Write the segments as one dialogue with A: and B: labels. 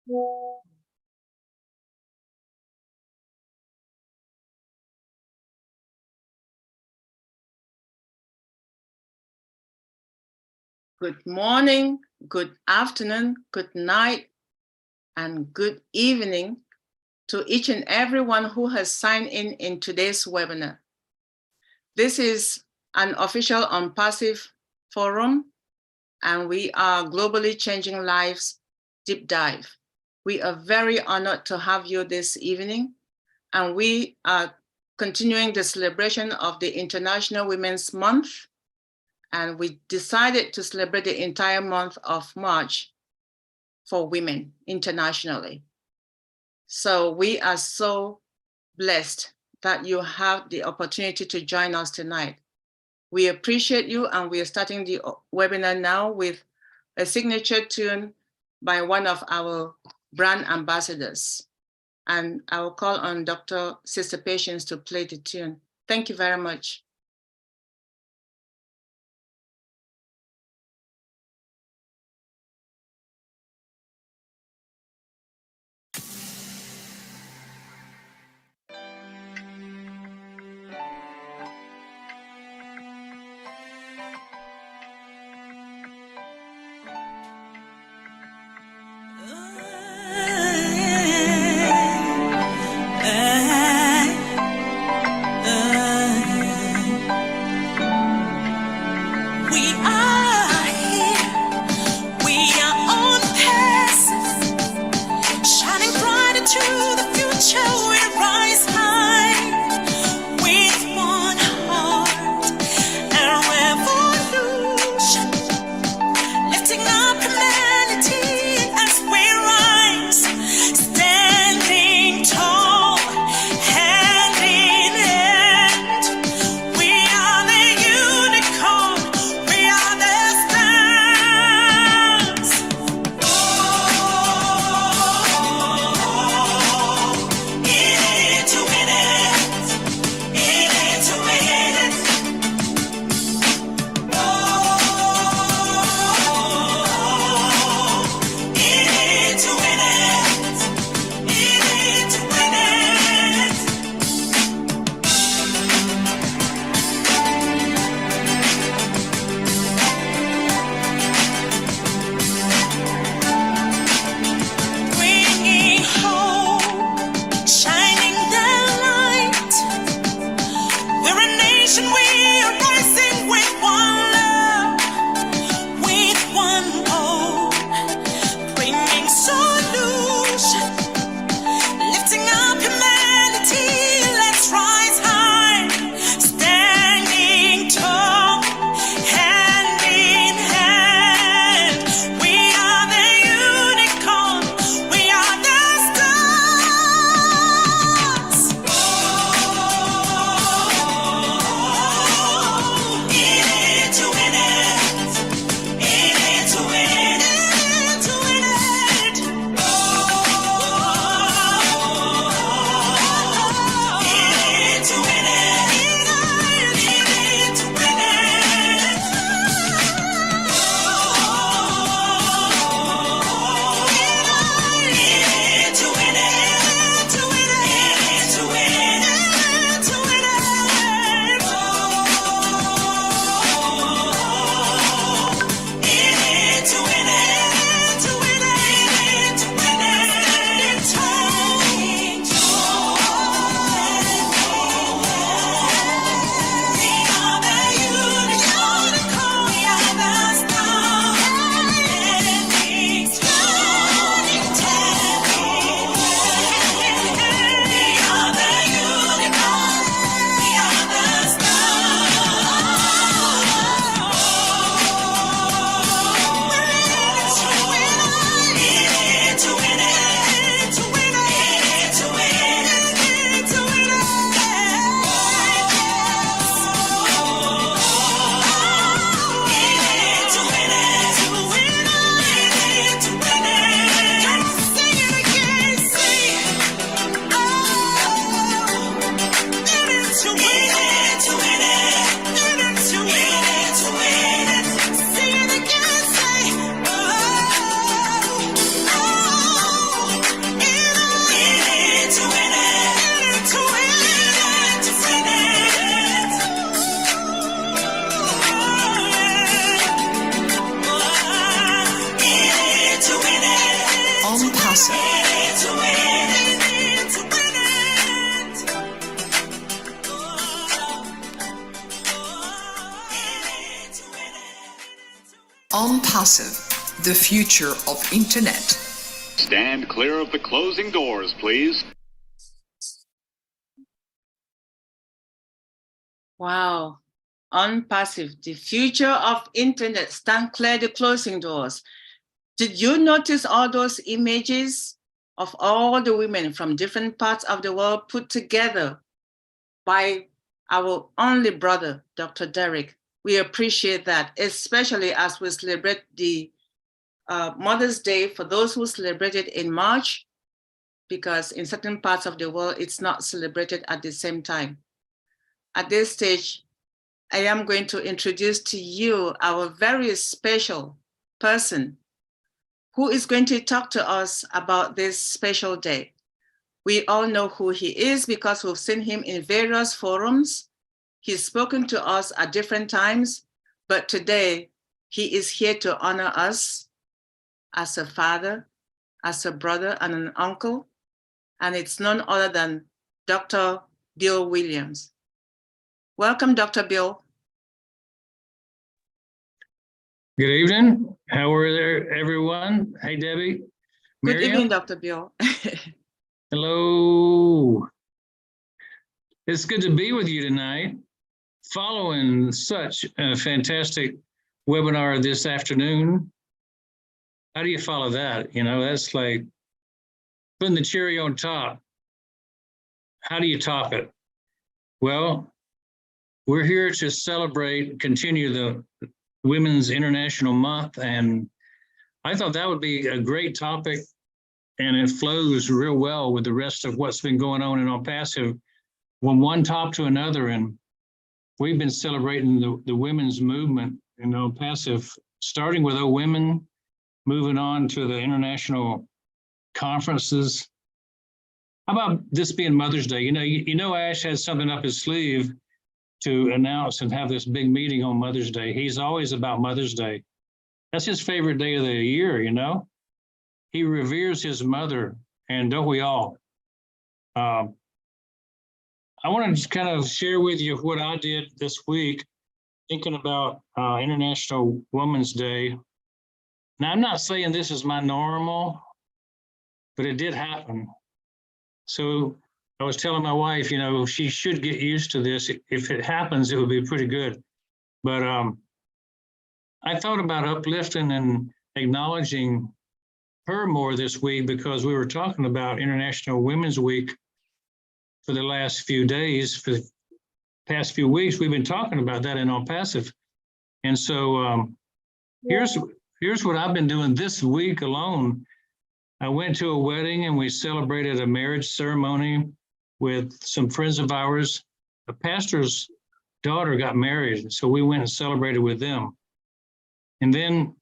A: Good morning, good afternoon, good night, and good evening to each and everyone who has signed in today's webinar. This is an official ONPASSIVE forum, and we are Globally Changing Lives Deep Dive. We are very honored to have you this evening, and we are continuing the celebration of the International Women's Month, and we decided to celebrate the entire month of March for women internationally. So we are so blessed that you have the opportunity to join us tonight. We appreciate you, and we are starting the webinar now with a signature tune by one of our brand ambassadors. And I will call on Dr. Sister Patience to play the tune. Thank you very much.
B: ONPASSIVE, the future of Internet.
C: Stand clear of the closing doors, please.
A: Wow. ONPASSIVE, the future of Internet. Stand clear the closing doors. Did you notice all those images of all the women from different parts of the world put together by our only brother, Dr. Derek? We appreciate that, especially as we celebrate the Mother's Day for those who celebrate it in March, because in certain parts of the world, it's not celebrated at the same time. At this stage, I am going to introduce to you our very special person who is going to talk to us about this special day. We all know who he is because we've seen him in various forums. He's spoken to us at different times, but today he is here to honor us as a father, as a brother and an uncle, and it's none other than Dr. Bill Williams. Welcome, Dr. Bill.
D: Good evening. How are there, everyone? Hey, Debbie.
A: Good
D: Miriam?
A: evening, Dr. Bill.
D: Hello. It's good to be with you tonight, following such a fantastic webinar this afternoon. How do you follow that? You know, that's like putting the cherry on top. How do you top it? Well, we're here to celebrate, continue the Women's International Month, and I thought that would be a great topic, and it flows real well with the rest of what's been going on in ONPASSIVE, from one top to another. And we've been celebrating the women's movement in ONPASSIVE, starting with O Women, moving on to the international conferences. How about this being Mother's Day? You know, Ash has something up his sleeve to announce and have this big meeting on Mother's Day. He's always about Mother's Day. That's his favorite day of the year, you know? He reveres his mother, and don't we all? I want to just kind of share with you what I did this week, thinking about International Women's Day. Now, I'm not saying this is my normal, but it did happen. So I was telling my wife, you know, she should get used to this. If it happens, it would be pretty good. But I thought about uplifting and acknowledging her more this week, because we were talking about International Women's Week for the last few days. For the past few weeks, we've been talking about that in ONPASSIVE. And so here's what I've been doing this week alone. I went to a wedding and we celebrated a marriage ceremony with some friends of ours. A pastor's daughter got married, so we went and celebrated with them. And then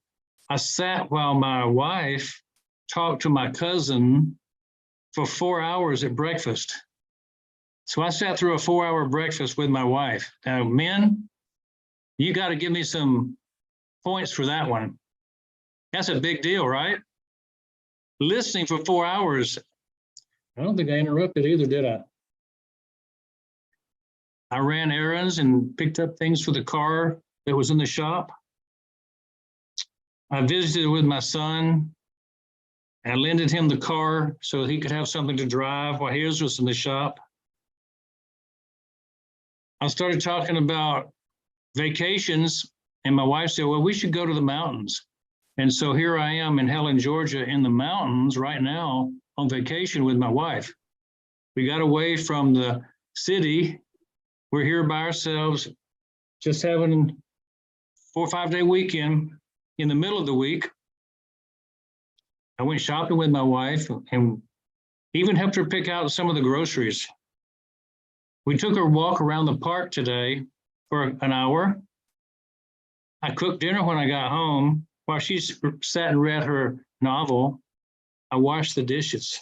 D: I sat while my wife talked to my cousin for 4 hours at breakfast. So I sat through a 4-hour breakfast with my wife. Now, men, you got to give me some points for that one. That's a big deal, right? Listening for 4 hours. I don't think I interrupted either, did I? I ran errands and picked up things for the car that was in the shop. I visited with my son. I lended him the car so he could have something to drive while his was in the shop. I started talking about vacations, and my wife said, well, we should go to the mountains. And so here I am in Helen, Georgia, in the mountains right now on vacation with my wife. We got away from the city. We're here by ourselves, just having a 4 or 5 day weekend in the middle of the week. I went shopping with my wife and even helped her pick out some of the groceries. We took her walk around the park today for an hour. I cooked dinner when I got home. While she sat and read her novel, I washed the dishes.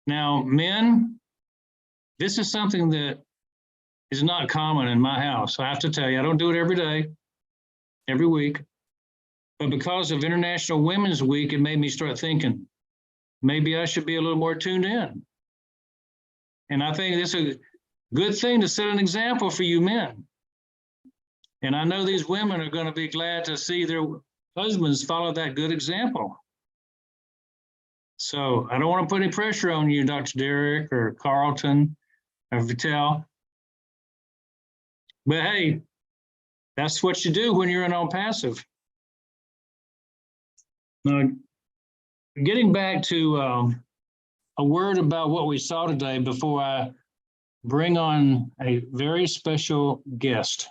D: Now, men, this is something that is not common in my house. I have to tell you, I don't do it every day, every week. But because of International Women's Week, it made me start thinking, maybe I should be a little more tuned in. And I think it's a good thing to set an example for you men. And I know these women are going to be glad to see their husbands follow that good example. So I don't want to put any pressure on you, Dr. Derek or Carlton or Vittel. But hey, that's what you do when you're an ONPASSIVE. Now, getting back to a word about what we saw today before I bring on a very special guest.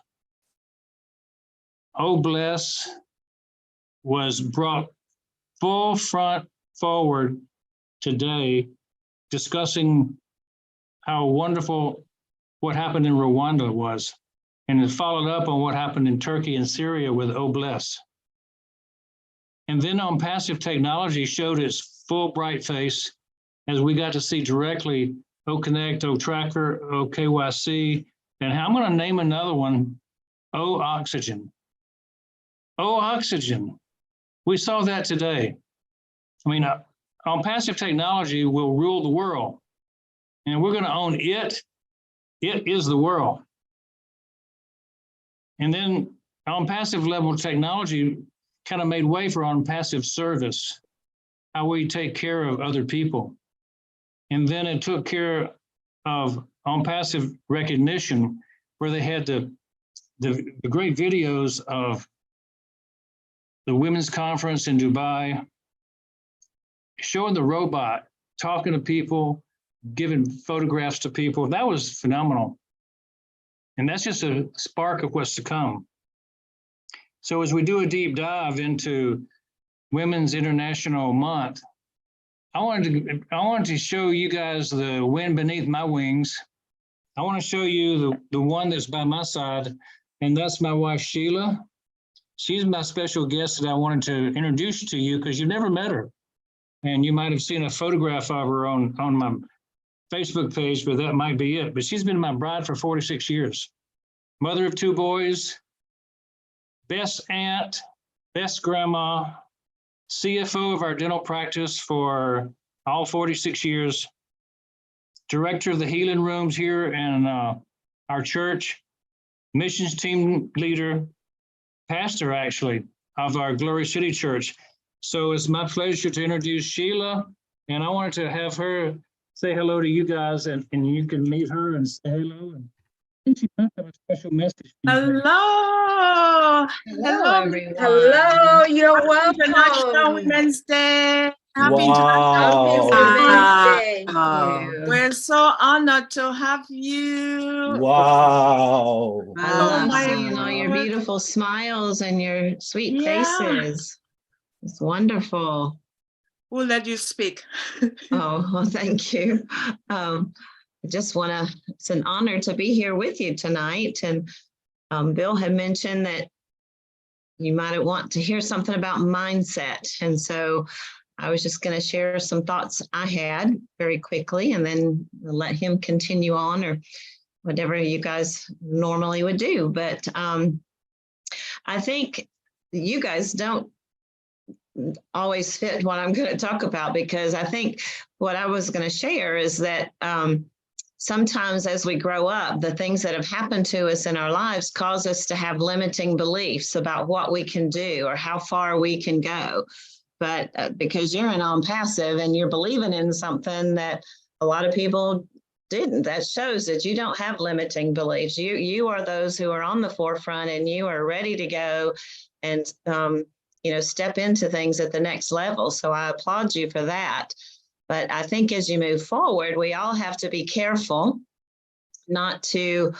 D: Oh Bless was brought full front forward today, discussing how wonderful what happened in Rwanda was, and it followed up on what happened in Turkey and Syria with Oh Bless. And then ONPASSIVE technology showed its full bright face as we got to see directly O Connect, O Tracker, O KYC, and I'm going to name another one, O Oxygen. O Oxygen. We saw that today. I mean, ONPASSIVE technology will rule the world, and we're going to own it. It is the world. And then ONPASSIVE level technology kind of made way for ONPASSIVE service, how we take care of other people. And then it took care of ONPASSIVE recognition, where they had the great videos of the women's conference in Dubai, showing the robot, talking to people, giving photographs to people. That was phenomenal. And that's just a spark of what's to come. So as we do a deep dive into Women's International Month, I wanted to show you guys the wind beneath my wings. I want to show you the one that's by my side, and that's my wife, Sheila. She's my special guest that I wanted to introduce to you because you've never met her. And you might have seen a photograph of her on my Facebook page, but that might be it. But she's been my bride for 46 years. Mother of 2 boys, best aunt, best grandma, CFO of our dental practice for all 46 years, director of the healing rooms here in our church, missions team leader, pastor actually of our Glory City Church. So it's my pleasure to introduce Sheila, and I wanted to have her say hello to you guys, and you can meet her and say hello. And I think she might have a special message.
A: Hello.
E: Hello, everyone.
F: Hello, you're
A: Happy International
F: welcome.
A: Women's Day. Happy
F: Happy
A: International Women's
F: Women's
A: Day.
F: Day.
A: We're so honored to have you.
E: Wow.
F: I
A: Oh
F: love
A: my
F: seeing all your
A: God.
F: beautiful smiles and your sweet
A: Yeah.
F: faces. It's wonderful.
A: We'll let you speak.
F: Oh, well, thank you. I just want to, it's an honor to be here with you tonight. And Bill had mentioned that you might want to hear something about mindset. And so I was just going to share some thoughts I had very quickly, and then let him continue on or whatever you guys normally would do. But I think you guys don't always fit what I'm going to talk about, because I think what I was going to share is that sometimes as we grow up, the things that have happened to us in our lives cause us to have limiting beliefs about what we can do or how far we can go. But because you're an ONPASSIVE and you're believing in something that a lot of people didn't, that shows that you don't have limiting beliefs. You are those who are on the forefront, and you are ready to go and step into things at the next level. So I applaud you for that. But I think as you move forward, we all have to be careful not to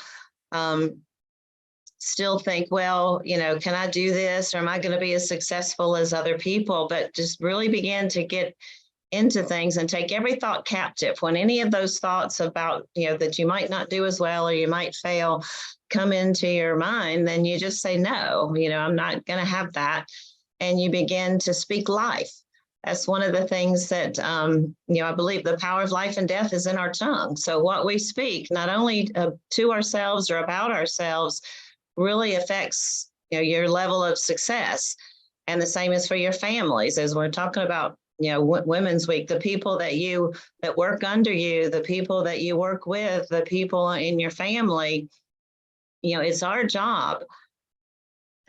F: still think, well, can I do this, or am I going to be as successful as other people? But just really begin to get into things and take every thought captive. When any of those thoughts about, that you might not do as well or you might fail come into your mind, then you just say, no, I'm not going to have that. And you begin to speak life. That's one of the things that, I believe the power of life and death is in our tongue. So what we speak, not only to ourselves or about ourselves, really affects, your level of success. And the same is for your families. As we're talking about, Women's Week, the people that work under you, the people that you work with, the people in your family, it's our job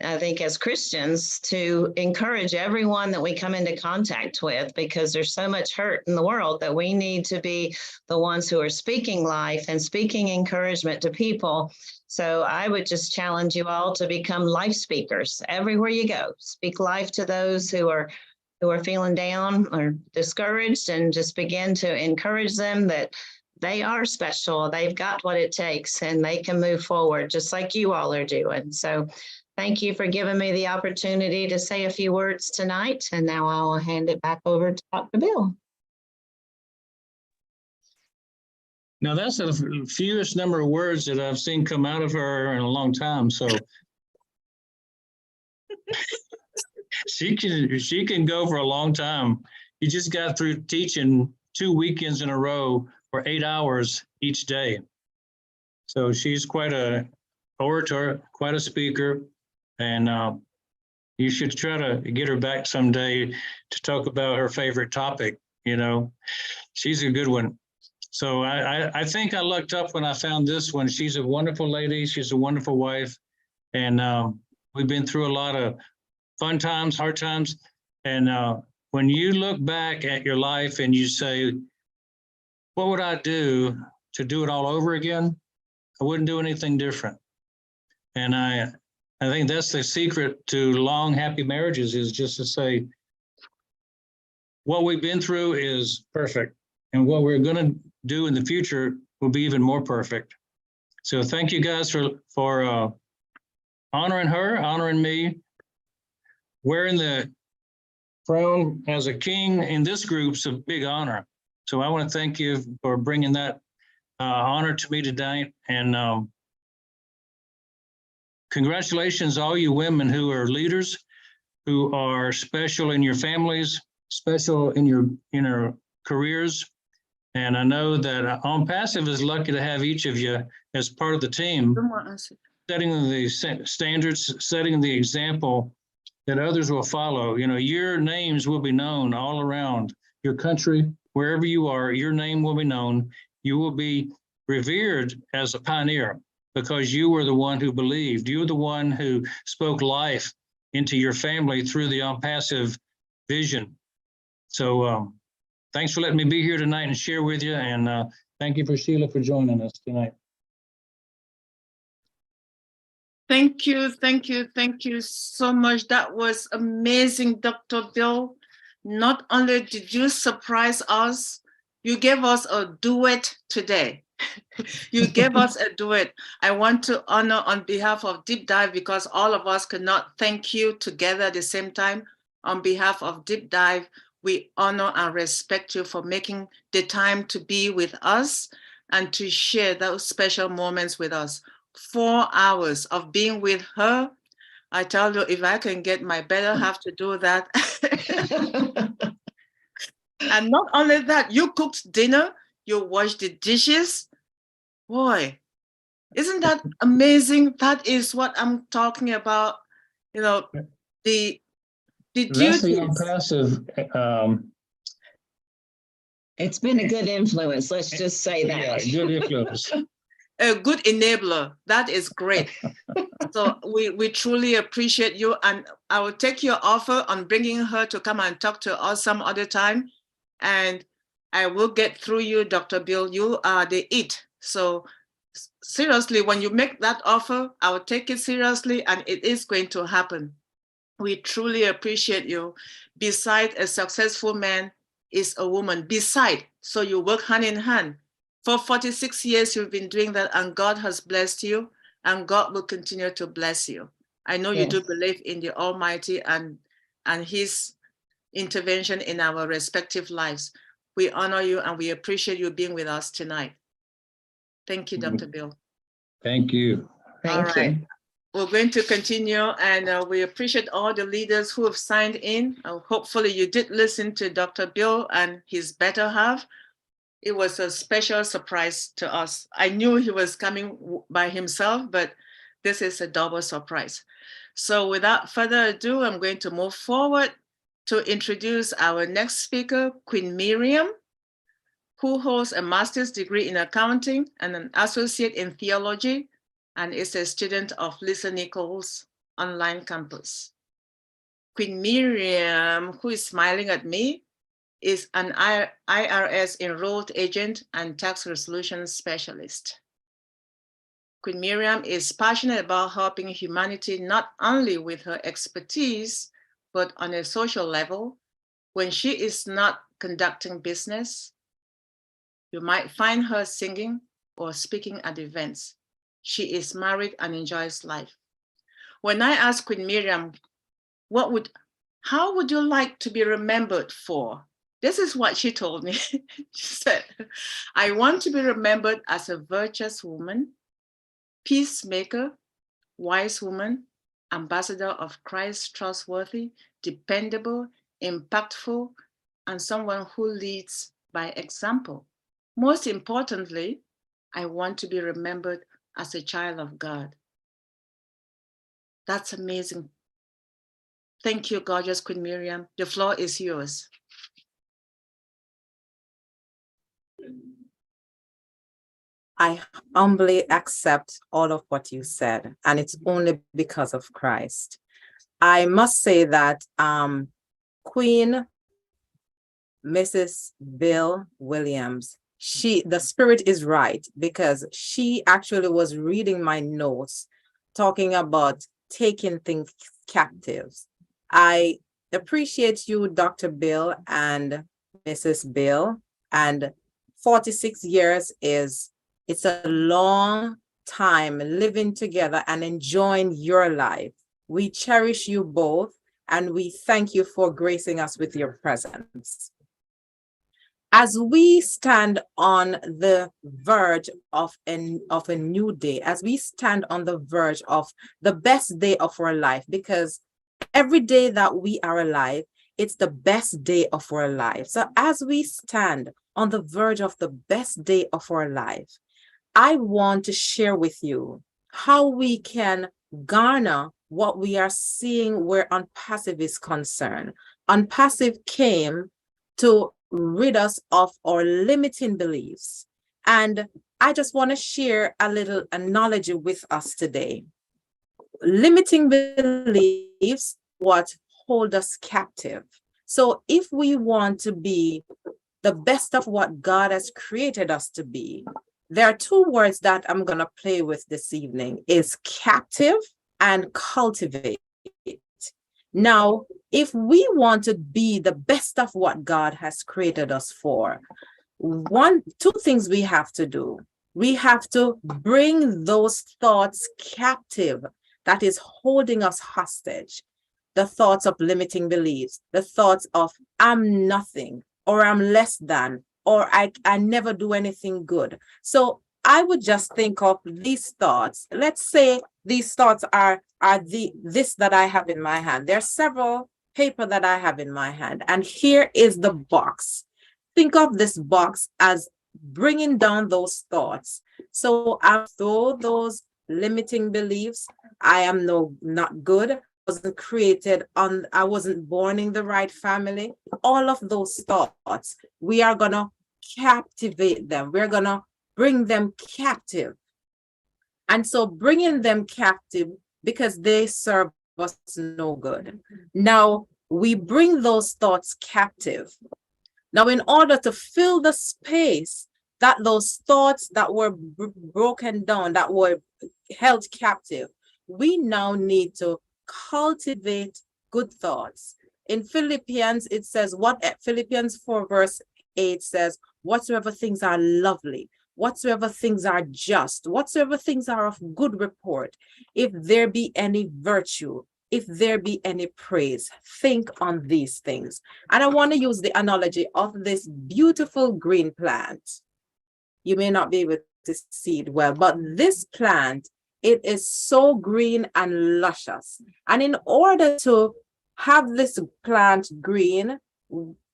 F: I think as Christians, to encourage everyone that we come into contact with, because there's so much hurt in the world that we need to be the ones who are speaking life and speaking encouragement to people. So I would just challenge you all to become life speakers everywhere you go. Speak life to those who are feeling down or discouraged, and just begin to encourage them that they are special. They've got what it takes and they can move forward just like you all are doing. So thank you for giving me the opportunity to say a few words tonight. And now I'll hand it back over to Dr. Bill.
D: Now that's the fewest number of words that I've seen come out of her in a long time. So she can go for a long time. You just got through teaching 2 weekends in a row for 8 hours each day. So she's quite a orator, quite a speaker, and you should try to get her back someday to talk about her favorite topic. You know, she's a good one. So I think I lucked up when I found this one. She's a wonderful lady. She's a wonderful wife. And we've been through a lot of fun times, hard times. And when you look back at your life and you say, what would I do to do it all over again? I wouldn't do anything different. And I think that's the secret to long, happy marriages, is just to say, what we've been through is perfect. And what we're going to do in the future will be even more perfect. So thank you guys for honoring her, honoring me. Wearing the crown as a king in this group's a big honor. So I want to thank you for bringing that honor to me tonight. And congratulations, all you women who are leaders, who are special in your families, special in your careers. And I know that ONPASSIVE is lucky to have each of you as part of the team, setting the standards, setting the example that others will follow. You know, your names will be known all around your country, wherever you are, your name will be known. You will be revered as a pioneer because you were the one who believed. You were the one who spoke life into your family through the ONPASSIVE vision. So thanks for letting me be here tonight and share with you. And thank you for Sheila for joining us tonight.
A: Thank you, thank you, thank you so much. That was amazing, Dr. Bill. Not only did you surprise us, you gave us a duet today. You gave us a duet. I want to honor on behalf of Deep Dive, because all of us could not thank you together at the same time. On behalf of Deep Dive, we honor and respect you for making the time to be with us and to share those special moments with us. 4 hours of being with her. I tell you, if I can get my better half to do that. And not only that, you cooked dinner, you washed the dishes. Boy, isn't that amazing? That is what I'm talking about. You know, the
D: That's the
A: duties.
D: ONPASSIVE.
F: It's been a good influence. Let's just say that.
D: Yeah, good influence.
A: A good enabler. That is great. So we truly appreciate you. And I will take your offer on bringing her to come and talk to us some other time. And I will get through you, Dr. Bill. You are the it. So seriously, when you make that offer, I will take it seriously, and it is going to happen. We truly appreciate you. Beside a successful man is a woman. Beside, so you work hand in hand. For 46 years, you've been doing that, and God has blessed you, and God will continue to bless you. I know you do believe in the Almighty and His intervention in our respective lives. We honor you, and we appreciate you being with us tonight. Thank you, Dr. Bill.
D: Thank you.
F: Thank you.
A: We're going to continue, and we appreciate all the leaders who have signed in. Hopefully you did listen to Dr. Bill and his better half. It was a special surprise to us. I knew he was coming by himself, but this is a double surprise. So without further ado, I'm going to move forward to introduce our next speaker, Queen Miriam, who holds a master's degree in accounting and an associate in theology, and is a student of Lisa Nichols online campus. Queen Miriam, who is smiling at me, is an IRS enrolled agent and tax resolution specialist. Queen Miriam is passionate about helping humanity not only with her expertise, but on a social level. When she is not conducting business, you might find her singing or speaking at events. She is married and enjoys life. When I asked Queen Miriam, how would you like to be remembered for? This is what she told me. She said, I want to be remembered as a virtuous woman, peacemaker, wise woman, ambassador of Christ, trustworthy, dependable, impactful, and someone who leads by example. Most importantly, I want to be remembered as a child of God. That's amazing. Thank you, gorgeous Queen Miriam. The floor is yours.
G: I humbly accept all of what you said, and it's only because of Christ. I must say that Queen Mrs. Bill Williams, the spirit is right, because she actually was reading my notes talking about taking things captives. I appreciate you, Dr. Bill and Mrs. Bill, and 46 years it's a long time living together and enjoying your life. We cherish you both, and we thank you for gracing us with your presence. As we stand on the verge of a new day, as we stand on the verge of the best day of our life, because every day that we are alive, it's the best day of our life. So as we stand on the verge of the best day of our life, I want to share with you how we can garner what we are seeing where ONPASSIVE is concerned. ONPASSIVE came to rid us of our limiting beliefs. And I just want to share a little analogy with us today. Limiting beliefs, what hold us captive. So if we want to be the best of what God has created us to be, there are two words that I'm going to play with this evening, is captive and cultivate. Now, if we want to be the best of what God has created us for, two things we have to do. We have to bring those thoughts captive that is holding us hostage. The thoughts of limiting beliefs, the thoughts of I'm nothing, or I'm less than, or I never do anything good. So I would just think of these thoughts. Let's say these thoughts are this that I have in my hand. There are several paper that I have in my hand, and here is the box. Think of this box as bringing down those thoughts. So I throw those limiting beliefs. I am not good. I wasn't born in the right family. All of those thoughts, we are gonna captivate them. We're gonna bring them captive. And so bringing them captive, because they serve us no good. Now we bring those thoughts captive. Now, in order to fill the space that those thoughts that were broken down, that were held captive, we now need to cultivate good thoughts. In Philippians, it says, Philippians 4 verse 8 says, whatsoever things are lovely, whatsoever things are just, whatsoever things are of good report, if there be any virtue, if there be any praise, think on these things. And I want to use the analogy of this beautiful green plant. You may not be able to see it well, but this plant, it is so green and luscious. And in order to have this plant green,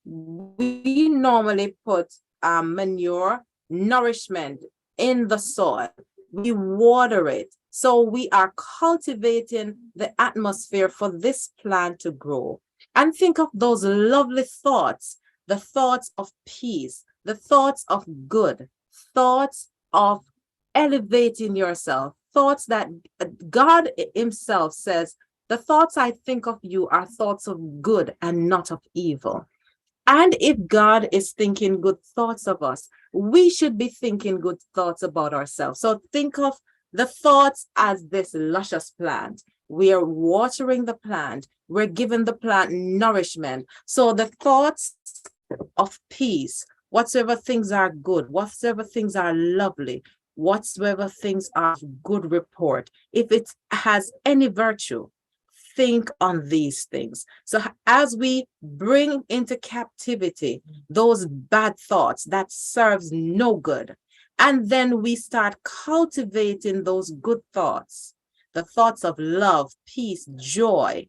G: we normally put manure, nourishment in the soil. We water it. So we are cultivating the atmosphere for this plant to grow. And think of those lovely thoughts, the thoughts of peace, the thoughts of good, thoughts of elevating yourself, thoughts that God himself says The thoughts I think of you are thoughts of good and not of evil. And if God is thinking good thoughts of us, we should be thinking good thoughts about ourselves. So think of the thoughts as this luscious plant. We are watering the plant. We're giving the plant nourishment. So the thoughts of peace, whatsoever things are good, whatsoever things are lovely, whatsoever things are of good report, if it has any virtue, think on these things. So as we bring into captivity those bad thoughts that serves no good, and then we start cultivating those good thoughts, the thoughts of love, peace, joy,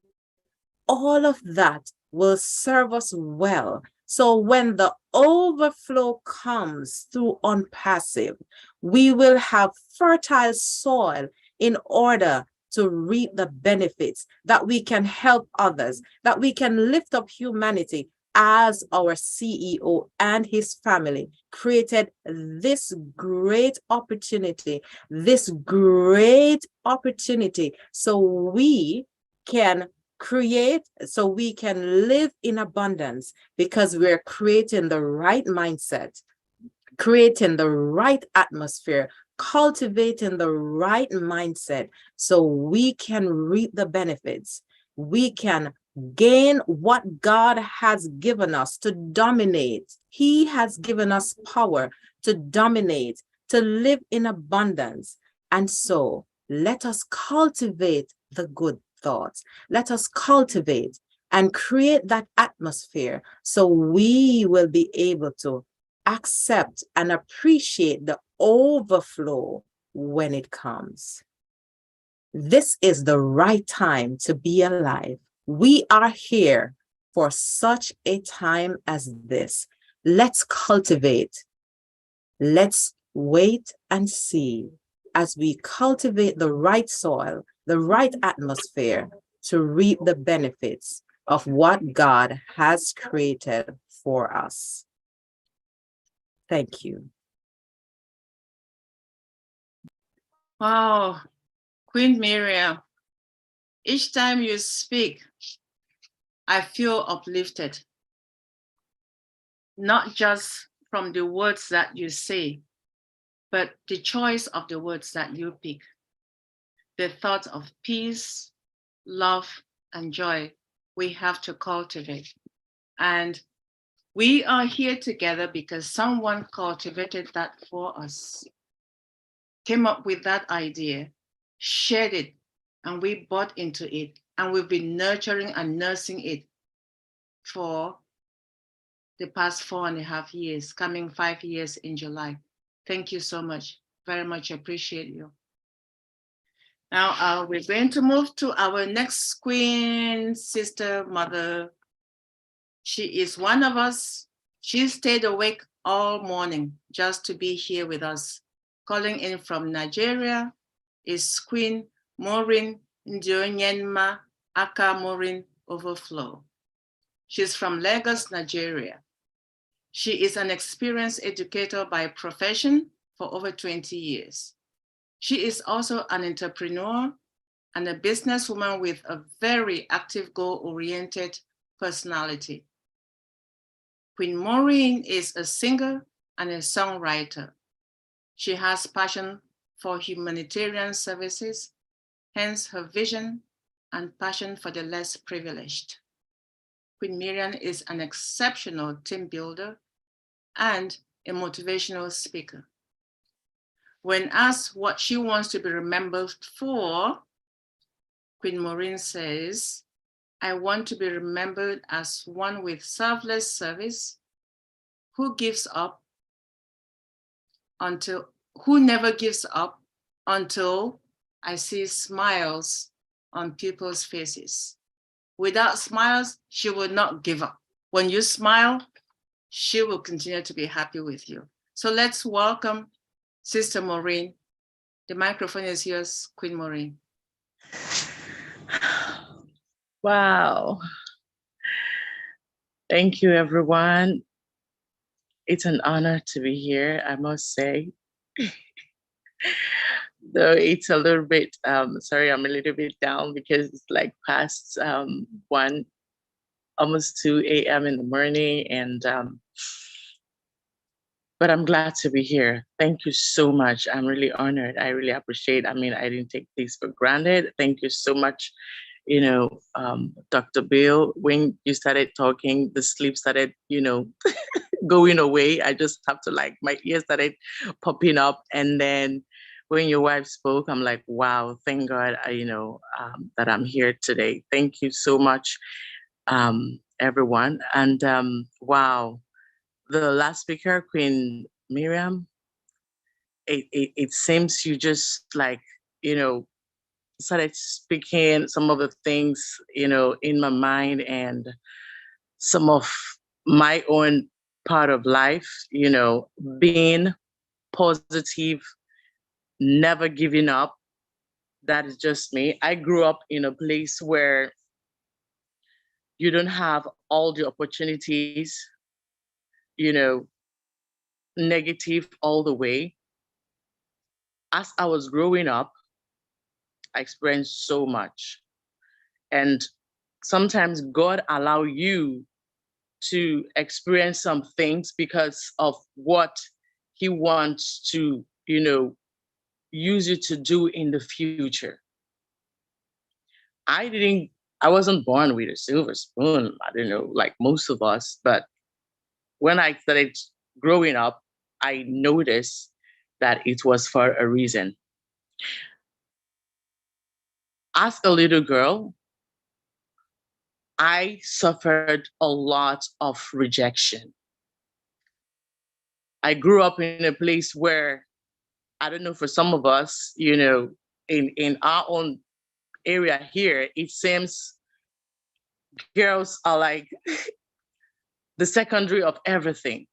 G: all of that will serve us well. So when the overflow comes through ONPASSIVE, we will have fertile soil in order to reap the benefits, that we can help others, that we can lift up humanity, as our CEO and his family created this great opportunity, so we can create, so we can live in abundance, because we're creating the right mindset, creating the right atmosphere, cultivating the right mindset, so we can reap the benefits. We can gain what God has given us to dominate. He has given us power to dominate, to live in abundance. And so let us cultivate the good thoughts. Let us cultivate and create that atmosphere, so we will be able to accept and appreciate the overflow when it comes. This is the right time to be alive. We are here for such a time as this. Let's cultivate. Let's wait and see as we cultivate the right soil, the right atmosphere, to reap the benefits of what God has created for us. Thank you.
A: Wow, Queen Miriam, each time you speak, I feel uplifted. Not just from the words that you say, but the choice of the words that you pick. The thought of peace, love, and joy we have to cultivate. And we are here together because someone cultivated that for us, came up with that idea, shared it, and we bought into it. And we've been nurturing and nursing it for the past 4.5 years, coming 5 years in July. Thank you so much. Very much appreciate you. Now we're going to move to our next queen, sister, mother. She is one of us. She stayed awake all morning just to be here with us. Calling in from Nigeria is Queen Maureen Ndionyenma Aka Maureen Overflow. She's from Lagos, Nigeria. She is an experienced educator by profession for over 20 years. She is also an entrepreneur and a businesswoman with a very active, goal-oriented personality. Queen Maureen is a singer and a songwriter. She has passion for humanitarian services, hence her vision and passion for the less privileged. Queen Miriam is an exceptional team builder and a motivational speaker. When asked what she wants to be remembered for, Queen Maureen says, I want to be remembered as one with selfless service, who never gives up until I see smiles on people's faces. Without smiles, she will not give up. When you smile, she will continue to be happy with you. So let's welcome Sister Maureen. The microphone is yours, Queen Maureen.
H: Wow. Thank you, everyone. It's an honor to be here, I must say. Though it's a little bit, sorry, I'm a little bit down because it's like past 1, almost 2 a.m. in the morning. And, but I'm glad to be here. Thank you so much. I'm really honored. I really appreciate. I mean, I didn't take this for granted. Thank you so much. Dr. Bill, when you started talking, the sleep started, going away. I just have to my ears started popping up. And then when your wife spoke, I'm like, wow, thank God, that I'm here today. Thank you so much, everyone. And wow, the last speaker, Queen Miriam, it seems you just started speaking some of the things, in my mind and some of my own part of life, being positive, never giving up. That is just me. I grew up in a place where you don't have all the opportunities, negative all the way. As I was growing up, I experienced so much. And sometimes God allow you to experience some things because of what he wants to, use you to do in the future. I wasn't born with a silver spoon. I don't know, like most of us, but when I started growing up, I noticed that it was for a reason. As a little girl, I suffered a lot of rejection. I grew up in a place where, I don't know, for some of us, in our own area here, it seems girls are like the secondary of everything.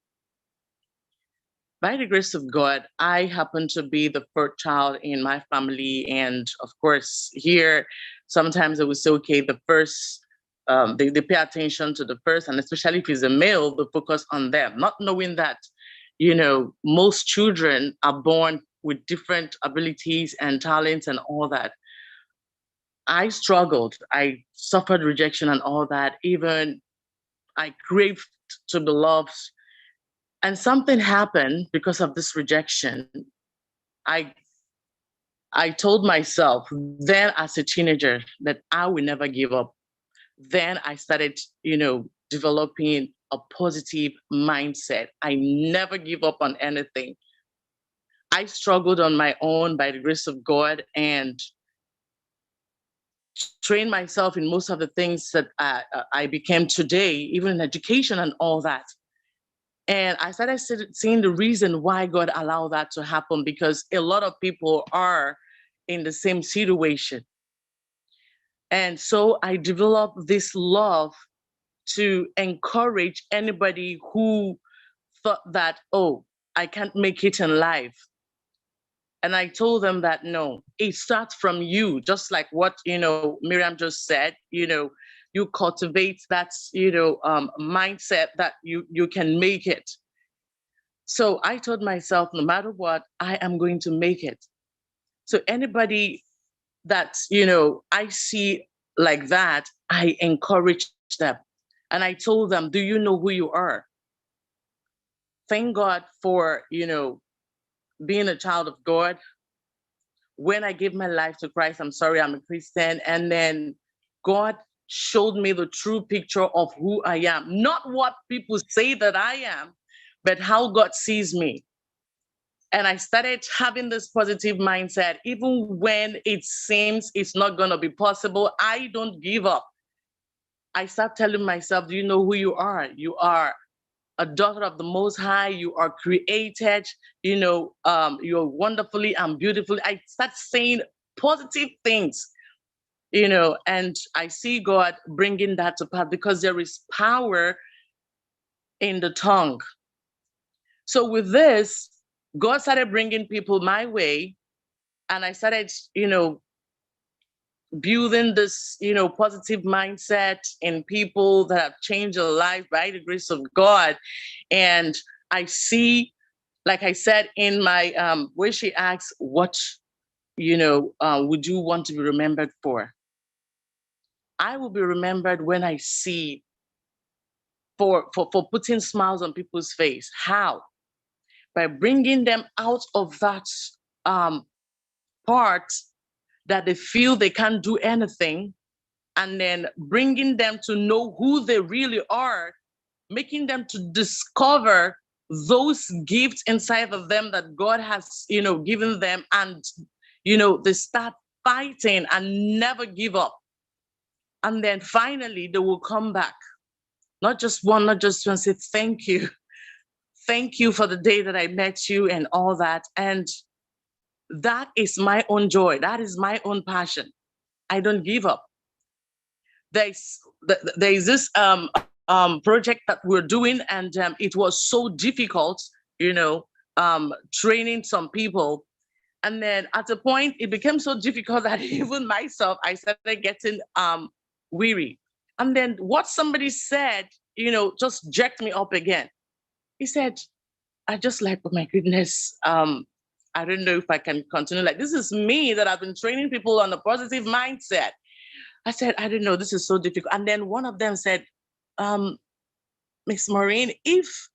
H: By the grace of God, I happen to be the first child in my family. And of course, here, sometimes it was okay, the first, they pay attention to the first, and especially if it's a male, they focus on them, not knowing that, most children are born with different abilities and talents and all that. I struggled. I suffered rejection and all that. Even I craved to be loved. And something happened because of this rejection. I I told myself then as a teenager that I will never give up. Then I started, developing a positive mindset. I never give up on anything. I struggled on my own by the grace of God and trained myself in most of the things that I became today, even in education and all that. And I started seeing the reason why God allowed that to happen, because a lot of people are in the same situation. And so I developed this love to encourage anybody who thought that, oh, I can't make it in life. And I told them that, no, it starts from you, just like what, Miriam just said, you cultivate that, mindset that you can make it. So I told myself, no matter what, I am going to make it. So anybody that, I see like that, I encourage them. And I told them, do you know who you are? Thank God for, being a child of God. When I gave my life to Christ, I'm sorry, I'm a Christian. And then God showed me the true picture of who I am. Not what people say that I am, but how God sees me. And I started having this positive mindset. Even when it seems it's not going to be possible, I don't give up. I start telling myself, do you know who you are? You are a daughter of the Most High. You are created, you're wonderfully and beautifully. I start saying positive things, and I see God bringing that to pass because there is power in the tongue. So with this, God started bringing people my way, and I started, building this, positive mindset in people that have changed their life by the grace of God. And I see, like I said in my, where she asks, what would you want to be remembered for? I will be remembered when I see for putting smiles on people's face. How? By bringing them out of that part that they feel they can't do anything, and then bringing them to know who they really are, making them to discover those gifts inside of them that God has, given them, and, they start fighting and never give up. And then finally, they will come back. Not just one, not just one, say, thank you. Thank you for the day that I met you and all that. And that is my own joy. That is my own passion. I don't give up. There's this project that we're doing, and it was so difficult, training some people. And then at a point, it became so difficult that even myself, I started getting weary. And then what somebody said, just jerked me up again. He said, I just like, oh my goodness, I don't know if I can continue. Like, this is me that I've been training people on a positive mindset. I said, I don't know, this is so difficult. And then one of them said, Miss Maureen, if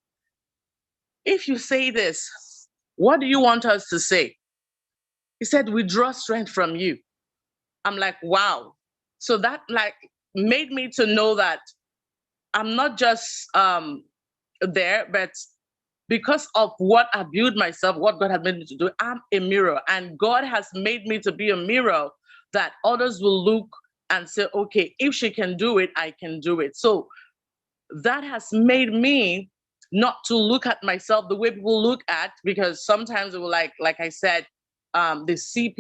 H: you say this, what do you want us to say? He said, we draw strength from you. I'm like, wow. So that made me to know that I'm not just there, but because of what I built myself, what God has made me to do, I'm a mirror. And God has made me to be a mirror that others will look and say, okay, if she can do it, I can do it. So that has made me not to look at myself the way people look at, because sometimes it will like I said, they see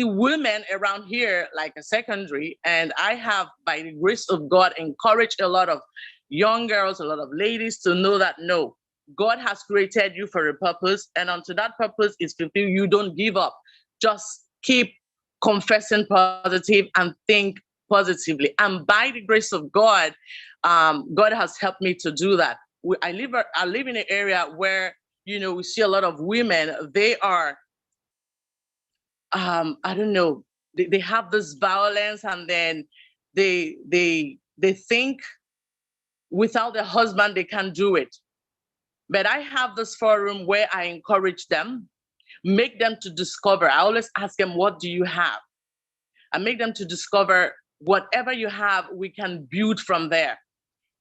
H: women around here like a secondary. And I have, by the grace of God, encouraged a lot of young girls, a lot of ladies to know that, no, God has created you for a purpose. And until that purpose is fulfilled, you don't give up. Just keep confessing positive and think positively. And by the grace of God, God has helped me to do that. I live in an area where, we see a lot of women. They are, I don't know, they have this violence, and then they think without their husband, they can't do it. But I have this forum where I encourage them, make them to discover. I always ask them, what do you have? I make them to discover whatever you have, we can build from there.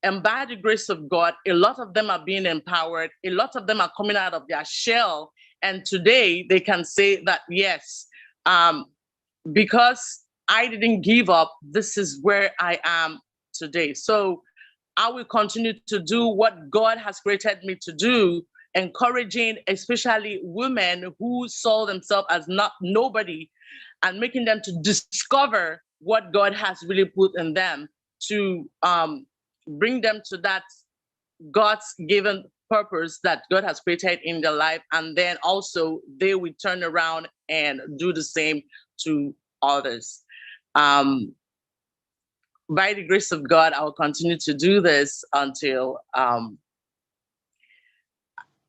H: And by the grace of God, a lot of them are being empowered. A lot of them are coming out of their shell. And today they can say that, yes, because I didn't give up, this is where I am today. So I will continue to do what God has created me to do, encouraging especially women who saw themselves as nobody, and making them to discover what God has really put in them, to bring them to that God's given purpose that God has created in their life. And then also they will turn around and do the same to others. By the grace of God, I will continue to do this until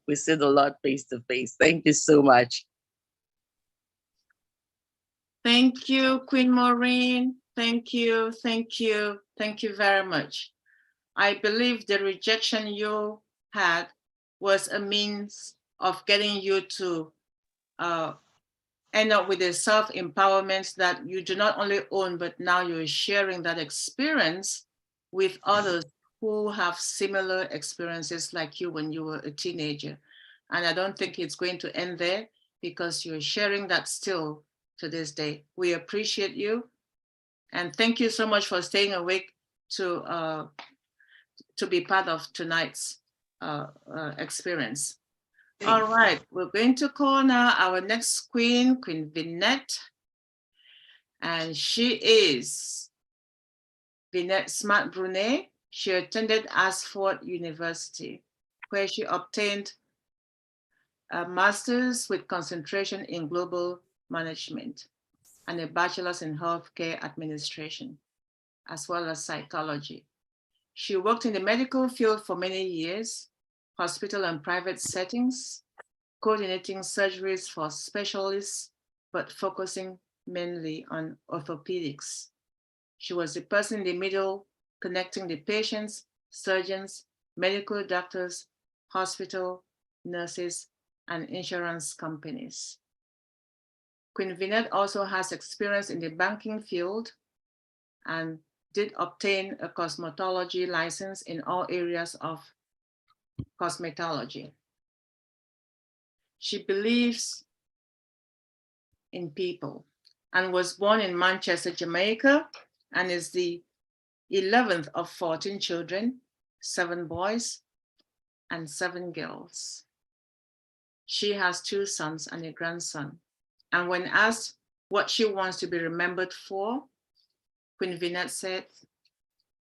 H: we see the Lord face to face. Thank you so much.
A: Thank you, Queen Maureen. Thank you, thank you, thank you very much. I believe the rejection you had was a means of getting you to end up with a self-empowerment that you do not only own, but now you're sharing that experience with others who have similar experiences like you when you were a teenager. And I don't think it's going to end there, because you're sharing that still to this day. We appreciate you. And thank you so much for staying awake to be part of tonight's experience. All right, we're going to call now our next queen, Queen Vinette. And she is Vinette Smart-Brunet. She attended Ashford University, where she obtained a master's with concentration in global management and a bachelor's in healthcare administration, as well as psychology. She worked in the medical field for many years, hospital and private settings, coordinating surgeries for specialists but focusing mainly on orthopedics. She was the person in the middle connecting the patients, surgeons, medical doctors, hospital, nurses, and insurance companies. Queen Vinette also has experience in the banking field and did obtain a cosmetology license in all areas of cosmetology. She believes in people and was born in Manchester, Jamaica, and is the 11th of 14 children, 7 boys and 7 girls. She has 2 sons and a grandson. And when asked what she wants to be remembered for, Queen Vinette said,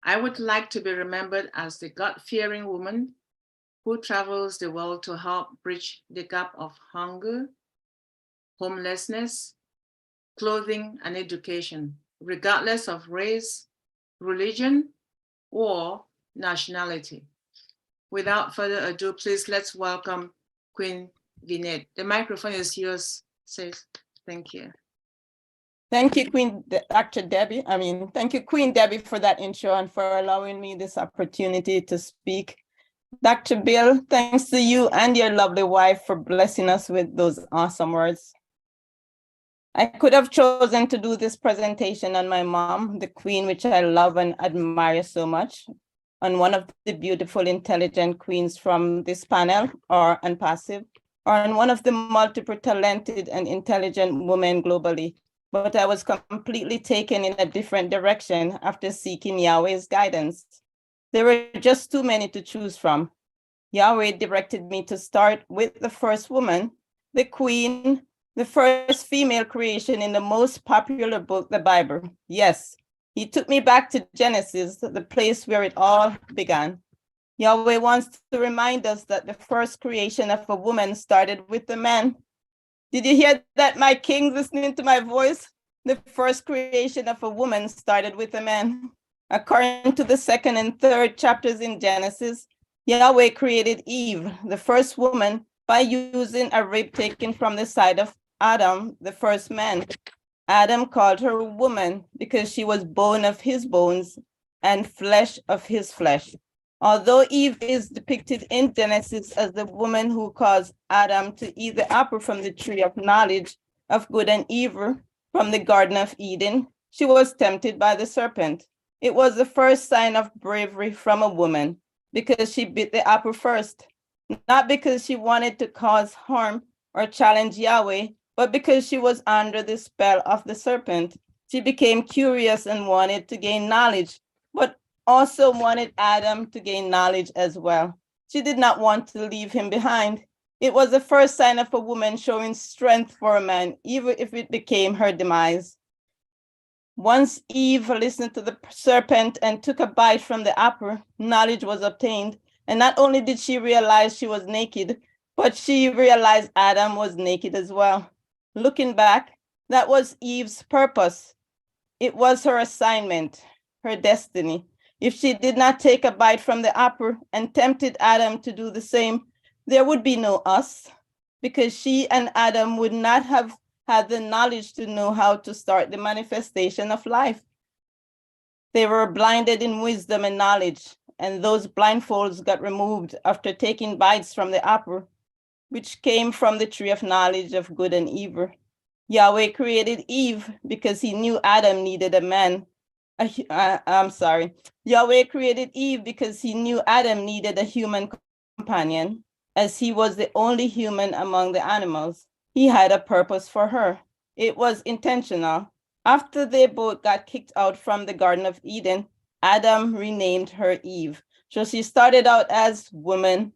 A: "I would like to be remembered as the God-fearing woman who travels the world to help bridge the gap of hunger, homelessness, clothing, and education, regardless of race, religion, or nationality." Without further ado, please let's welcome Queen Vinette. The microphone is yours, sis. Thank you.
I: Thank you, Dr. Debbie. Thank you, Queen Debbie, for that intro and for allowing me this opportunity to speak. Dr. Bill, thanks to you and your lovely wife for blessing us with those awesome words. I could have chosen to do this presentation on my mom, the Queen, which I love and admire so much, on one of the beautiful, intelligent queens from this panel, or ONPASSIVE, or on one of the multiple talented and intelligent women globally. But I was completely taken in a different direction after seeking Yahweh's guidance. There were just too many to choose from. Yahweh directed me to start with the first woman, the Queen, the first female creation in the most popular book, the Bible. Yes, he took me back to Genesis, the place where it all began. Yahweh wants to remind us that the first creation of a woman started with a man. Did you hear that, my king, listening to my voice? The first creation of a woman started with a man. According to the 2nd and 3rd chapters in Genesis, Yahweh created Eve, the first woman, by using a rib taken from the side of Adam, the first man. Adam called her woman because she was bone of his bones and flesh of his flesh. Although Eve is depicted in Genesis as the woman who caused Adam to eat the apple from the tree of knowledge of good and evil from the Garden of Eden, she was tempted by the serpent. It was the first sign of bravery from a woman because she bit the apple first, not because she wanted to cause harm or challenge Yahweh, but because she was under the spell of the serpent. She became curious and wanted to gain knowledge, but also wanted Adam to gain knowledge as well. She did not want to leave him behind. It was the first sign of a woman showing strength for a man, even if it became her demise. Once Eve listened to the serpent and took a bite from the apple, knowledge was obtained. And not only did she realize she was naked, but she realized Adam was naked as well. Looking back, that was Eve's purpose. It was her assignment, her destiny. If she did not take a bite from the apple and tempted Adam to do the same, there would be no us, because she and Adam would not have had the knowledge to know how to start the manifestation of life. They were blinded in wisdom and knowledge, and those blindfolds got removed after taking bites from the apple, which came from the tree of knowledge of good and evil. Yahweh created Eve because he knew Adam needed a man. Yahweh created Eve because he knew Adam needed a human companion, as he was the only human among the animals. He had a purpose for her. It was intentional. After they both got kicked out from the Garden of Eden, Adam renamed her Eve. So she started out as woman,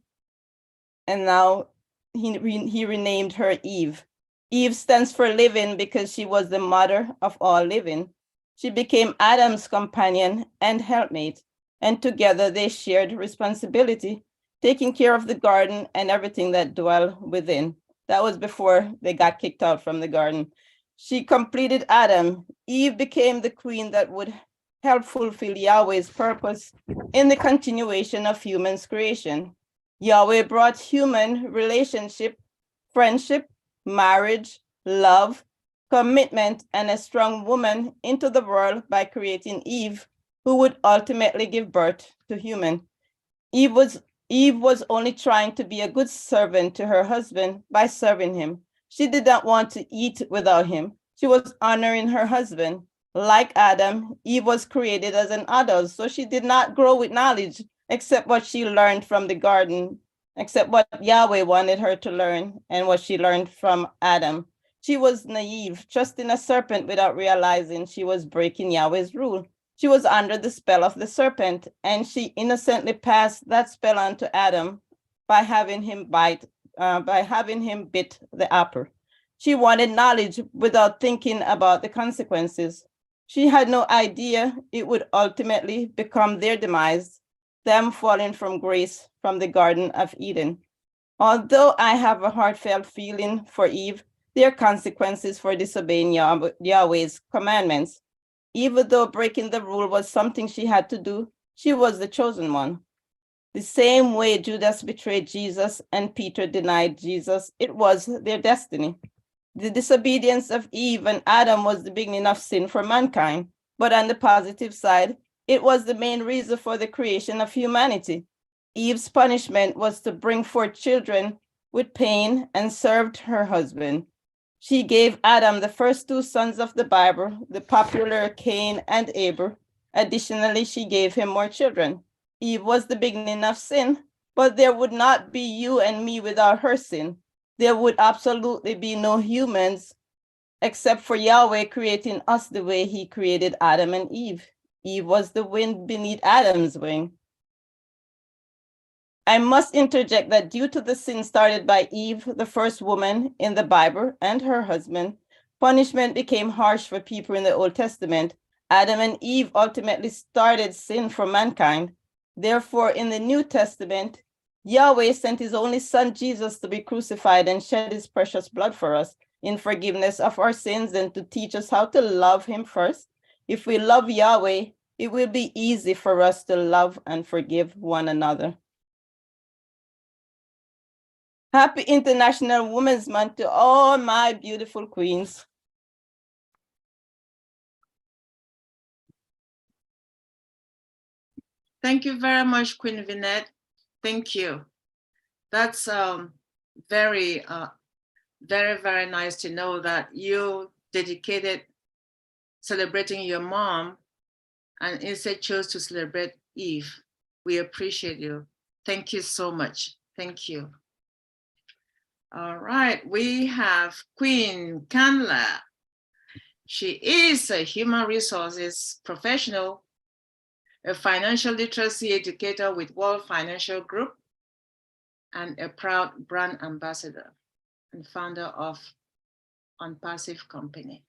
I: and now he renamed her Eve. Eve stands for living because she was the mother of all living. She became Adam's companion and helpmate, and together they shared responsibility, taking care of the garden and everything that dwelled within. That was before they got kicked out from the garden. She completed Adam. Eve became the queen that would help fulfill Yahweh's purpose in the continuation of human's creation. Yahweh brought human relationship, friendship, marriage, love, commitment, and a strong woman into the world by creating Eve, who would ultimately give birth to human. Eve was only trying to be a good servant to her husband by serving him. She did not want to eat without him. She was honoring her husband. Like Adam, Eve was created as an adult, so she did not grow with knowledge except what she learned from the garden, except what Yahweh wanted her to learn and what she learned from Adam. She was naive, trusting a serpent without realizing she was breaking Yahweh's rule. She was under the spell of the serpent, and she innocently passed that spell on to Adam by having him bit the apple. She wanted knowledge without thinking about the consequences. She had no idea it would ultimately become their demise, them falling from grace from the Garden of Eden. Although I have a heartfelt feeling for Eve, there are consequences for disobeying Yahweh's commandments. Even though breaking the rule was something she had to do, she was the chosen one. The same way Judas betrayed Jesus and Peter denied Jesus, it was their destiny. The disobedience of Eve and Adam was the beginning of sin for mankind, but on the positive side, it was the main reason for the creation of humanity. Eve's punishment was to bring forth children with pain and served her husband. She gave Adam the first two sons of the Bible, the popular Cain and Abel. Additionally, she gave him more children. Eve was the beginning of sin, but there would not be you and me without her sin. There would absolutely be no humans except for Yahweh creating us the way he created Adam and Eve. Eve was the wind beneath Adam's wing. I must interject that due to the sin started by Eve, the first woman in the Bible, and her husband, punishment became harsh for people in the Old Testament. Adam and Eve ultimately started sin for mankind. Therefore, in the New Testament, Yahweh sent his only son, Jesus, to be crucified and shed his precious blood for us in forgiveness of our sins and to teach us how to love him first. If we love Yahweh, it will be easy for us to love and forgive one another. Happy International Women's Month to all my beautiful queens.
A: Thank you very much, Queen Vinette. Thank you. That's very, very nice to know that you dedicated celebrating your mom and instead chose to celebrate Eve. We appreciate you. Thank you so much. Thank you. All right, we have Queen Kanla. She is a human resources professional, a financial literacy educator with World Financial Group, and a proud brand ambassador and founder of ONPASSIVE company.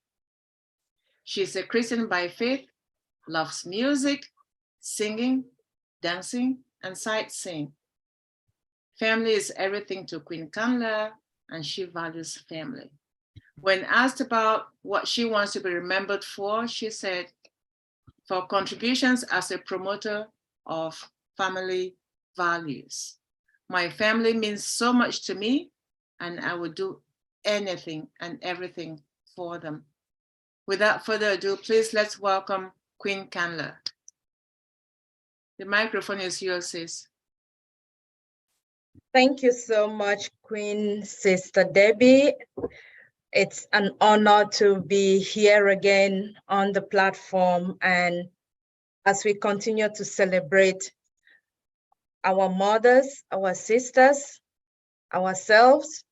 A: She's a Christian by faith, loves music, singing, dancing, and sightseeing. Family is everything to Queen Kanla, and she values family. When asked about what she wants to be remembered for, she said, for contributions as a promoter of family values. My family means so much to me, and I would do anything and everything for them. Without further ado, please let's welcome Queen Kanla. The microphone is yours, sis.
J: Thank you so much, Queen Sister Debbie. It's an honor to be here again on the platform, and as we continue to celebrate our mothers, our sisters, ourselves,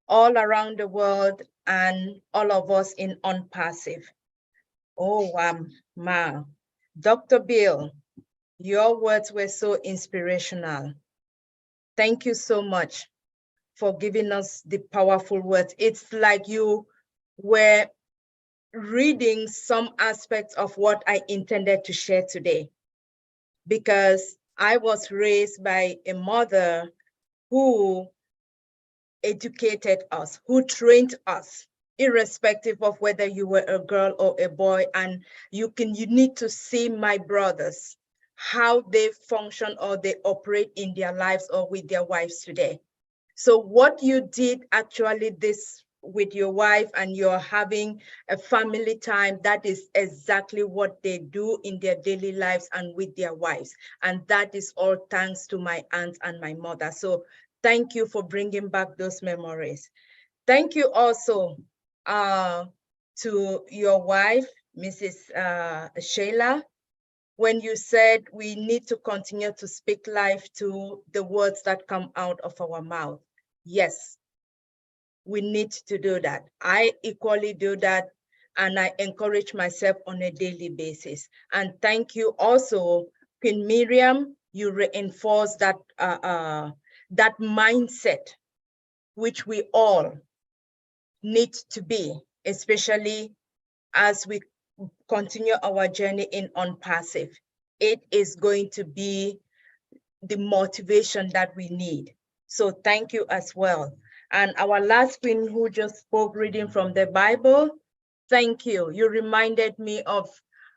J: all around the world, and all of us in ONPASSIVE. Oh, wow. Dr. Bill, your words were so inspirational. Thank you so much for giving us the powerful words. It's like you were reading some aspects of what I intended to share today, because I was raised by a mother who educated us, who trained us, irrespective of whether you were a girl or a boy. And you need to see my brothers, how they function or they operate in their lives or with their wives today. So what you did actually this with your wife and you're having a family time, that is exactly what they do in their daily lives and with their wives. And that is all thanks to my aunt and my mother. So thank you for bringing back those memories. Thank you also to your wife, Mrs. Sheila, when you said we need to continue to speak life to the words that come out of our mouth. Yes, we need to do that. I equally do that, and I encourage myself on a daily basis. And thank you also, Queen Miriam, you reinforce that, that mindset, which we all need to be, especially as we continue our journey in ONPASSIVE. It is going to be the motivation that we need. So thank you as well. And our last queen who just spoke reading from the Bible, thank you. You reminded me of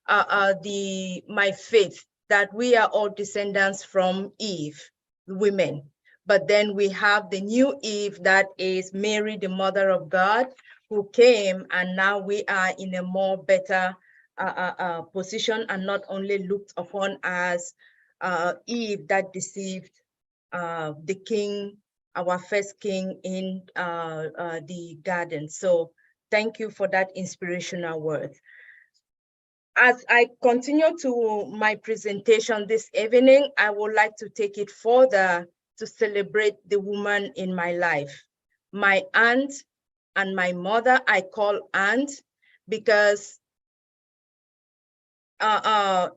J: my faith, that we are all descendants from Eve, women. But then we have the new Eve, that is Mary, the mother of God, who came, and now we are in a more better position, and not only looked upon as Eve that deceived the king, our first king in the garden. So thank you for that inspirational word. As I continue to my presentation this evening, I would like to take it further to celebrate the woman in my life. My aunt and my mother, I call aunt because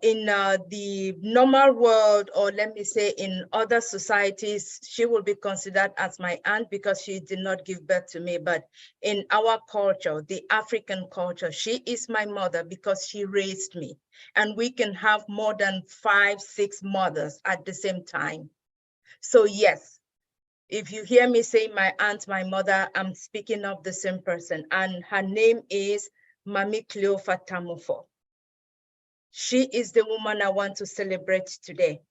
J: in the normal world, or let me say in other societies, she will be considered as my aunt because she did not give birth to me. But in our culture, the African culture, she is my mother because she raised me. And we can have more than 5, 6 mothers at the same time. So yes, if you hear me say my aunt, my mother, I'm speaking of the same person. And her name is Mami Cleofa Tamufo. She is the woman I want to celebrate today.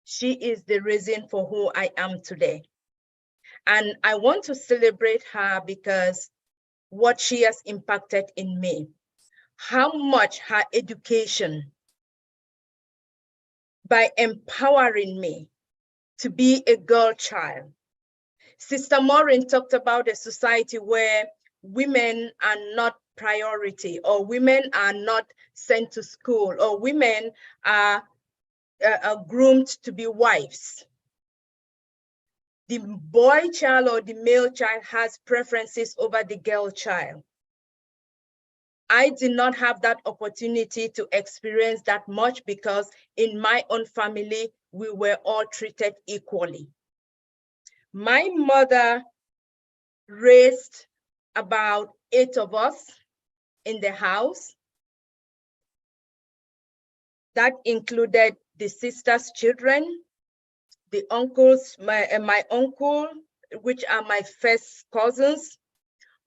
J: She is the reason for who I am today. And I want to celebrate her because what she has impacted in me, how much her education, by empowering me to be a girl child. Sister Maureen talked about a society where women are not priority, or women are not sent to school, or women are groomed to be wives. The boy child or the male child has preferences over the girl child. I did not have that opportunity to experience that much because in my own family, we were all treated equally. My mother raised about 8 of us in the house. That included the sisters' children, the uncles, my uncle, which are my first cousins,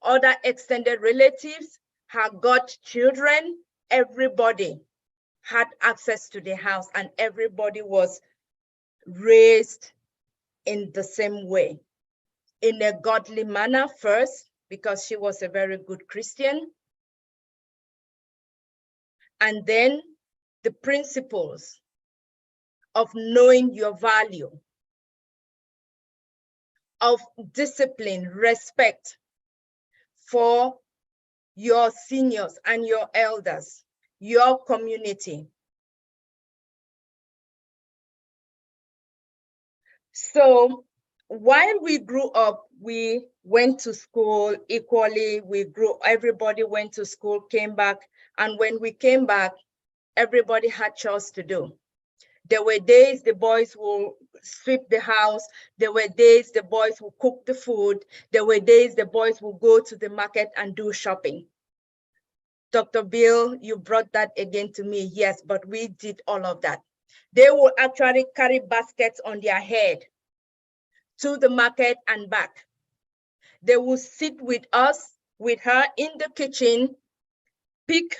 J: other extended relatives, her godchildren. Everybody had access to the house, and everybody was raised in the same way, in a godly manner first, because she was a very good Christian. And then the principles of knowing your value, of discipline, respect for your seniors and your elders, your community. So while we grew up, we went to school equally. Everybody went to school, came back. And when we came back, everybody had chores to do. There were days the boys will sweep the house. There were days the boys will cook the food. There were days the boys will go to the market and do shopping. Dr. Bill, you brought that again to me. Yes, but we did all of that. They will actually carry baskets on their head to the market and back. They will sit with us, with her in the kitchen, pick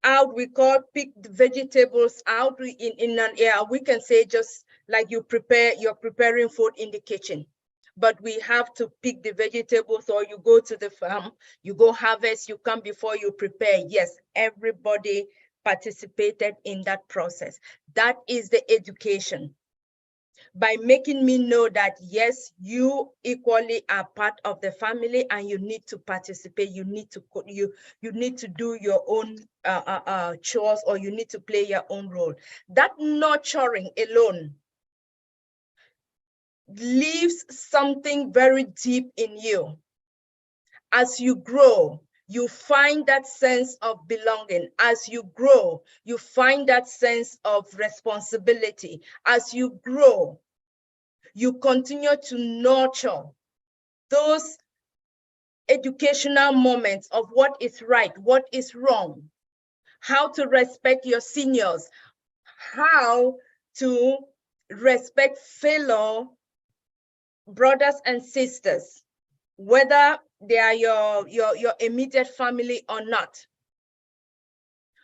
J: out, pick the vegetables out in an air. We can say just like you're preparing food in the kitchen. but we have to pick the vegetables, or you go to the farm, you go harvest, you come before you prepare. Yes, everybody participated in that process. That is the education. By making me know that, yes, you equally are part of the family and you need to participate, you need to you need to do your own chores, or you need to play your own role. That nurturing alone leaves something very deep in you. As you grow, you find that sense of belonging. As you grow, you find that sense of responsibility. As you grow, you continue to nurture those educational moments of what is right, what is wrong, how to respect your seniors, how to respect fellow brothers and sisters, whether they are your immediate family or not.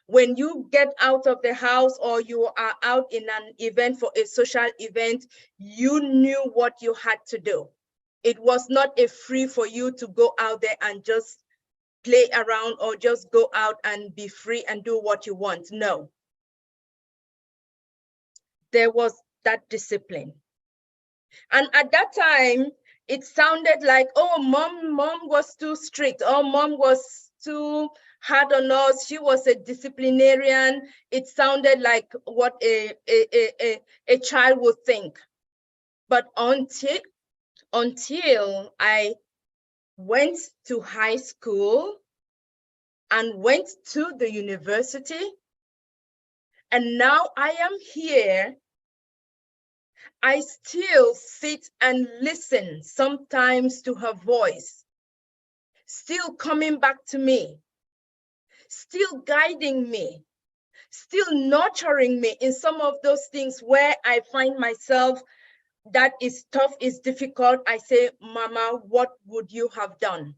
J: When you get out of the house, or you are out in an event, for a social event, you knew what you had to do. It was not a free for you to go out there and just play around, or just go out and be free and do what you want. No. There was that discipline. And at that time, it sounded like, oh, mom was too strict, or mom was too hard on us, she was a disciplinarian. It sounded like what a child would think. But until I went to high school and went to the university, and now I am here, I still sit and listen sometimes to her voice, still coming back to me, still guiding me, still nurturing me in some of those things where I find myself, that is tough, is difficult. I say, Mama, what would you have done?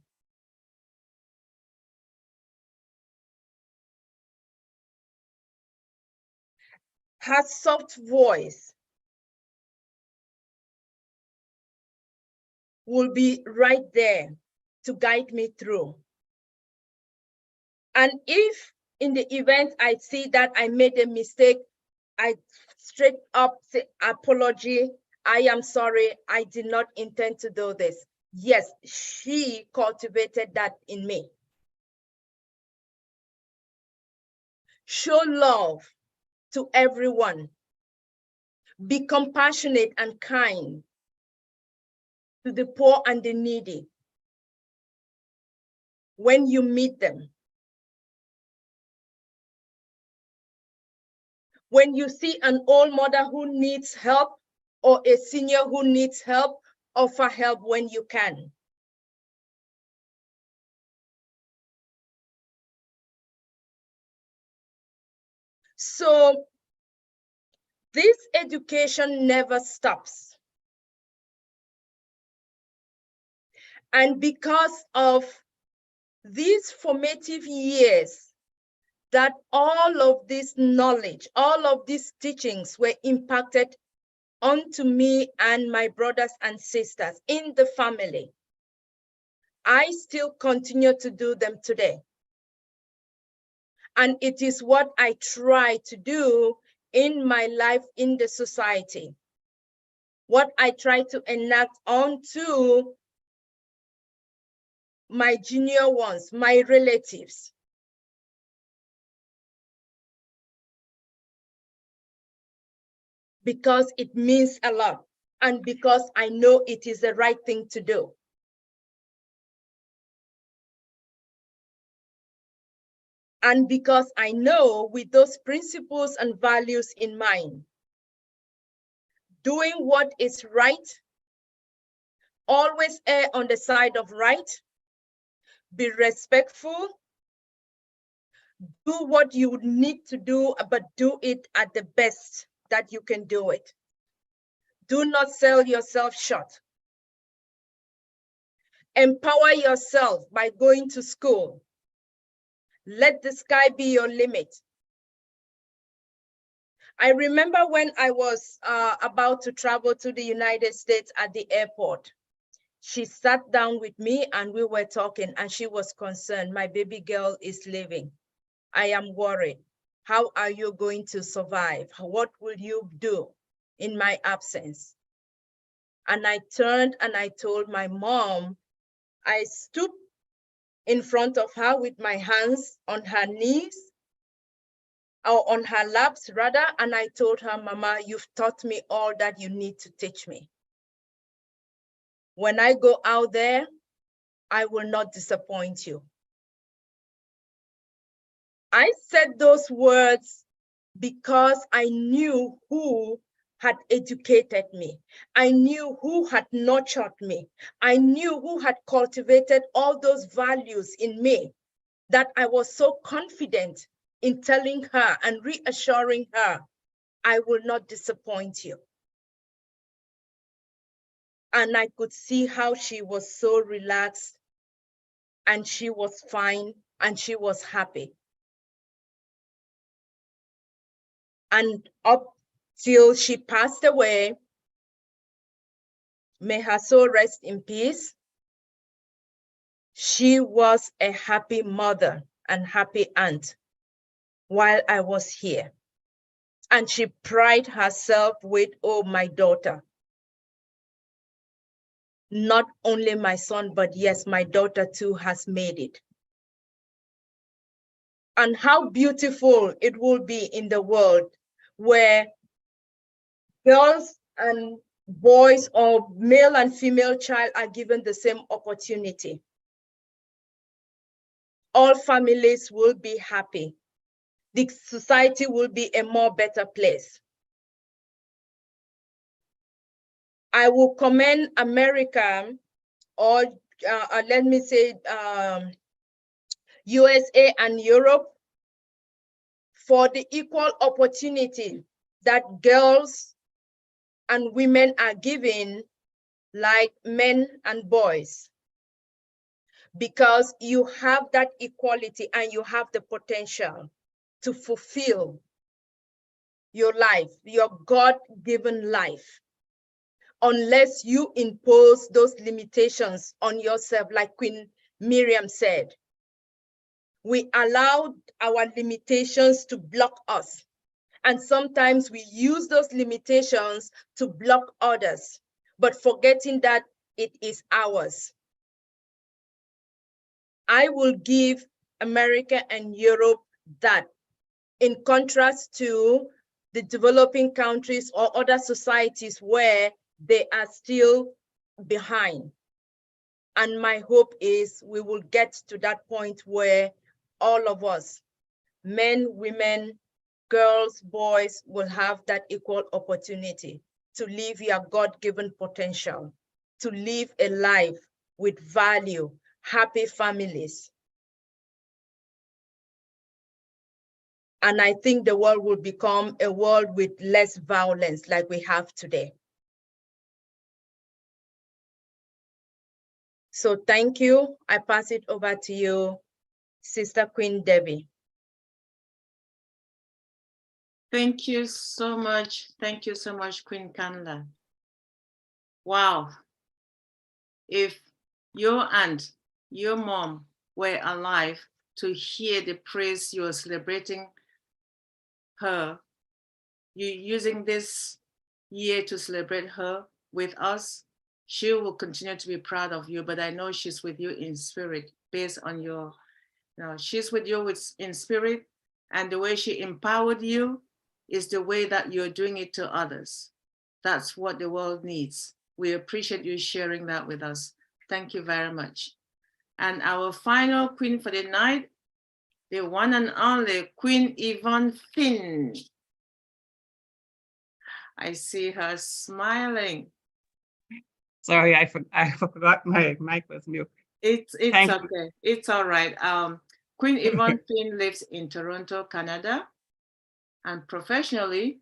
J: Her soft voice will be right there to guide me through. And if in the event I see that I made a mistake, I straight up say, apology, I am sorry, I did not intend to do this. Yes, she cultivated that in me. Show love to everyone. Be compassionate and kind to the poor and the needy when you meet them. When you see an old mother who needs help, or a senior who needs help, offer help when you can. So this education never stops. And because of these formative years, that all of this knowledge, all of these teachings were impacted onto me and my brothers and sisters in the family, I still continue to do them today. And it is what I try to do in my life in the society. What I try to enact onto my junior ones, my relatives. Because it means a lot, and because I know it is the right thing to do. And because I know, with those principles and values in mind, doing what is right, always err on the side of right, be respectful, do what you need to do, but do it at the best that you can do it. Do not sell yourself short. Empower yourself by going to school. Let the sky be your limit. I remember when I was about to travel to the United States at the airport, She sat down with me and we were talking, and she was concerned. My baby girl is leaving. I am worried. How are you going to survive? What will you do in my absence? And I turned and I told my mom, I stooped in front of her with my hands on her knees, or on her laps rather, and I told her, Mama, you've taught me all that you need to teach me. When I go out there, I will not disappoint you. I said those words because I knew who had educated me. I knew who had nurtured me. I knew who had cultivated all those values in me, that I was so confident in telling her and reassuring her, I will not disappoint you. And I could see how she was so relaxed and she was fine and she was happy. And up till she passed away, may her soul rest in peace, she was a happy mother and happy aunt while I was here. And she prided herself with, oh, my daughter. Not only my son, but yes, my daughter too has made it. And how beautiful it will be in the world where girls and boys, or male and female child, are given the same opportunity. All families will be happy. The society will be a more better place. I will commend America, or let me say USA and Europe, for the equal opportunity that girls and women are given, like men and boys, because you have that equality and you have the potential to fulfill your life, your God-given life, unless you impose those limitations on yourself, like Queen Miriam said. We allow our limitations to block us. And sometimes we use those limitations to block others, but forgetting that it is ours. I will give America and Europe that, in contrast to the developing countries or other societies where they are still behind. And my hope is we will get to that point where all of us, men, women, girls, boys, will have that equal opportunity to live your God-given potential, to live a life with value, happy families. And I think the world will become a world with less violence like we have today. So thank you. I pass it over to you, Sister Queen Debbie.
A: Thank you so much. Thank you so much, Queen Kanla. Wow. If your aunt, your mom were alive to hear the praise you are celebrating her, you using this year to celebrate her with us, she will continue to be proud of you, but I know she's with you in spirit based on your, she's with you in spirit, and the way she empowered you is the way that you're doing it to others. That's what the world needs. We appreciate you sharing that with us. Thank you very much. And our final queen for the night, the one and only Queen Yvonne Finn. I see her smiling.
K: Sorry, I forgot my mic was mute.
A: It's okay. It's all right. Queen Yvonne Finn lives in Toronto, Canada, and professionally,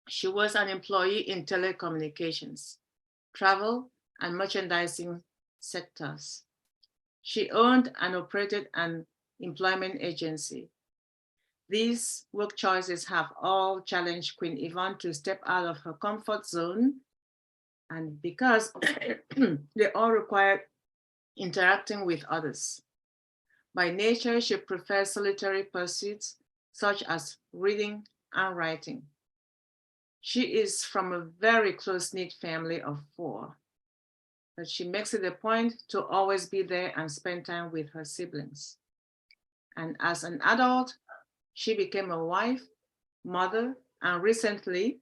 A: she was an employee in telecommunications, travel, and merchandising sectors. She owned and operated an employment agency. These work choices have all challenged Queen Yvonne to step out of her comfort zone and because they all require interacting with others. By nature, she prefers solitary pursuits such as reading and writing. She is from a very close-knit family of 4, but she makes it a point to always be there and spend time with her siblings. And as an adult, she became a wife, mother, and recently,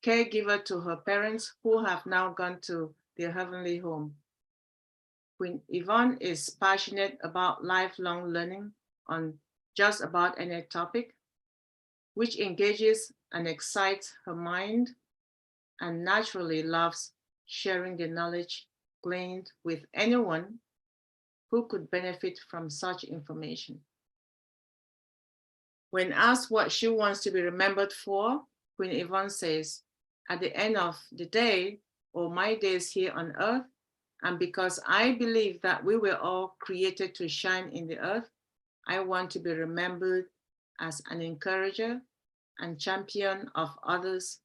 A: caregiver to her parents who have now gone to their heavenly home. Queen Yvonne is passionate about lifelong learning on just about any topic, which engages and excites her mind, and naturally loves sharing the knowledge gleaned with anyone who could benefit from such information. When asked what she wants to be remembered for, Queen Yvonne says, at the end of the day, or my days here on earth, and because I believe that we were all created to shine in the earth, I want to be remembered as an encourager and champion of others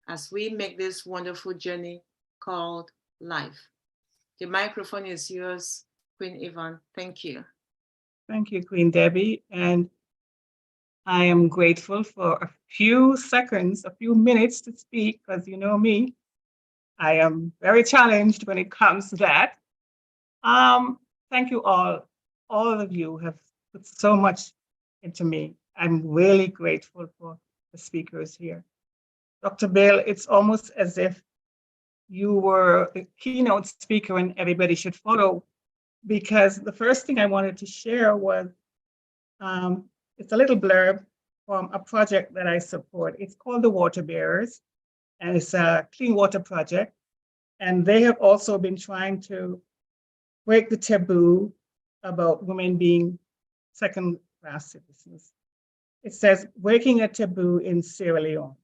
A: as we make this wonderful journey called life. The microphone is yours, Queen Yvonne. Thank you.
K: Thank you, Queen Debbie. And I am grateful for a few seconds, a few minutes to speak, because you know me, I am very challenged when it comes to that. Thank you all. All of you have put so much into me. I'm really grateful for the speakers here. Dr. Bill, it's almost as if you were the keynote speaker and everybody should follow, because the first thing I wanted to share was it's a little blurb from a project that I support. It's called the Water Bearers, and it's a clean water project. And they have also been trying to break the taboo about women being second-class citizens. It says, breaking a taboo in Sierra Leone.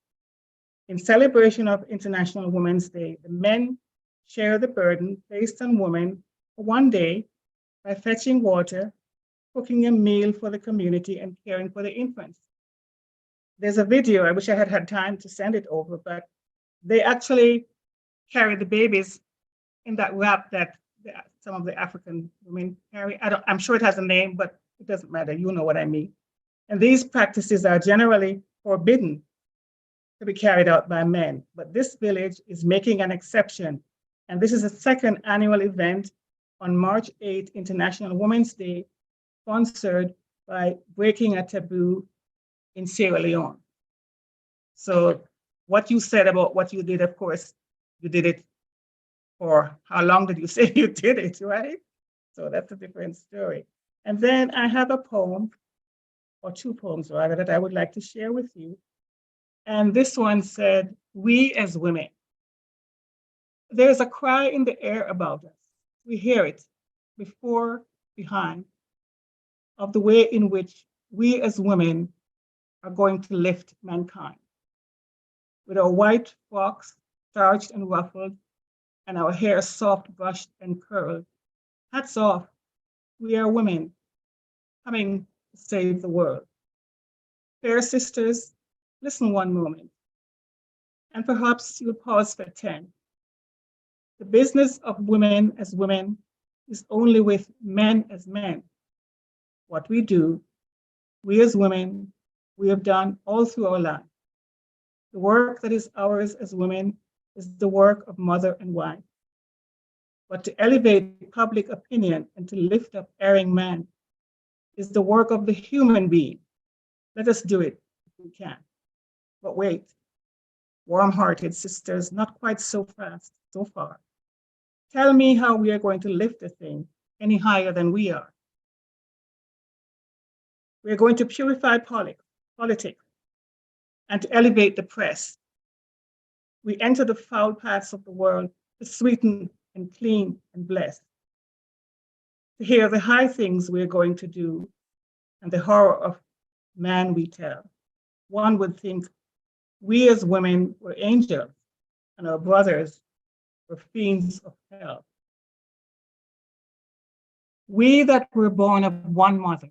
K: In celebration of International Women's Day, the men share the burden placed on women for one day by fetching water, cooking a meal for the community, and caring for the infants. There's a video, I wish I had had time to send it over, but they actually carry the babies in that wrap that some of the African women carry. I'm sure it has a name, but it doesn't matter. You know what I mean. And these practices are generally forbidden to be carried out by men, but this village is making an exception. And this is a second annual event on March 8th, International Women's Day, sponsored by Breaking a Taboo in Sierra Leone. So what you said about what you did, of course, you did it for how long did you say you did it, right? So that's a different story. And then I have a poem, or 2 poems rather, that I would like to share with you. And this one said, we as women. There's a cry in the air about us. We hear it before, behind, of the way in which we as women are going to lift mankind. With our white frocks, starched and ruffled, and our hair soft, brushed and curled. Hats off, we are women coming to save the world. Fair sisters, listen one moment, and perhaps you'll pause for 10. The business of women as women is only with men as men. What we do, we as women, we have done all through our life. The work that is ours as women is the work of mother and wife. But to elevate public opinion and to lift up erring man is the work of the human being. Let us do it if we can. But wait, warm-hearted sisters, not quite so fast, so far. Tell me how we are going to lift the thing any higher than we are. We are going to purify politics and to elevate the press. We enter the foul paths of the world to sweeten and clean and bless. To hear the high things we are going to do and the horror of man we tell. One would think we as women were angels and our brothers were fiends of hell. We that were born of one mother,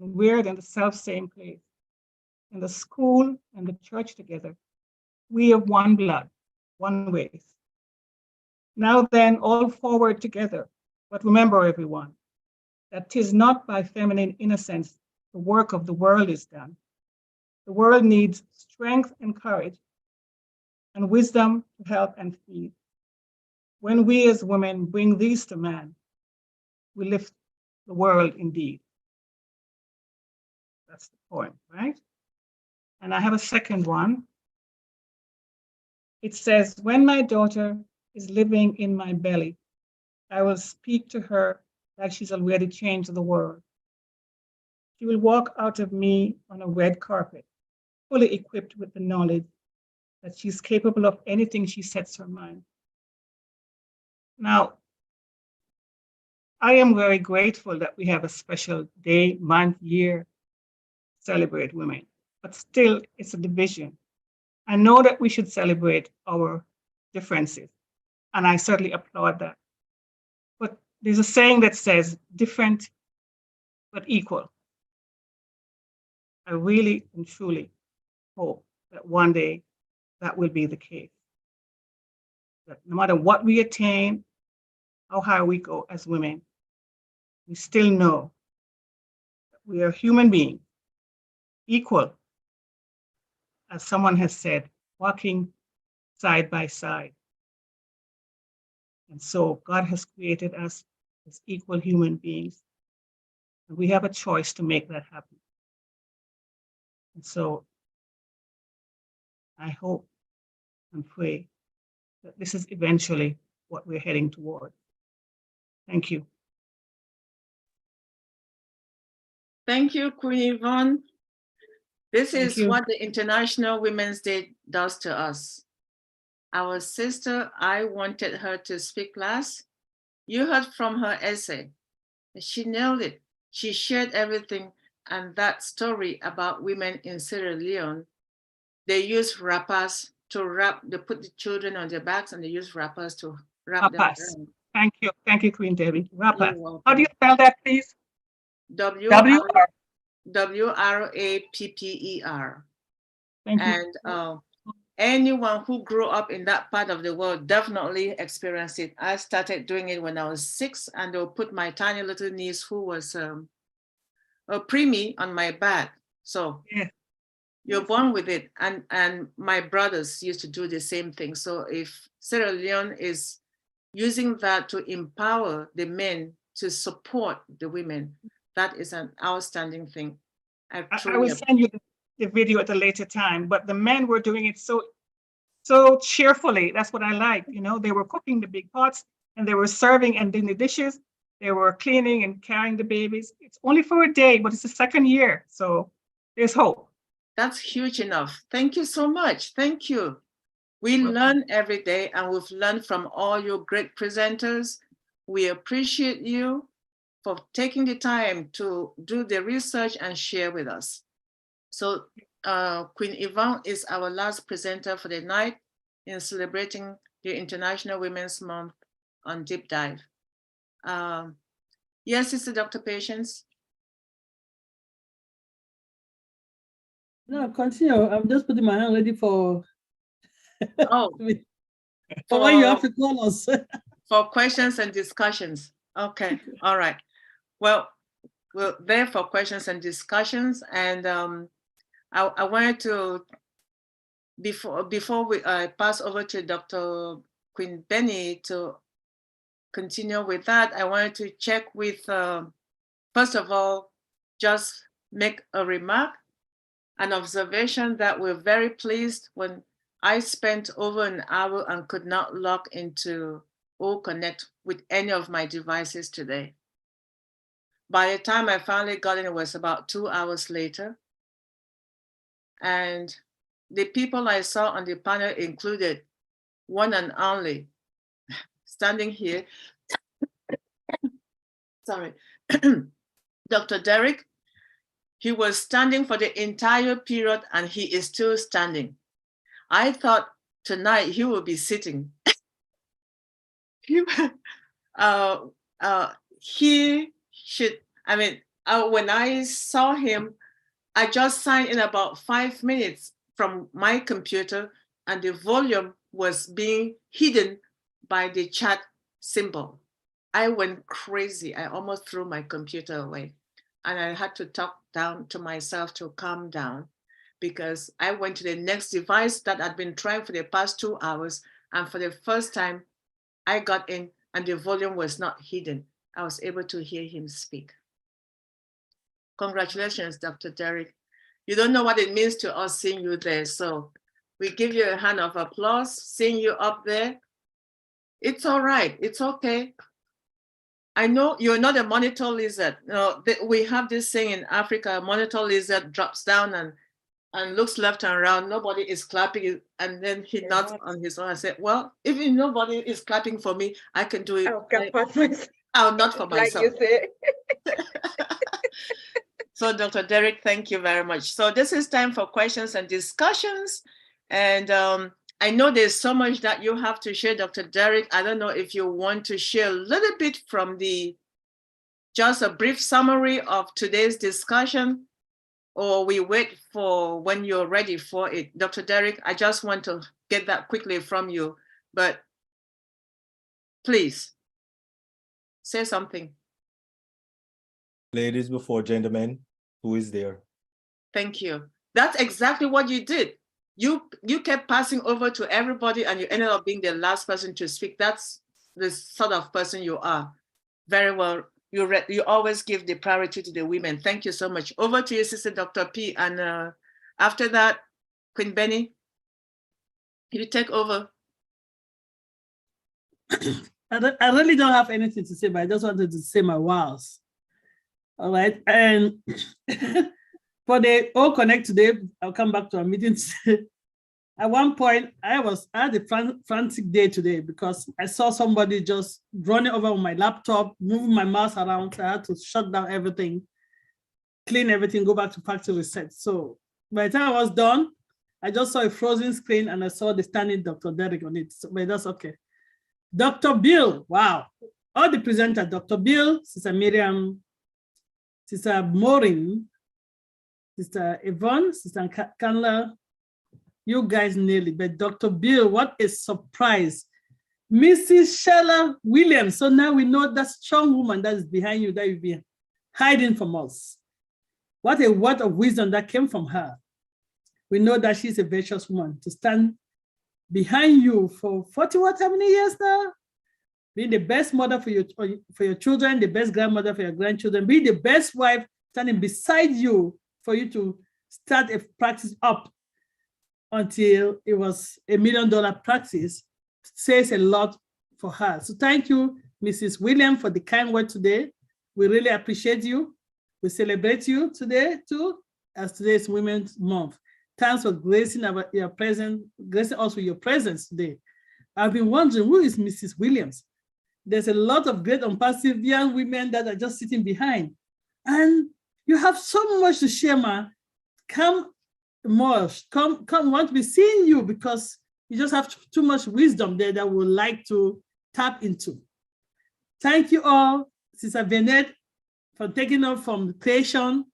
K: reared in the self-same place, in the school and the church together, we of one blood, one race. Now then, all forward together. But remember, everyone, that 'tis not by feminine innocence the work of the world is done. The world needs strength and courage and wisdom to help and feed. When we as women bring these to man, we lift the world indeed. That's the point, right? And I have a second one. It says, when my daughter is living in my belly, I will speak to her like she's already changed the world. She will walk out of me on a red carpet, fully equipped with the knowledge that she's capable of anything she sets her mind. Now, I am very grateful that we have a special day, month, year to celebrate women, but still it's a division. I know that we should celebrate our differences, and I certainly applaud that. But there's a saying that says different but equal. I really and truly hope that one day that will be the case. That no matter what we attain, how high we go as women, we still know that we are human beings, equal, as someone has said, walking side by side. And so God has created us as equal human beings. And we have a choice to make that happen. And so I hope and pray that this is eventually what we're heading toward. Thank you.
A: Thank you, Queen Yvonne. This
K: Thank
A: is
K: you.
A: what the International Women's Day does to us. Our sister, I wanted her to speak last. You heard from her essay. She nailed it. She shared everything. And that story about women in Sierra Leone, they use wrappers to wrap, they put the children on their backs and they use wrappers to wrap them
K: Wrappers.
A: around.
K: Thank you. Thank you, Queen Debbie. Wrappers.
A: You're welcome.
K: How do you spell that, please?
A: W-R-A-P-P-E-R.
K: Thank you.
A: And anyone who grew up in that part of the world definitely experienced it. I started doing it when I was 6, and they'll put my tiny little niece who was a preemie on my back. So
K: Yeah.
A: You're born with it. And my brothers used to do the same thing. So if Sierra Leone is using that to empower the men to support the women, that is an outstanding thing.
K: I will send you the video at a later time, but the men were doing it so cheerfully. That's what I like. You know, they were cooking the big pots and they were serving and doing the dishes. They were cleaning and carrying the babies. It's only for a day, but it's the second year. So there's hope.
A: That's huge enough. Thank you so much. Thank you. We learn every day, and we've learned from all your great presenters. We appreciate you for taking the time to do the research and share with us. So Queen Yvonne is our last presenter for the night in celebrating the International Women's Month on Deep Dive. Yes, Sister Dr. Patience.
L: No, continue. I'm just putting my hand ready for.
A: Oh,
L: for when you have to call us.
A: For questions and discussions. Okay, all right. Well, we're there for questions and discussions, and I wanted to, before we pass over to Dr. Queen Benny to continue with that, I wanted to check with, first of all, just make a remark, an observation that we're very pleased when I spent over an hour and could not log into or connect with any of my devices today. By the time I finally got in, it was about 2 hours later. And the people I saw on the panel included one and only, standing here, sorry, Dr. Derek. He was standing for the entire period and he is still standing. I thought tonight he will be sitting. He should, I mean, when I saw him, I just signed in about 5 minutes from my computer and the volume was being hidden by the chat symbol. I went crazy. I almost threw my computer away. And I had to talk down to myself to calm down, because I went to the next device that I'd been trying for the past 2 hours. And for the first time, I got in and the volume was not hidden. I was able to hear him speak. Congratulations, Dr. Derek. You don't know what it means to us seeing you there. So we give you a hand of applause, seeing you up there. It's all right. It's okay. I know you're not a monitor lizard. No, we have this saying in Africa: a monitor lizard drops down and looks left and right. Nobody is clapping, and then he nods on his own. I said, well, if nobody is clapping for me, I can do it. I'll not for myself.
J: Like you say.
A: So Dr. Derek, thank you very much. So this is time for questions and discussions. And I know there's so much that you have to share, Dr. Derek. I don't know if you want to share a little bit from just a brief summary of today's discussion, or we wait for when you're ready for it. Dr. Derek, I just want to get that quickly from you, but please say something.
E: Ladies before gentlemen, who is there?
A: Thank you. That's exactly what you did. You kept passing over to everybody and you ended up being the last person to speak. That's the sort of person you are. Very well. You always give the priority to the women. Thank you so much. Over to you, Sister Dr. P. And after that, Queen Benny, you take over.
L: I really don't have anything to say, but I just wanted to say my wows. All right. And for the All Connect today, I'll come back to our meeting today. At one point, I had a frantic day today because I saw somebody just running over on my laptop, moving my mouse around. So I had to shut down everything, clean everything, go back to factory reset. So by the time I was done, I just saw a frozen screen and I saw the standing Dr. Derek on it. So, but that's okay. Dr. Bill, wow. All the presenters, Dr. Bill, Sister Miriam, Sister Maureen, Sister Yvonne, Sister Kanla, you guys nailed it. But Dr. Bill, what a surprise. Mrs. Sheila Williams. So now we know that strong woman that is behind you, that you've been hiding from us. What a word of wisdom that came from her. We know that she's a virtuous woman to stand behind you for 40, how many years now? Being the best mother for your children, the best grandmother for your grandchildren, being the best wife standing beside you for you to start a practice up until it was $1 million practice, says a lot for her. So thank you, Mrs. Williams, for the kind word today. We really appreciate you. We celebrate you today too, as today is Women's Month. Thanks for gracing your presence, gracing us with your presence today. I've been wondering, who is Mrs. Williams? There's a lot of great ONPASSIVE young women that are just sitting behind. And you have so much to share, ma. Come more, come, want to be seeing you because you just have too much wisdom there that we would like to tap into. Thank you all, Sister Venet, for taking up from creation,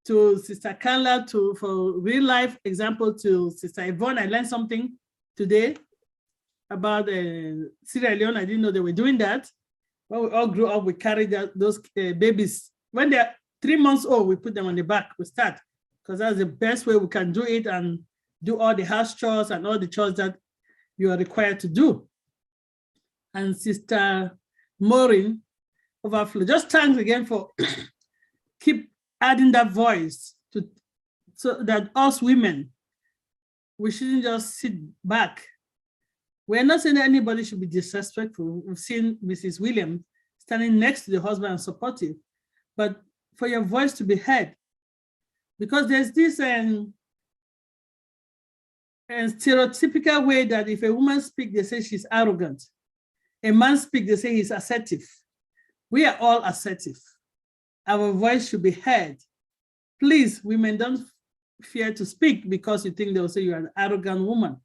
L: to Sister Kanla, for real life example, to Sister Yvonne. I learned something today about Sierra Leone. I didn't know they were doing that. When we all grew up, we carried those babies. When they're 3 months old, we put them on the back, we start, because that's the best way we can do it and do all the house chores and all the chores that you are required to do. And Sister Maureen, overflow. Just thanks again for keep adding that voice so that us women, we shouldn't just sit back. We're not saying that anybody should be disrespectful. We've seen Mrs. Williams standing next to the husband and supportive, but for your voice to be heard, because there's this stereotypical way that if a woman speaks, they say she's arrogant. A man speaks, they say he's assertive. We are all assertive. Our voice should be heard. Please, women, don't fear to speak because you think they'll say you're an arrogant woman.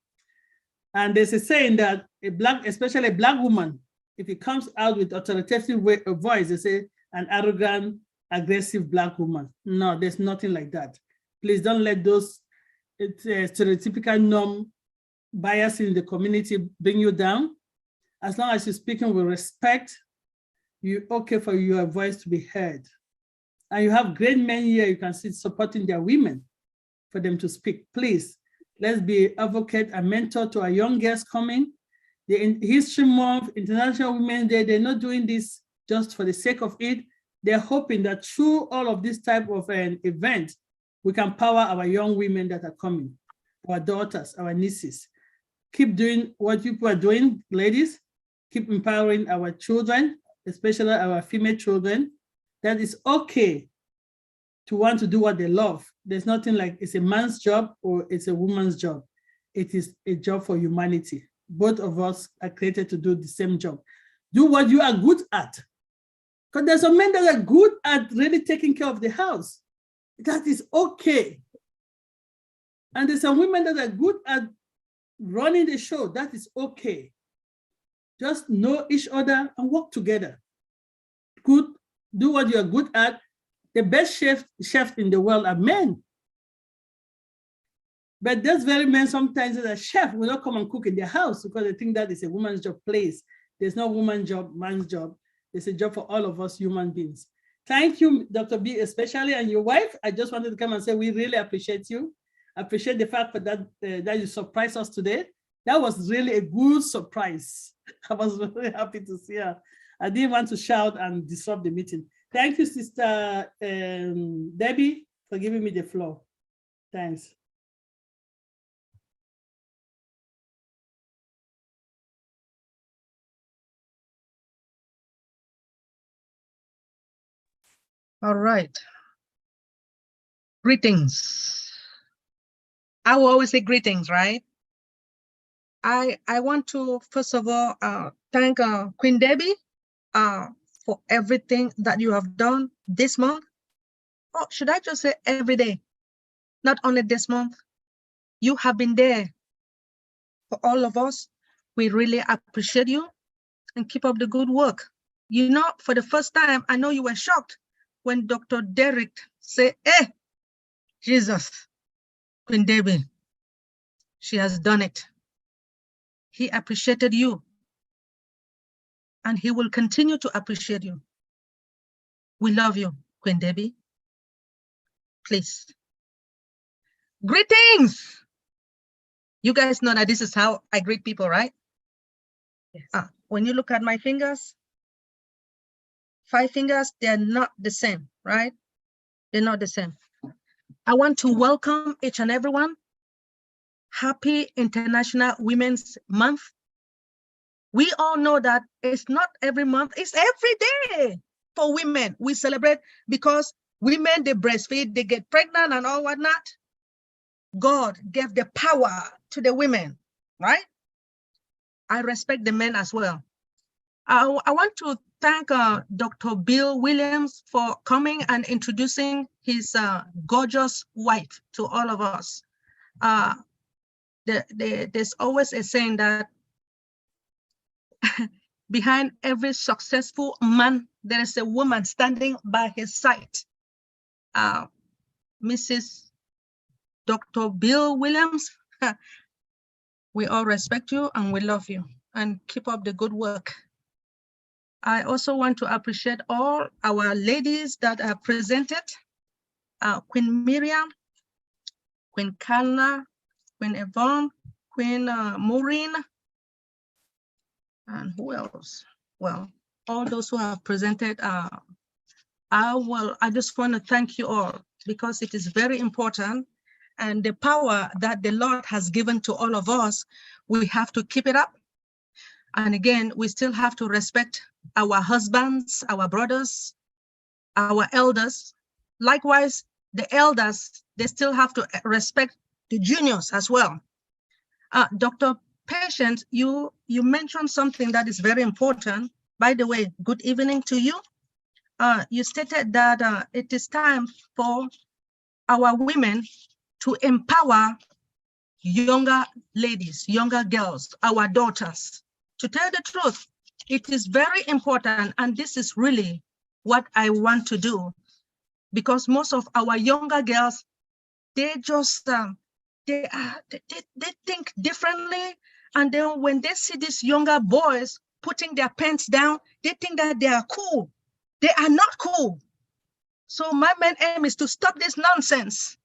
L: And there's a saying that especially a Black woman, if it comes out with authoritative voice, they say an arrogant, aggressive Black woman. No, there's nothing like that. Please don't let those stereotypical norm bias in the community bring you down. As long as you're speaking with respect, you're okay for your voice to be heard. And you have great men here, you can see supporting their women for them to speak. Please, let's be advocate and mentor to our young girls coming. The History Month, International Women's Day, they're not doing this just for the sake of it. They're hoping that through all of this type of an event, we can power our young women that are coming, our daughters, our nieces. Keep doing what you are doing, ladies. Keep empowering our children, especially our female children. That is okay to want to do what they love. There's nothing like it's a man's job or it's a woman's job. It is a job for humanity. Both of us are created to do the same job. Do what you are good at. Because there's some men that are good at really taking care of the house. That is okay. And there's some women that are good at running the show. That is okay. Just know each other and work together. Good, do what you are good at. The best chefs in the world are men. But those very men sometimes as a chef will not come and cook in their house because they think that is a woman's job place. There's no woman's job, man's job. There's a job for all of us human beings. Thank you, Dr. B, especially, and your wife. I just wanted to come and say we really appreciate you. Appreciate the fact that you surprised us today. That was really a good surprise. I was very happy to see her. I didn't want to shout and disrupt the meeting. Thank you, Sister Debbie, for giving me the floor. Thanks.
J: All right. Greetings. I will always say greetings, right? I want to, first of all, thank Queen Debbie for everything that you have done this month. Oh, should I just say every day? Not only this month. You have been there for all of us. We really appreciate you and keep up the good work. You know, for the first time, I know you were shocked when Dr. Derek said, "Eh, Jesus, Queen Debbie, she has done it." He appreciated you, and he will continue to appreciate you. We love you, Queen Debbie. Please. Greetings. You guys know that this is how I greet people, right? Yes. When you look at my fingers, 5 fingers, they're not the same, right? They're not the same. I want to welcome each and everyone. Happy International Women's Month. We all know that it's not every month, it's every day for women. We celebrate because women, they breastfeed, they get pregnant and all whatnot. God gave the power to the women, right? I respect the men as well. I want to thank Dr. Bill Williams for coming and introducing his gorgeous wife to all of us. There's always a saying that behind every successful man, there is a woman standing by his side. Mrs. Dr. Bill Williams, we all respect you and we love you and keep up the good work. I also want to appreciate all our ladies that are presented. Queen Miriam, Queen Kanla, Queen Yvonne, Queen Maureen, and who else? Well, all those who have presented, I just want to thank you all because it is very important, and the power that the Lord has given to all of us, we have to keep it up. And again, we still have to respect our husbands, our brothers, our elders. Likewise, the elders, they still have to respect the juniors as well. Dr. Patient, you mentioned something that is very important. By the way, good evening to you. You stated that it is time for our women to empower younger ladies, younger girls, our daughters. To tell the truth, it is very important, and this is really what I want to do, because most of our younger girls, they just they think differently, and then when they see these younger boys putting their pants down. They think that they are cool. They are not cool. So my main aim is to stop this nonsense.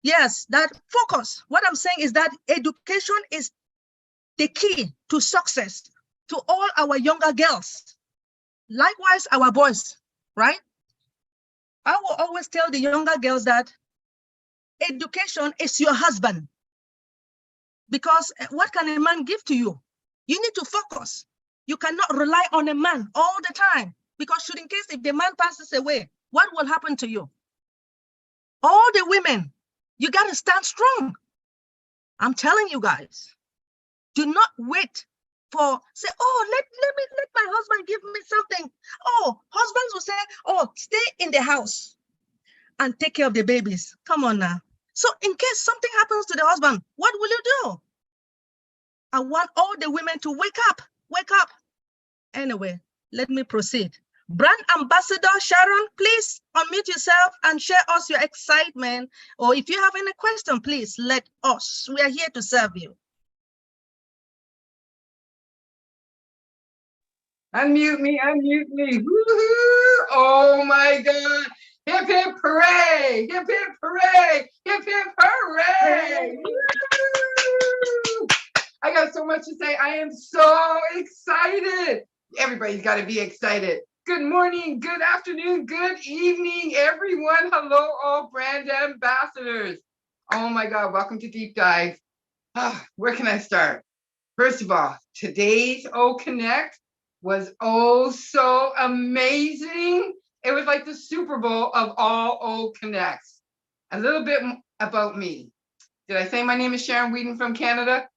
J: Yes, that focus. What I'm saying is that education is the key to success to all our younger girls. Likewise, our boys, right? I will always tell the younger girls that education is your husband. Because what can a man give to you? You need to focus. You cannot rely on a man all the time, because should in case if the man passes away, what will happen to you? All the women, you got to stand strong. I'm telling you guys, do not wait for, say, oh, let my husband give me something. Oh, husbands will say, oh, stay in the house and take care of the babies. Come on now. So in case something happens to the husband, what will you do? I want all the women to wake up, wake up. Anyway, let me proceed. Brand Ambassador Sharon, please unmute yourself and share us your excitement. Or if you have any question, please let us. We are here to serve you.
M: Unmute me, unmute me. Woo-hoo! Oh my God. Hip, hip, hooray. Hip, hip, hooray. Hip, hip, hooray. Woo! I got so much to say. I am so excited. Everybody's got to be excited. Good morning, good afternoon, good evening, everyone. Hello, all brand ambassadors. Oh my God, welcome to Deep Dive. Where can I start? First of all, today's O Connect was oh so amazing. It was like the Super Bowl of all O Connects. A little bit about me. Did I say my name is Sharon Whedon from Canada?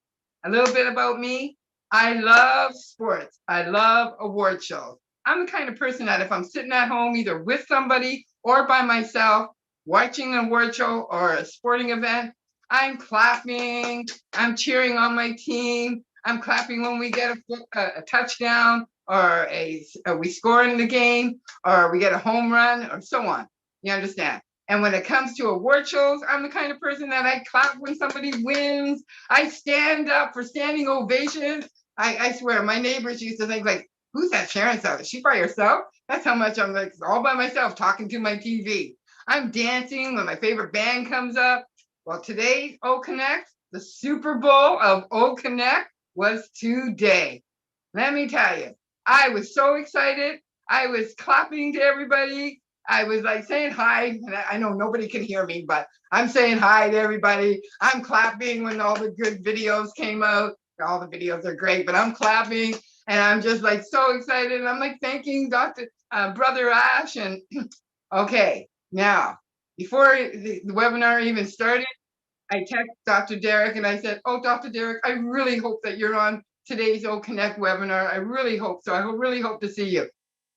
M: A little bit about me. I love sports. I love award shows. I'm the kind of person that if I'm sitting at home, either with somebody or by myself, watching an award show or a sporting event, I'm clapping, I'm cheering on my team, I'm clapping when we get a touchdown or we score in the game or we get a home run or so on. You understand? And when it comes to award shows, I'm the kind of person that I clap when somebody wins. I stand up for standing ovations. I swear, my neighbors used to think like, who's that Sharon South? Is she by herself? That's how much I'm like all by myself talking to my TV. I'm dancing when my favorite band comes up. Well, today's O Connect, the Super Bowl of O Connect was today. Let me tell you, I was so excited. I was clapping to everybody. I was like saying hi, and I know nobody can hear me, but I'm saying hi to everybody. I'm clapping when all the good videos came out. All the videos are great, but I'm clapping and I'm just like so excited. And I'm like thanking Brother Ash. And okay, now, before the webinar even started, I texted Dr. Derek and I said, oh, Dr. Derek, I really hope that you're on today's O Connect webinar. I really hope so. I really hope to see you.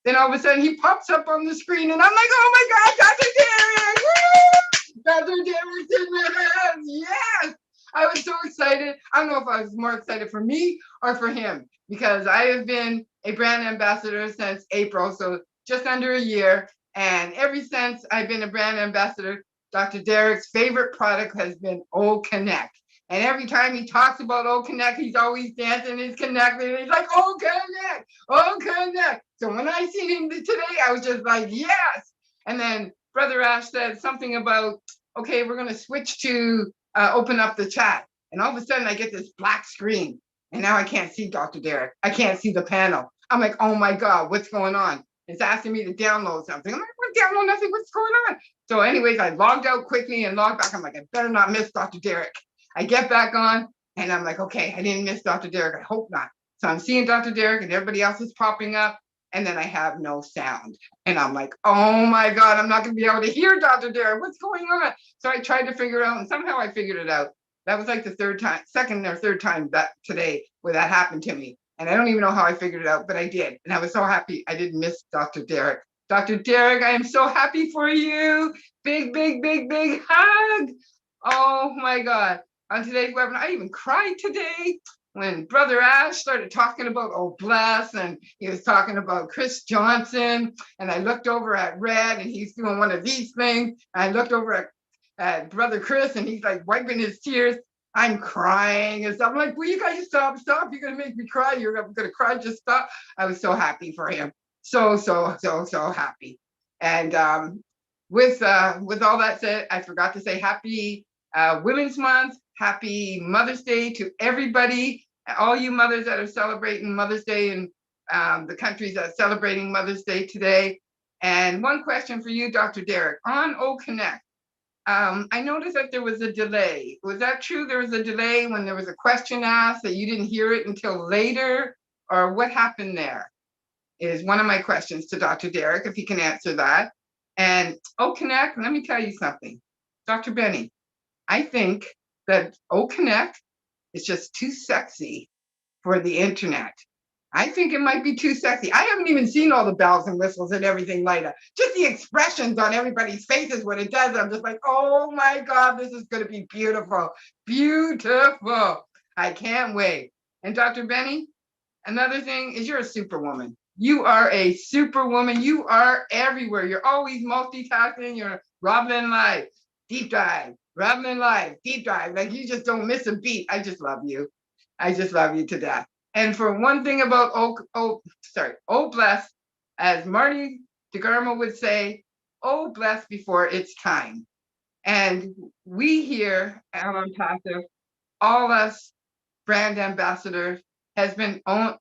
M: Then all of a sudden he pops up on the screen and I'm like, oh my God, Dr. Derek! Woo! Dr. Derek's in the house, yes! I was so excited. I don't know if I was more excited for me or for him, because I have been a brand ambassador since April, so just under a year. And ever since I've been a brand ambassador, Dr. Derek's favorite product has been O Connect. And every time he talks about O Connect, he's always dancing, he's connected, he's like, O Connect, O Connect. So when I seen him today, I was just like, yes. And then Brother Ash said something about, okay, we're gonna switch to open up the chat. And all of a sudden I get this black screen. And now I can't see Dr. Derek. I can't see the panel. I'm like, oh my God, what's going on? It's asking me to download something. I'm like, what download nothing, what's going on? So anyways, I logged out quickly and logged back. I'm like, I better not miss Dr. Derek. I get back on and I'm like, okay, I didn't miss Dr. Derek. I hope not. So I'm seeing Dr. Derek and everybody else is popping up and then I have no sound. And I'm like, oh my God, I'm not gonna be able to hear Dr. Derek. What's going on? So I tried to figure it out and somehow I figured it out. That was like the second or third time that today where that happened to me. And I don't even know how I figured it out, but I did. And I was so happy I didn't miss Dr. Derek. Dr. Derek, I am so happy for you. Big, big, big, big hug. Oh my God. On today's webinar, I even cried today when Brother Ash started talking about Oh Bless, and he was talking about Chris Johnson. And I looked over at Red and he's doing one of these things. I looked over at Brother Chris and he's like wiping his tears. I'm crying and stuff. I'm like, will you guys stop? You're gonna make me cry. I'm gonna cry, just stop. I was so happy for him. So happy. And with all that said, I forgot to say happy Women's Month, happy Mother's Day to everybody, all you mothers that are celebrating Mother's Day and the countries that are celebrating Mother's Day today. And one question for you, Dr. Derek, on O Connect. I noticed that there was a delay. Was that true? There was a delay when there was a question asked that you didn't hear it until later, or what happened there? Is one of my questions to Dr. Derek, if he can answer that. And O Connect, let me tell you something, Dr. Benny, I think that O Connect is just too sexy for the internet. I think it might be too sexy. I haven't even seen all the bells and whistles and everything like that. Just the expressions on everybody's faces when it does. I'm just like, oh my God, this is going to be beautiful. Beautiful. I can't wait. And Dr. Benny, another thing is you're a superwoman. You are a superwoman. You are everywhere. You're always multitasking. You're Robin Live, deep dive, Robin Live, deep dive. Like you just don't miss a beat. I just love you. I just love you to death. And for one thing about oh bless, as Marty DeGarmo would say, oh bless before it's time. And we here at ONPASSIVE, all us brand ambassadors, has been oh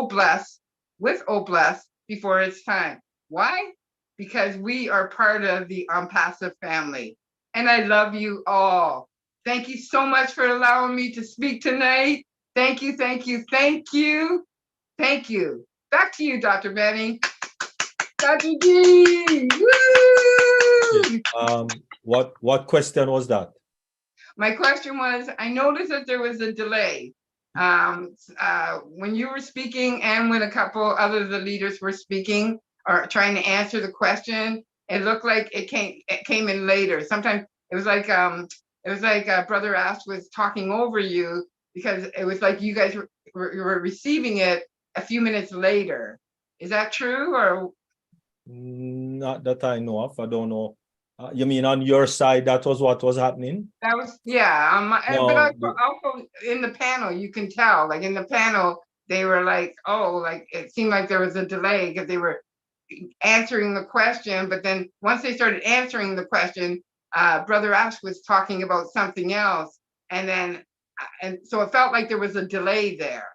M: bless with oh bless before it's time. Why? Because we are part of the ONPASSIVE family. And I love you all. Thank you so much for allowing me to speak tonight. Thank you, thank you, thank you, thank you. Back to you, Dr. Benny. Dr. G. Woo!
E: What question was that?
M: My question was, I noticed that there was a delay when you were speaking and when a couple other of the leaders were speaking or trying to answer the question. It looked like it came in later. Sometimes it was like Brother Ash was talking over you, because it was like you guys were receiving it a few minutes later. Is that true, or?
E: Not that I know of. I don't know. You mean on your side, that was what was happening?
M: That was, yeah.
E: No,
M: but also in the panel, you can tell, like in the panel, they were like, oh, like it seemed like there was a delay because they were answering the question. But then once they started answering the question, Brother Ash was talking about something else. And so it felt like there was a delay there.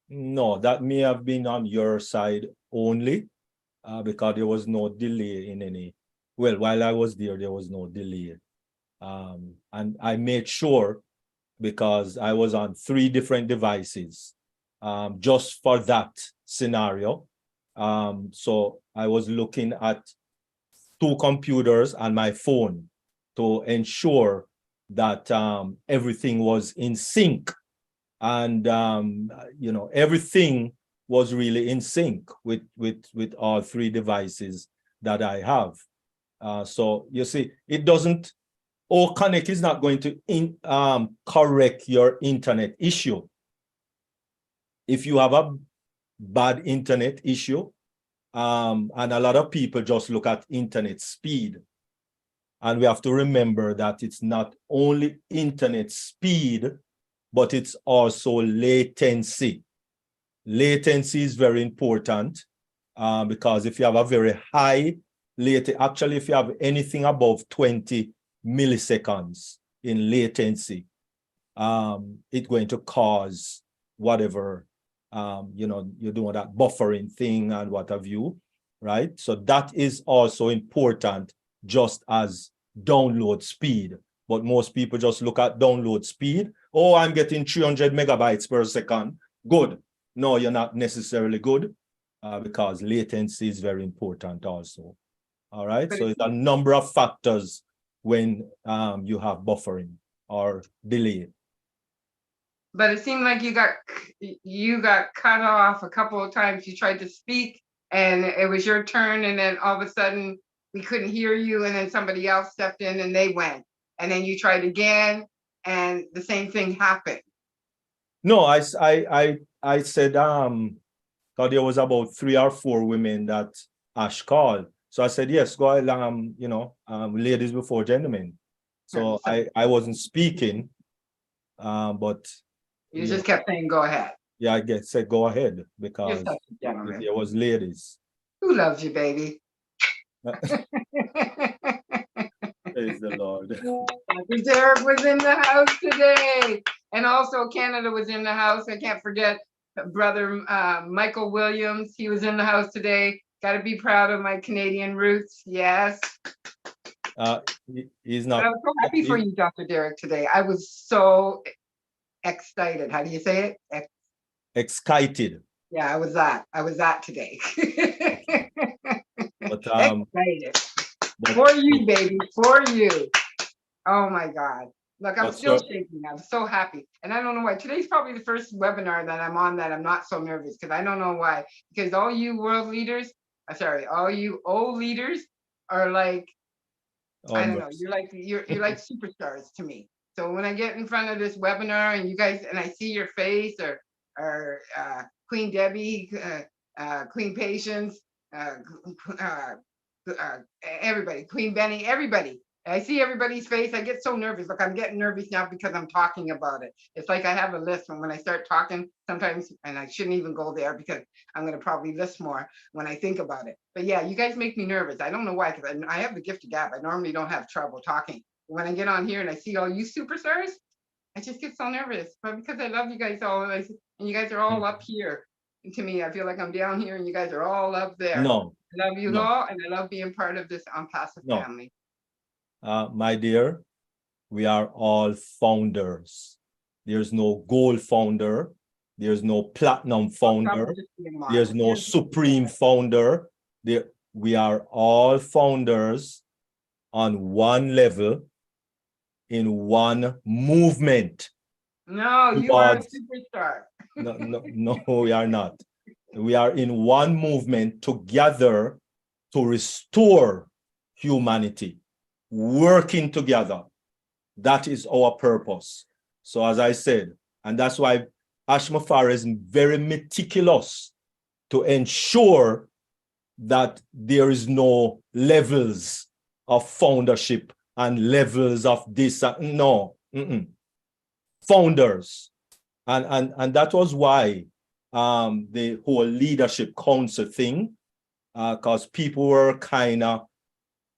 E: No, that may have been on your side only, because there was no delay in any. Well, while I was there was no delay. And I made sure, because I was on 3 different devices just for that scenario. So I was looking at 2 computers and my phone to ensure that everything was in sync. And you know, everything was really in sync with all 3 devices that I have. So you see, it doesn't, O Connect is not going to correct your internet issue. If you have a bad internet issue, and a lot of people just look at internet speed. And we have to remember that it's not only internet speed, but it's also latency. Latency is very important because if you have a very high latency, actually, if you have anything above 20 milliseconds in latency, it's going to cause whatever, you know, you're doing that buffering thing and what have you, right? So that is also important, just as download speed. But most people just look at download speed. Oh, I'm getting 300 megabytes per second. Good. No, you're not necessarily good because latency is very important also. All right. So it's a number of factors when you have buffering or delay.
M: But it seemed like you got cut off a couple of times. You tried to speak and it was your turn, and then all of a sudden we couldn't hear you, and then somebody else stepped in and they went. And then you tried again and the same thing happened.
E: No, I said because there was about 3 or 4 women that Ash called. So I said, yes, go ahead, you know, ladies before gentlemen. So I wasn't speaking. But
M: You
E: yeah,
M: just kept saying, go ahead.
E: yeah, I guess say go ahead
M: You're
E: because
M: such a gentleman.
E: there was ladies.
M: Who loves you, baby?
E: Praise the Lord.
M: Dr. Derek was in the house today. And also Canada was in the house. I can't forget brother Michael Williams. He was in the house today. Got to be proud of my Canadian roots. Yes.
E: He's
M: But
E: not.
M: I was so happy for you, Dr. Derek, today. I was so excited. How do you say it?
E: Excited.
M: Yeah, I was that today.
E: But
M: Excited. For you, baby, for you. Oh my God. Look, I'm still shaking. I'm so happy. And I don't know why. Today's probably the first webinar that I'm on that I'm not so nervous because I don't know why. Because all you world leaders, all you old leaders are like, I don't know, you're like superstars to me. So when I get in front of this webinar and you guys, and I see your face or Queen Debbie, Queen Patience, everybody, Queen Benny, everybody. I see everybody's face. I get so nervous. Look, I'm getting nervous now because I'm talking about it. It's like I have a list, and when I start talking, sometimes, and I shouldn't even go there because I'm going to probably list more when I think about it. But yeah, you guys make me nervous. I don't know why, because I have the gift of gab. I normally don't have trouble talking. When I get on here and I see all you superstars, I just get so nervous. But because I love you guys all, and you guys are all up here. And to me, I feel like I'm down here and you guys are all up there.
E: No.
M: I love you all, and I love being part of this ONPASSIVE family.
E: My dear, we are all founders. There's no gold founder. There's no platinum founder. There's no supreme founder. We are all founders on one level in one movement.
M: No, you are a superstar.
E: No, we are not. We are in one movement together to restore humanity, working together. That is our purpose. So as I said, and that's why Ashmafara is very meticulous to ensure that there is no levels of foundership and levels of this. No. Founders. And that was why the whole leadership council thing, because people were kind of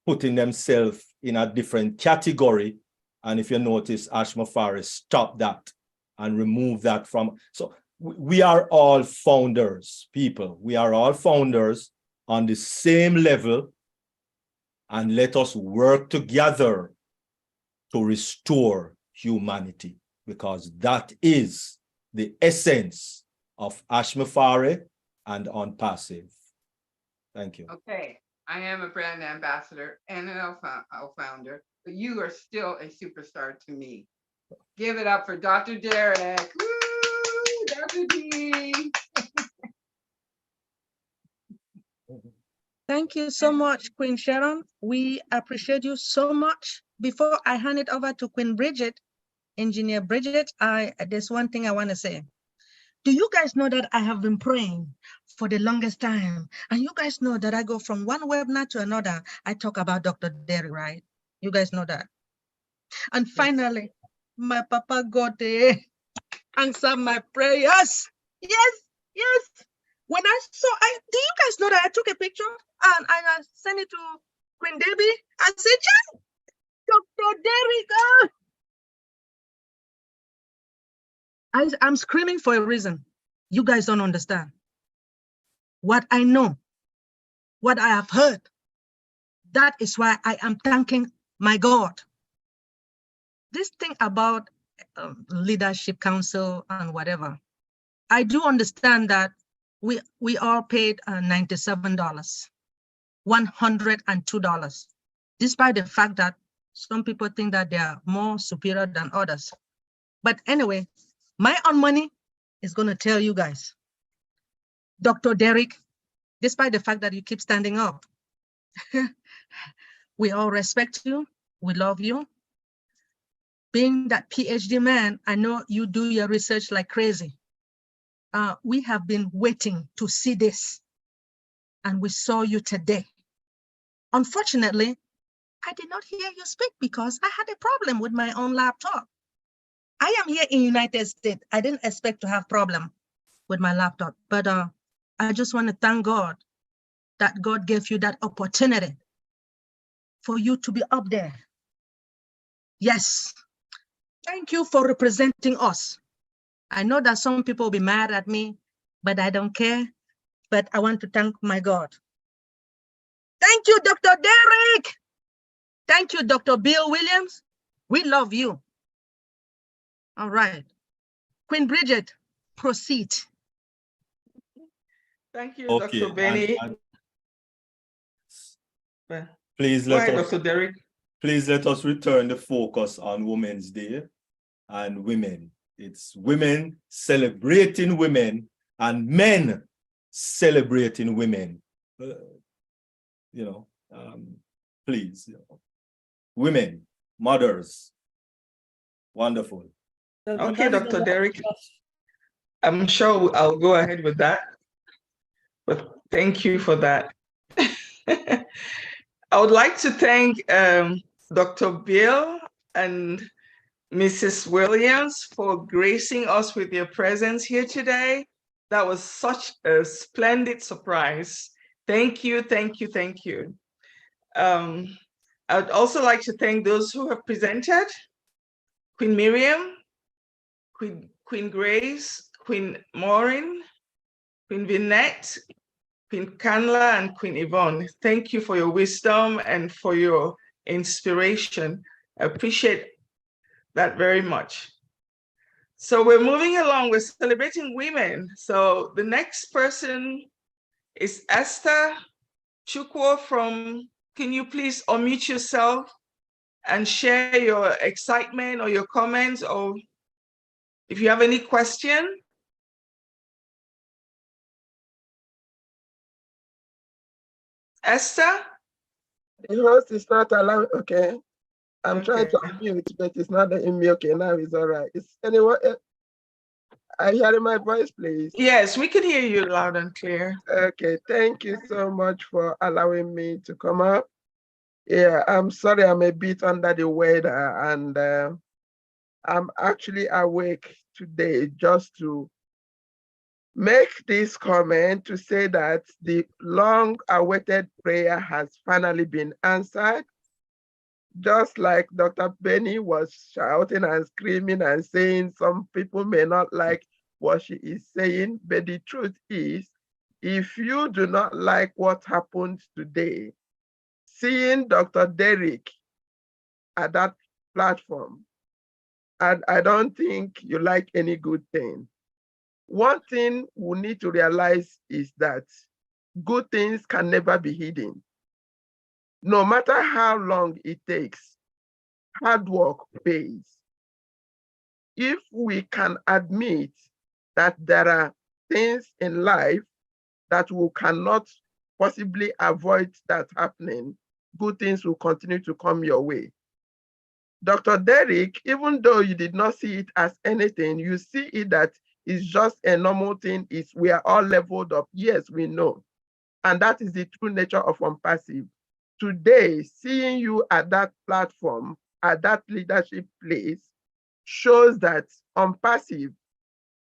E: putting themselves in a different category. And if you notice, Ashmafara stopped that and removed that from. So we are all founders, people. We are all founders on the same level, and let us work together to restore humanity, because that is the essence of Ashmafara and ONPASSIVE. Thank you.
M: Okay, I am a brand ambassador and an founder, but you are still a superstar to me. Give it up for Dr. Derek. Woo, Dr. D.
N: Thank you so much, Queen Sharon. We appreciate you so much. Before I hand it over to Queen Bridget, Engineer Bridget, there's one thing I want to say. Do you guys know that I have been praying for the longest time? And you guys know that I go from one webinar to another. I talk about Dr. Derry, right? You guys know that. And finally, my Papa God answer my prayers. Yes. When I saw, do you guys know that I took a picture and I sent it to Queen Debbie? I said, Jen, Dr. Derry, I'm screaming for a reason. You guys don't understand. What I know, what I have heard, that is why I am thanking my God. This thing about leadership council and whatever, I do understand that we all paid $97, $102, despite the fact that some people think that they are more superior than others. But anyway, my own money is going to tell you guys, Dr. Derek, despite the fact that you keep standing up, we all respect you, we love you. Being that PhD man, I know you do your research like crazy. We have been waiting to see this, and we saw you today. Unfortunately, I did not hear you speak because I had a problem with my own laptop. I am here in United States. I didn't expect to have problem with my laptop, but I just want to thank God that God gave you that opportunity for you to be up there. Yes. Thank you for representing us. I know that some people will be mad at me, but I don't care. But I want to thank my God. Thank you, Dr. Derek. Thank you, Dr. Bill Williams. We love you. All right. Queen Bridget, proceed.
M: Thank you,
E: Okay,
M: Dr. Benny.
E: Please
M: Go
E: let
M: ahead,
E: us,
M: Dr. Derek.
E: please let us return the focus on Women's Day and women. It's women celebrating women and men celebrating women. Please, women, mothers. Wonderful.
M: Okay, Dr. Derek. I'm sure I'll go ahead with that. But thank you for that. I would like to thank Dr. Bill and Mrs. Williams for gracing us with your presence here today. That was such a splendid surprise. Thank you, thank you, thank you. I'd also like to thank those who have presented: Queen Miriam, Queen Grace, Queen Maureen, Queen Vinette, Queen Kanla, and Queen Yvonne. Thank you for your wisdom and for your inspiration. I appreciate that very much. So we're moving along, we're celebrating women. So the next person is Esther Chukwu from, can you please unmute yourself and share your excitement or your comments, or if you have any question? Esther?
O: The host is not allowed. Okay. I'm trying to unmute, but it's not letting me. Okay, now it's all right. Is anyone? Are you hearing my voice, please?
M: Yes, we can hear you loud and clear.
O: Okay, thank you so much for allowing me to come up. Yeah, I'm sorry, I'm a bit under the weather, and I'm actually awake today just to make this comment to say that the long-awaited prayer has finally been answered. Just like Dr. Benny was shouting and screaming and saying some people may not like what she is saying, but the truth is, if you do not like what happened today, seeing Dr. Derek at that platform, and I don't think you like any good thing. One thing we need to realize is that good things can never be hidden. No matter how long it takes, hard work pays. If we can admit that there are things in life that we cannot possibly avoid that happening, good things will continue to come your way. Dr. Derek, even though you did not see it as anything, you see it that it's just a normal thing. We are all leveled up. Yes, we know. And that is the true nature of ONPASSIVE. Today, seeing you at that platform, at that leadership place, shows that ONPASSIVE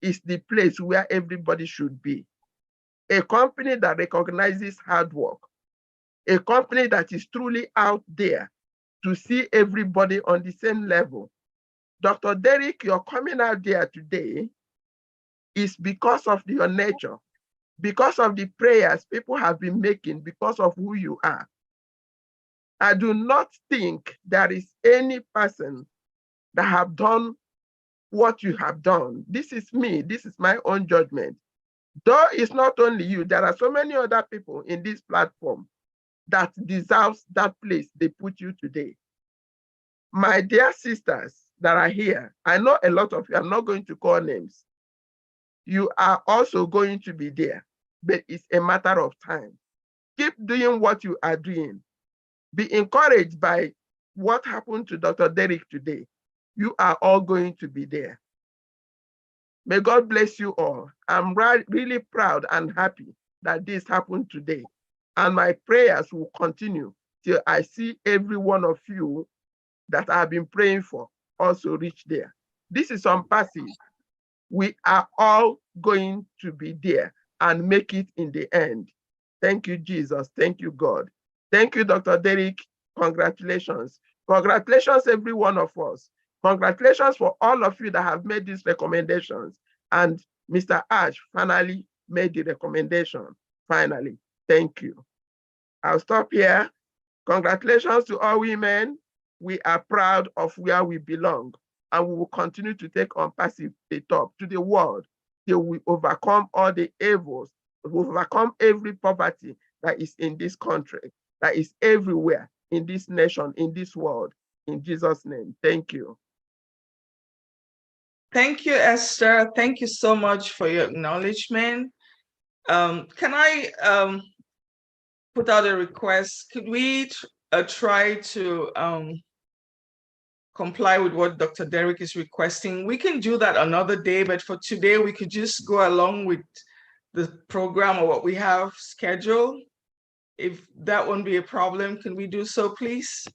O: is the place where everybody should be. A company that recognizes hard work, a company that is truly out there to see everybody on the same level. Dr. Derek, you're coming out there today is because of your nature, because of the prayers people have been making, because of who you are. I do not think there is any person that have done what you have done. This is me, this is my own judgment. Though it's not only you, there are so many other people in this platform that deserves that place they put you today. My dear sisters that are here, I know a lot of you, I'm not going to call names. You are also going to be there, but it's a matter of time. Keep doing what you are doing. Be encouraged by what happened to Dr. Derek today. You are all going to be there. May God bless you all. I'm really proud and happy that this happened today. And my prayers will continue till I see every one of you that I've been praying for also reach there. This is ONPASSIVE. We are all going to be there and make it in the end. Thank you, Jesus. Thank you, God. Thank you, Dr. Derek. Congratulations. Congratulations, every one of us. Congratulations for all of you that have made these recommendations. And Mr. Ash finally made the recommendation. Finally, thank you. I'll stop here. Congratulations to all women. We are proud of where we belong, and we will continue to take ONPASSIVE to the top, to the world, till we overcome all the evils, we overcome every poverty that is in this country, that is everywhere in this nation, in this world. In Jesus' name, thank you.
M: Thank you, Esther. Thank you so much for your acknowledgement. Can I put out a request? Could we try to comply with what Dr. Derek is requesting? We can do that another day, but for today, we could just go along with the program or what we have scheduled. If that won't be a problem, can we do so, please?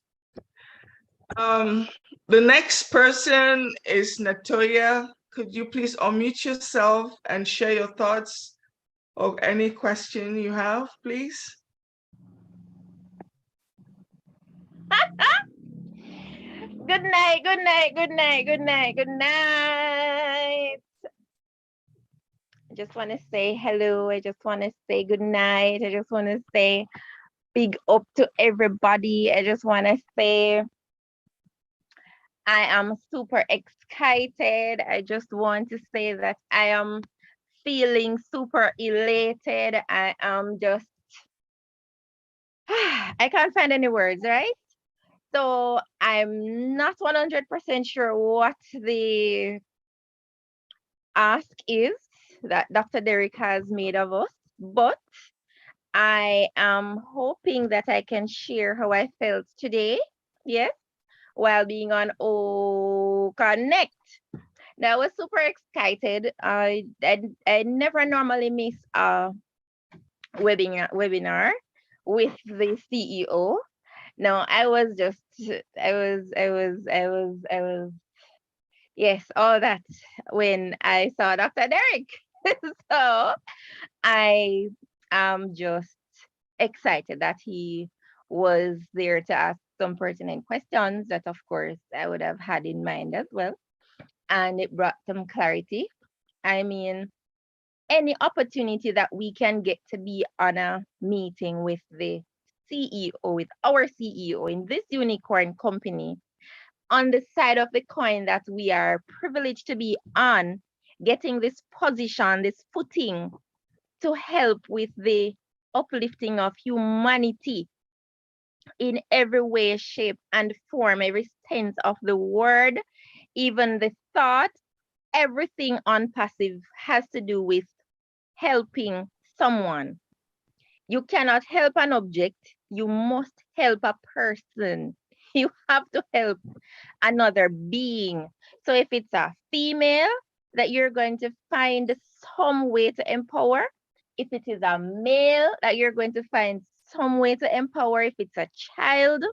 M: The next person is Natoya. Could you please unmute yourself and share your thoughts of any question you have, please?
P: Good night, good night, good night, good night, good night. I just want to say hello. I just want to say good night. I just want to say big up to everybody. I just want to say I am super excited. I just want to say that I am feeling super elated. I am just, I can't find any words, right? So I'm not 100% sure what the ask is that Dr. Derek has made of us, but I am hoping that I can share how I felt today, yes, while being on O Connect. Now, I was super excited. I never normally miss a webinar with the CEO. No, I was, yes, all that when I saw Dr. Derek. So I am just excited that he was there to ask some pertinent questions that, of course, I would have had in mind as well. And it brought some clarity. I mean, any opportunity that we can get to be on a meeting with the CEO, with our CEO in this unicorn company, on the side of the coin that we are privileged to be on, getting this position, this footing to help with the uplifting of humanity in every way, shape, and form, every sense of the word, even the thought, everything ONPASSIVE has to do with helping someone. You cannot help an object, you must help a person. You have to help another being. So if it's a female that you're going to find some way to empower, if it is a male that you're going to find some way to empower, if it's a child,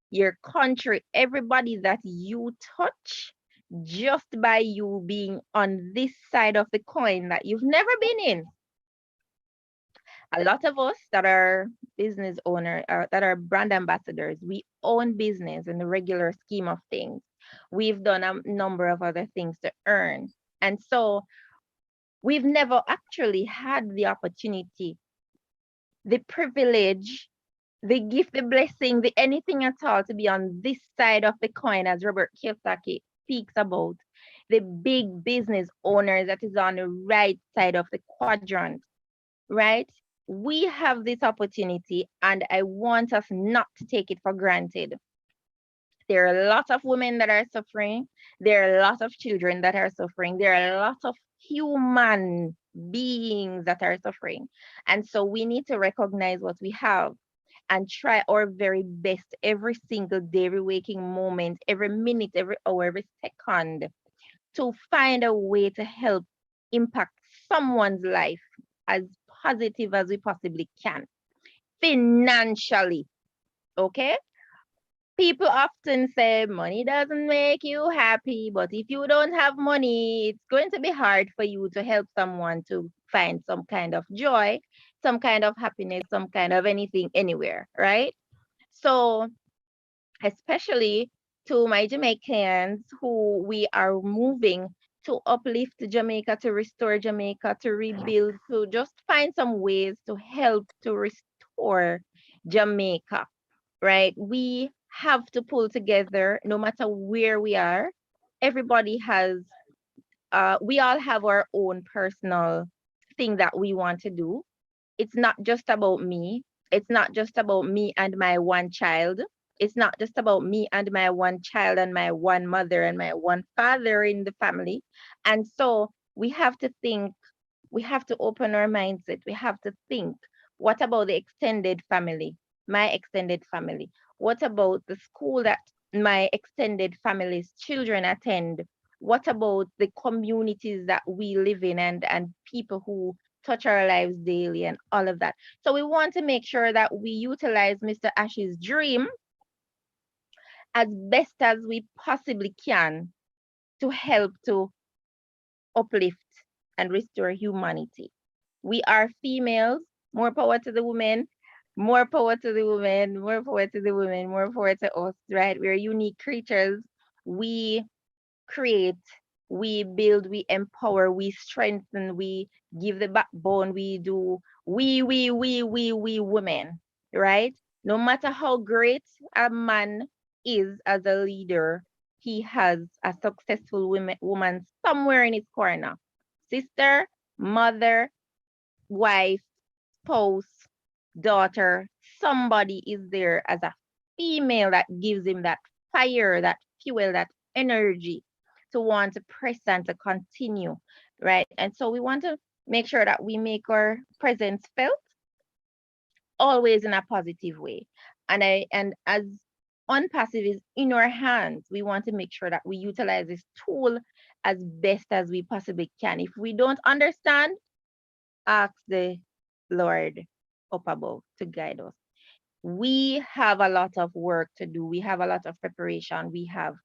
P: your country, everybody that you touch, just by you being on this side of the coin that you've never been in. A lot of us that are business owners, that are brand ambassadors, we own business in the regular scheme of things. We've done a number of other things to earn. And so we've never actually had the opportunity, the privilege, the gift, the blessing, the anything at all to be on this side of the coin, as Robert Kiyosaki speaks about, the big business owners that is on the right side of the quadrant, right? We have this opportunity and I want us not to take it for granted. There are a lot of women that are suffering. There are a lot of children that are suffering. There are a lot of human beings that are suffering. And so we need to recognize what we have and try our very best every single day, every waking moment, every minute, every hour, every second to find a way to help impact someone's life as positive as we possibly can, financially, okay? People often say money doesn't make you happy, but if you don't have money, it's going to be hard for you to help someone to find some kind of joy, some kind of happiness, some kind of anything anywhere, right? So, especially to my Jamaicans who we are moving to uplift Jamaica, to restore Jamaica, to rebuild, to just find some ways to help to restore Jamaica, right? We have to pull together no matter where we are. Everybody has, we all have our own personal thing that we want to do. It's not just about me. It's not just about me and my one child. It's not just about me and my one child and my one mother and my one father in the family. And so we have to think, we have to open our mindset. We have to think, what about the extended family, my extended family? What about the school that my extended family's children attend? What about the communities that we live in and people who touch our lives daily and all of that? So we want to make sure that we utilize Mr. Ash's dream as best as we possibly can to help to uplift and restore humanity. We are females, more power to the women, more power to the women, more power to the women, more power to us, right? We're unique creatures. We create, we build, we empower, we strengthen, we give the backbone, we do, we women, right? No matter how great a man is as a leader, he has a successful woman somewhere in his corner. Sister, mother, wife, spouse, daughter, somebody is there as a female that gives him that fire, that fuel, that energy to want to press and to continue, right? And so we want to make sure that we make our presence felt always in a positive way. And as ONPASSIVE is in our hands, we want to make sure that we utilize this tool as best as we possibly can. If we don't understand, ask the Lord up above to guide us. We have a lot of work to do. We have a lot of preparation. We have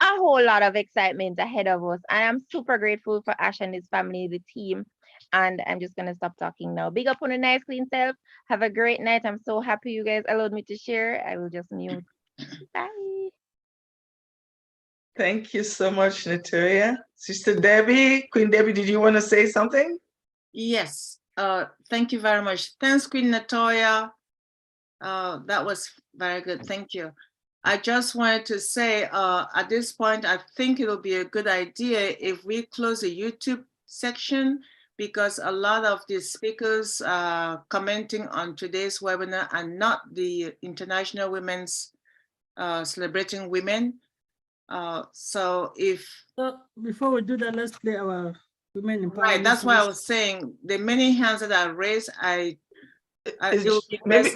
P: a whole lot of excitement ahead of us. And I'm super grateful for Ash and his family, the team. And I'm just going to stop talking now. Big up on a nice, clean self. Have a great night. I'm so happy you guys allowed me to share. I will just mute. Bye.
M: Thank you so much, Natoya. Sister Debbie, Queen Debbie, did you want to say something?
A: Yes, thank you very much. Thanks, Queen Natoya. That was very good. Thank you. I just wanted to say at this point, I think it'll be a good idea if we close the YouTube section, because a lot of the speakers commenting on today's webinar are not the International Women's Celebrating Women. So
L: before we do that, let's play our women empowerment.
A: Right, that's why I was saying the many hands that are raised,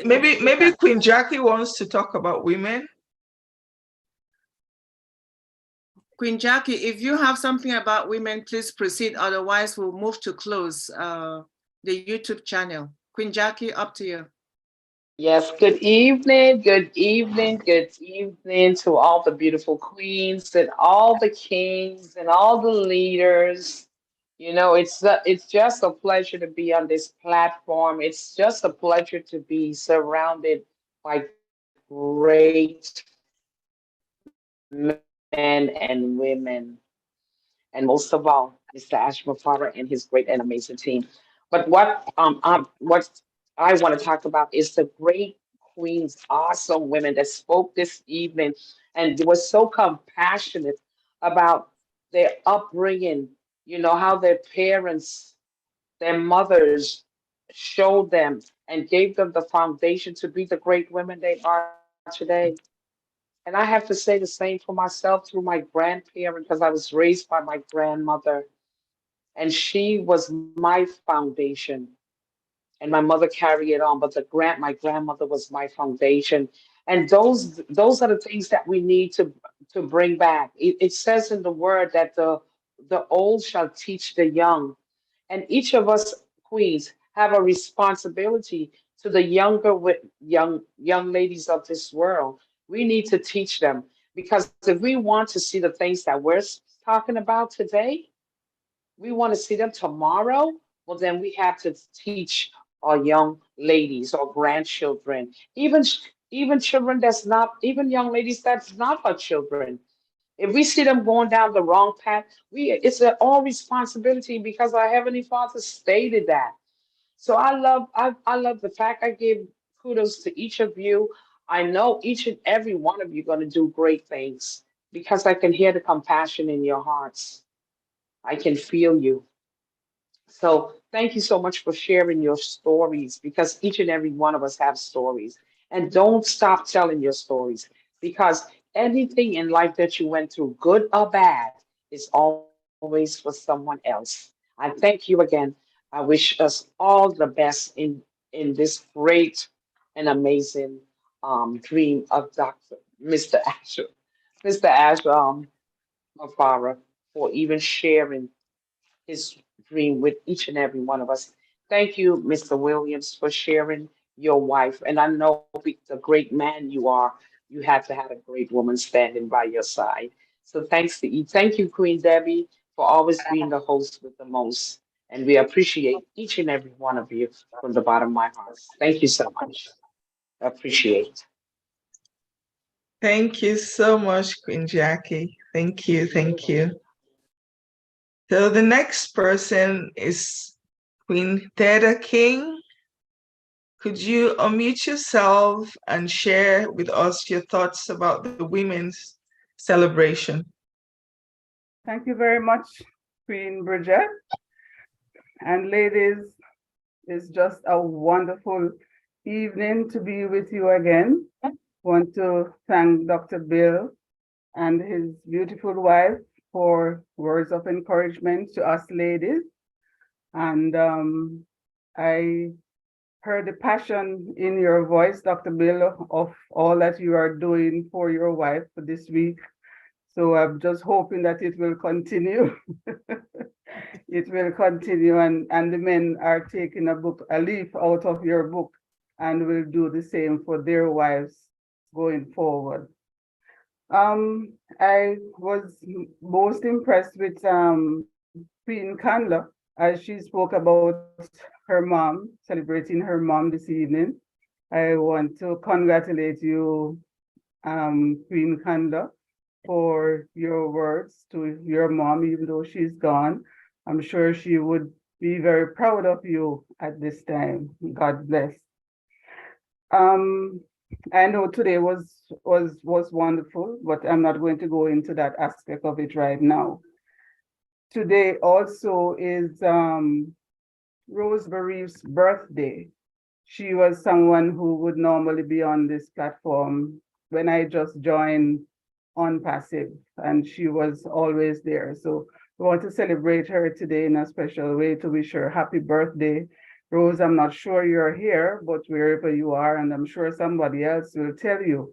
M: maybe Queen Jackie wants to talk about women.
A: Queen Jackie, if you have something about women, please proceed. Otherwise, we'll move to close the YouTube channel. Queen Jackie, up to you.
Q: Yes, good evening, good evening, good evening to all the beautiful queens and all the kings and all the leaders. You know, it's just a pleasure to be on this platform. It's just a pleasure to be surrounded by great men and women, and most of all, Mr. Ashma Farah and his great and amazing team. But what I want to talk about is the great queens, awesome women that spoke this evening and were so compassionate about their upbringing, you know, how their parents, their mothers showed them and gave them the foundation to be the great women they are today. And I have to say the same for myself through my grandparent, because I was raised by my grandmother, and she was my foundation. And my mother carried it on, but my grandmother was my foundation. And those are the things that we need to bring back. It says in the word that the old shall teach the young, and each of us queens have a responsibility to the young ladies of this world. We need to teach them because if we want to see the things that we're talking about today, we want to see them tomorrow, well, then we have to teach our young ladies or grandchildren, even children that's not, even young ladies that's not our children. If we see them going down the wrong path, it's all responsibility because our Heavenly Father stated that. So I love the fact I give kudos to each of you. I know each and every one of you going to do great things because I can hear the compassion in your hearts. I can feel you. So thank you so much for sharing your stories because each and every one of us have stories. And don't stop telling your stories because anything in life that you went through, good or bad, is always for someone else. I thank you again. I wish us all the best in this great and amazing dream of Dr. Mr. Asher, Mr. Asher Mafara, for even sharing his dream with each and every one of us. Thank you, Mr. Williams, for sharing your wife. And I know the great man you are, you had to have a great woman standing by your side. So thanks to you. Thank you, Queen Debbie, for always being the host with the most. And we appreciate each and every one of you from the bottom of my heart. Thank you so much. I appreciate.
M: Thank you so much, Queen Jackie. Thank you. Thank you. So the next person is Queen Theda King. Could you unmute yourself and share with us your thoughts about the women's celebration?
K: Thank you very much, Queen Bridget. And ladies, it's just a wonderful evening to be with you again. Want to thank Dr. Bill and his beautiful wife for words of encouragement to us ladies. And I heard the passion in your voice, Dr. Bill, of all that you are doing for your wife for this week. So I'm just hoping that it will continue. It will continue, and the men are taking a leaf out of your book and will do the same for their wives going forward. I was most impressed with Queen Kanla as she spoke about her mom, celebrating her mom this evening. I want to congratulate you, Queen Kanla, for your words to your mom, even though she's gone. I'm sure she would be very proud of you at this time. God bless. I know today was wonderful, but I'm not going to go into that aspect of it right now. Today also is Rose Bereave's birthday. She was someone who would normally be on this platform when I just joined ONPASSIVE, and she was always there. So we want to celebrate her today in a special way to wish her happy birthday. Rose, I'm not sure you're here, but wherever you are, and I'm sure somebody else will tell you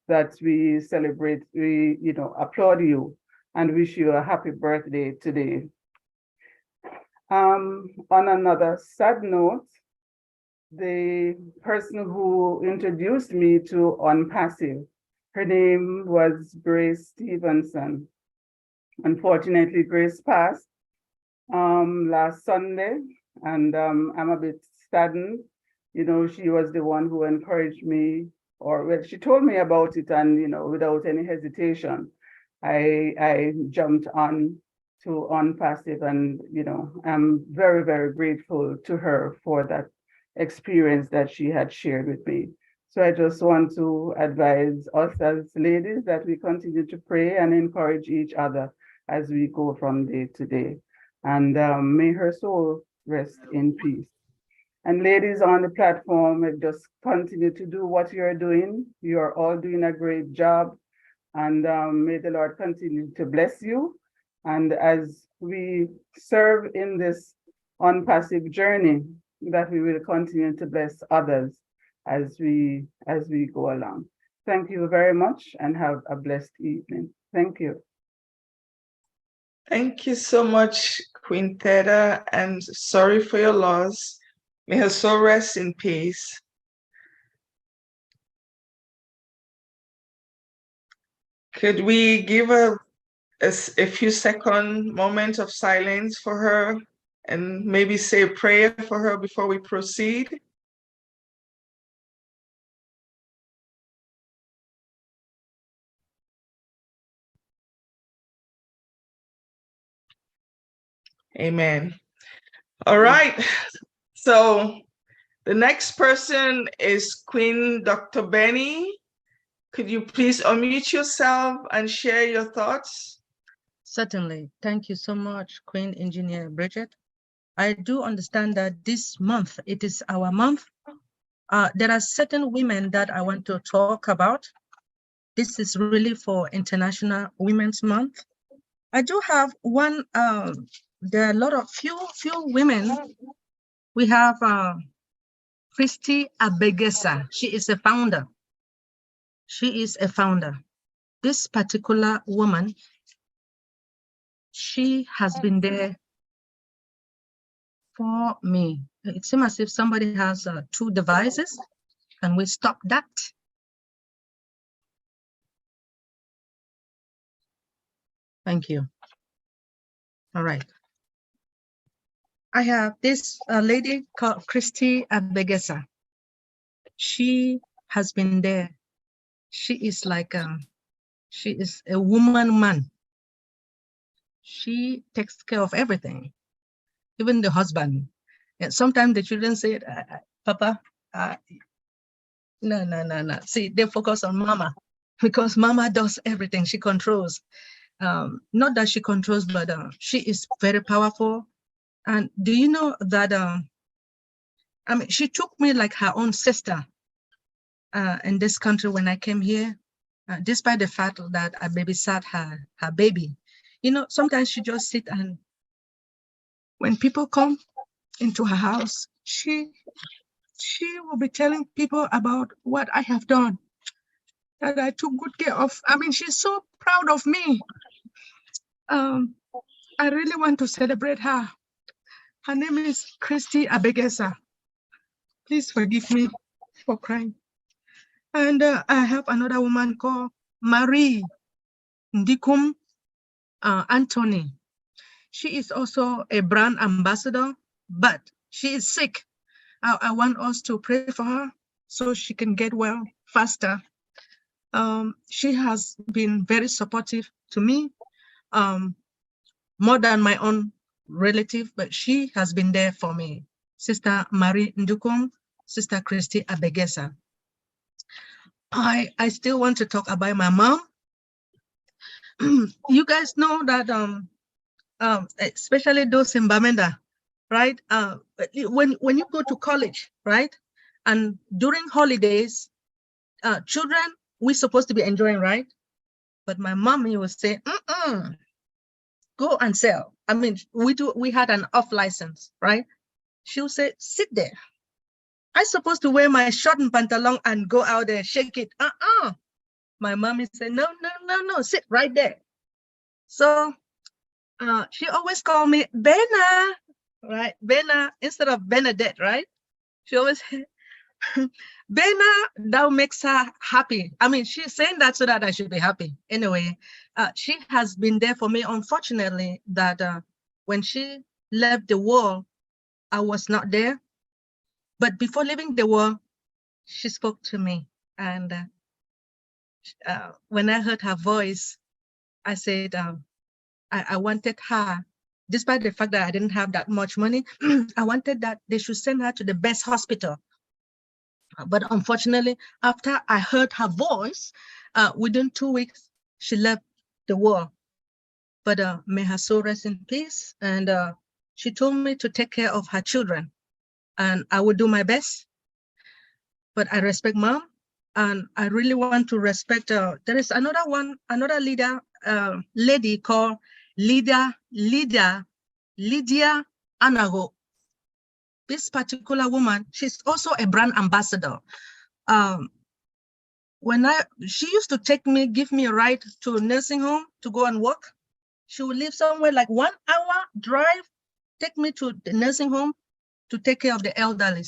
K: that we celebrate, we applaud you and wish you a happy birthday today. On another sad note, the person who introduced me to ONPASSIVE, her name was Grace Stevenson. Unfortunately, Grace passed last Sunday, and I'm a bit saddened. She was the one who encouraged me, or well, she told me about it, and without any hesitation, I jumped on to ONPASSIVE, and I'm very, very grateful to her for that experience that she had shared with me. So I just want to advise us as ladies that we continue to pray and encourage each other as we go from day to day. And may her soul rest in peace. And ladies on the platform, just continue to do what you're doing. You're all doing a great job. And may the Lord continue to bless you. And as we serve in this ONPASSIVE journey, that we will continue to bless others as we go along. Thank you very much and have a blessed evening. Thank you.
M: Thank you so much, Queen Theda, and sorry for your loss. May her soul rest in peace. Could we give a few second moment of silence for her and maybe say a prayer for her before we proceed? Amen. All right. So the next person is Queen Dr. Benny. Could you please unmute yourself and share your thoughts?
N: Certainly. Thank you so much, Queen Engineer Bridget. I do understand that this month, it is our month. There are certain women that I want to talk about. This is really for International Women's Month. I do have one, there are a lot of few women. We have Christy Abegesa. She is a founder. She is a founder. This particular woman, she has been there for me. It seems as if somebody has 2 devices. Can we stop that? Thank you. All right. I have this lady called Christy Abegesa. She has been there. She is like she is a woman. She takes care of everything, even the husband. And sometimes the children say, Papa, no. See, they focus on Mama because Mama does everything. She controls. Not that she controls, but she is very powerful. And do you know that, I mean, she took me like her own sister in this country when I came here, despite the fact that I babysat her baby. You know, sometimes she just sit and when people come into her house, she will be telling people about what I have done, that I took good care of. I mean, she's so proud of me. I really want to celebrate her. Her name is Christy Abegesa. Please forgive me for crying. And I have another woman called Marie Ndikum Anthony. She is also a brand ambassador, but she is sick. I want us to pray for her so she can get well faster. She has been very supportive to me, more than my own relative, but she has been there for me. Sister Marie Ndukum, Sister Christy Abegesa. I still want to talk about my mom. You guys know that, especially those in Bamenda, right? When you go to college, right? And during holidays, children, we're supposed to be enjoying, right? But my mommy would say, go and sell. I mean, we had an off license, right? She would say, sit there. I'm supposed to wear my short and pantalon and go out there, shake it. My mommy said, no, sit right there. So she always called me Bena, right? Bena instead of Benedette, right? She always Bena, that makes her happy. I mean, she's saying that so that I should be happy. Anyway, she has been there for me. Unfortunately, that when she left the world, I was not there. But before leaving the world, she spoke to me. And when I heard her voice, I said, I wanted her, despite the fact that I didn't have that much money, I wanted that they should send her to the best hospital. But unfortunately, after I heard her voice, within 2 weeks, she left the world. But may her soul rest in peace. And she told me to take care of her children. And I will do my best. But I respect Mom. And I really want to respect, there is another leader, lady called Lydia Anago. This particular woman, she's also a brand ambassador. She used to give me a ride to a nursing home to go and work. She would live somewhere like 1 hour drive, take me to the nursing home to take care of the elderly.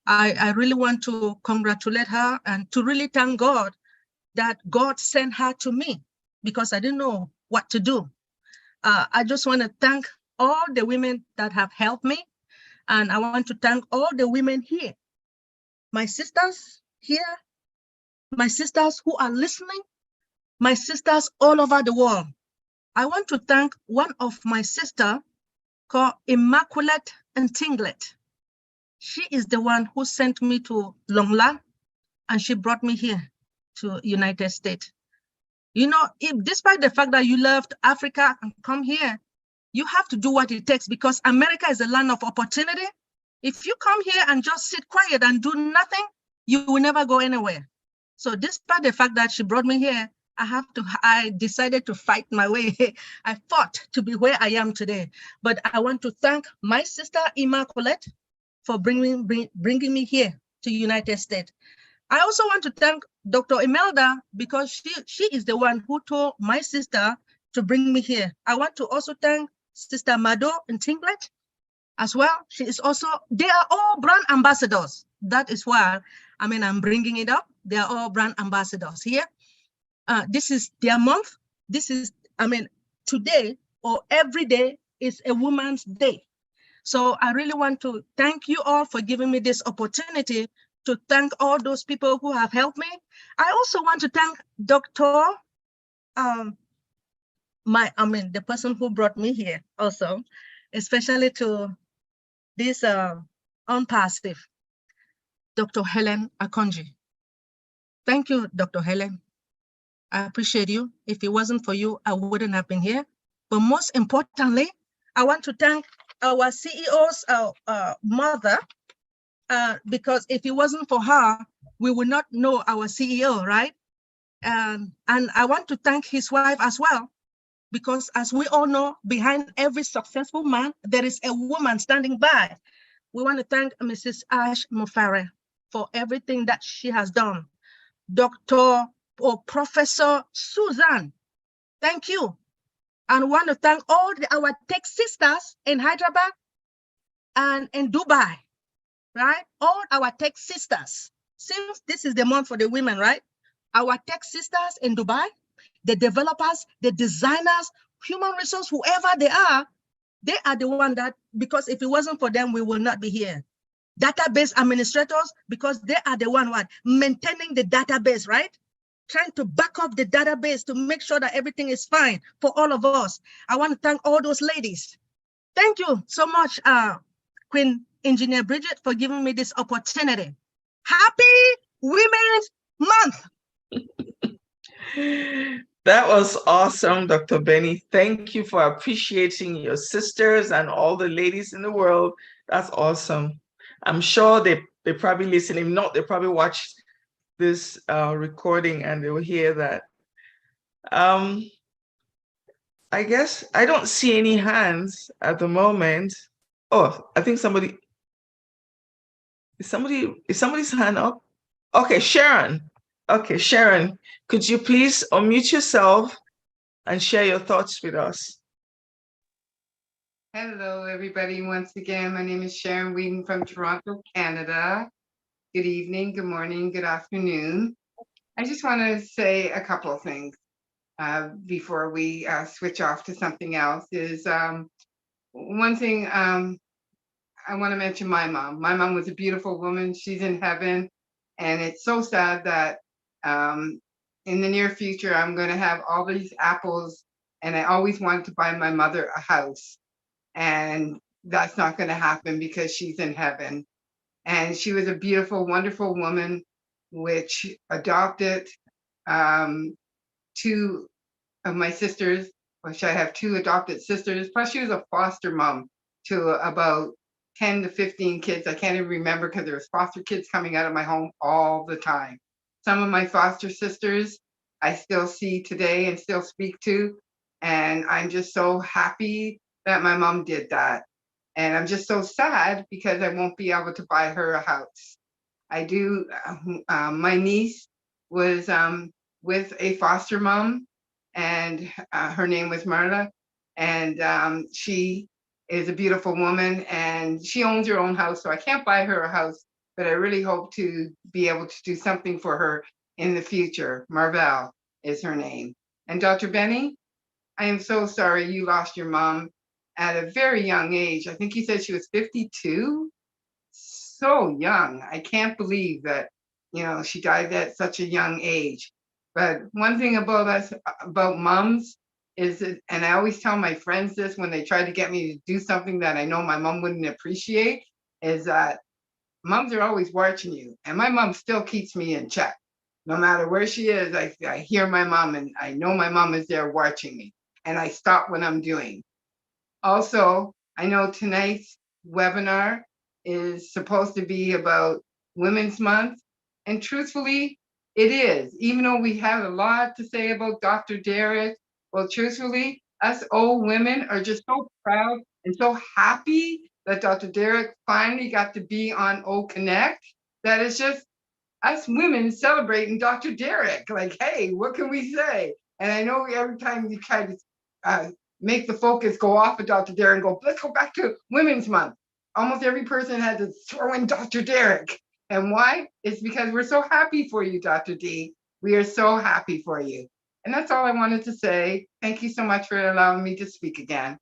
N: I really want to congratulate her and to really thank God that God sent her to me. because I didn't know what to do. I just want to thank all the women that have helped me. And I want to thank all the women here, my sisters here, my sisters who are listening, my sisters all over the world. I want to thank one of my sister called Immaculate and Tinglet. She is the one who sent me to Longla, and she brought me here to United States. You know, despite the fact that you left Africa and come here, you have to do what it takes, because America is a land of opportunity. If you come here and just sit quiet and do nothing, you will never go anywhere. So despite the fact that she brought me here, I decided to fight my way. I fought to be where I am today. But I want to thank my sister Immaculate for bringing me here to United States. I also want to thank Dr. Imelda, because she is the one who told my sister to bring me here. I want to also thank Sister Mado and Tinglet as well. She is also, they are all brand ambassadors. That is why, I'm bringing it up. They are all brand ambassadors here. This is their month. This is, today or every day is a woman's day. So I really want to thank you all for giving me this opportunity to thank all those people who have helped me. I also want to thank Dr. The person who brought me here also, especially to this ONPASSIVE, Dr. Helen Akonji. Thank you, Dr. Helen. I appreciate you. If it wasn't for you, I wouldn't have been here. But most importantly, I want to thank our CEO's mother, because if it wasn't for her, we would not know our CEO, right? And I want to thank his wife as well, because as we all know, behind every successful man, there is a woman standing by. We want to thank Mrs. Ash Mufare for everything that she has done. Dr. or Professor Susan, thank you. And want to thank all our tech sisters in Hyderabad and in Dubai, right? All our tech sisters. Since this is the month for the women, right? Our tech sisters in Dubai, the developers, the designers, human resource, whoever they are the one that, because if it wasn't for them, we will not be here. Database administrators, because they are the one maintaining the database, right? Trying to back up the database to make sure that everything is fine for all of us. I want to thank all those ladies. Thank you so much, Queen Engineer Bridget, for giving me this opportunity. Happy Women's Month.
M: That was awesome, Dr. Benny. Thank you for appreciating your sisters and all the ladies in the world. That's awesome. I'm sure they probably listen. If not, they probably watch this recording and they will hear that. I guess I don't see any hands at the moment. Oh, I think is somebody's hand up? Okay, Sharon. Okay, Sharon, could you please unmute yourself and share your thoughts with us?
R: Hello, everybody. Once again, my name is Sharon Whedon from Toronto, Canada. Good evening, good morning, good afternoon. I just want to say a couple of things before we switch off to something else. Is one thing I want to mention my mom. My mom was a beautiful woman. She's in heaven. And it's so sad that in the near future, I'm going to have all these apples. And I always wanted to buy my mother a house. And that's not going to happen because she's in heaven. And she was a beautiful, wonderful woman, which adopted two of my sisters, which I have two adopted sisters. Plus, she was a foster mom to about 10 to 15 kids. I can't even remember because there was foster kids coming out of my home all the time. Some of my foster sisters I still see today and still speak to. And I'm just so happy that my mom did that. And I'm just so sad because I won't be able to buy her a house. I do, my niece was with a foster mom, and her name was Marla. And she is a beautiful woman, and she owns her own house, so I can't buy her a house, but I really hope to be able to do something for her in the future. Marvel is her name. And Dr. Benny, I am so sorry you lost your mom at a very young age. I think you said she was 52. So young. I can't believe that, she died at such a young age. But one thing about us, about moms, is that, and I always tell my friends this when they try to get me to do something that I know my mom wouldn't appreciate, is that moms are always watching you. And my mom still keeps me in check. No matter where she is, I hear my mom and I know my mom is there watching me. And I stop what I'm doing. Also, I know tonight's webinar is supposed to be about Women's Month. And truthfully, it is. Even though we have a lot to say about Dr. Derek, well, truthfully, us old women are just so proud and so happy that Dr. Derek finally got to be on O Connect, that it's just us women celebrating Dr. Derek. Like, hey, what can we say? And I know every time you try to make the focus go off of Dr. Derek and go, let's go back to Women's Month. Almost every person had to throw in Dr. Derek. And why? It's because we're so happy for you, Dr. D. We are so happy for you. And that's all I wanted to say. Thank you so much for allowing me to speak again.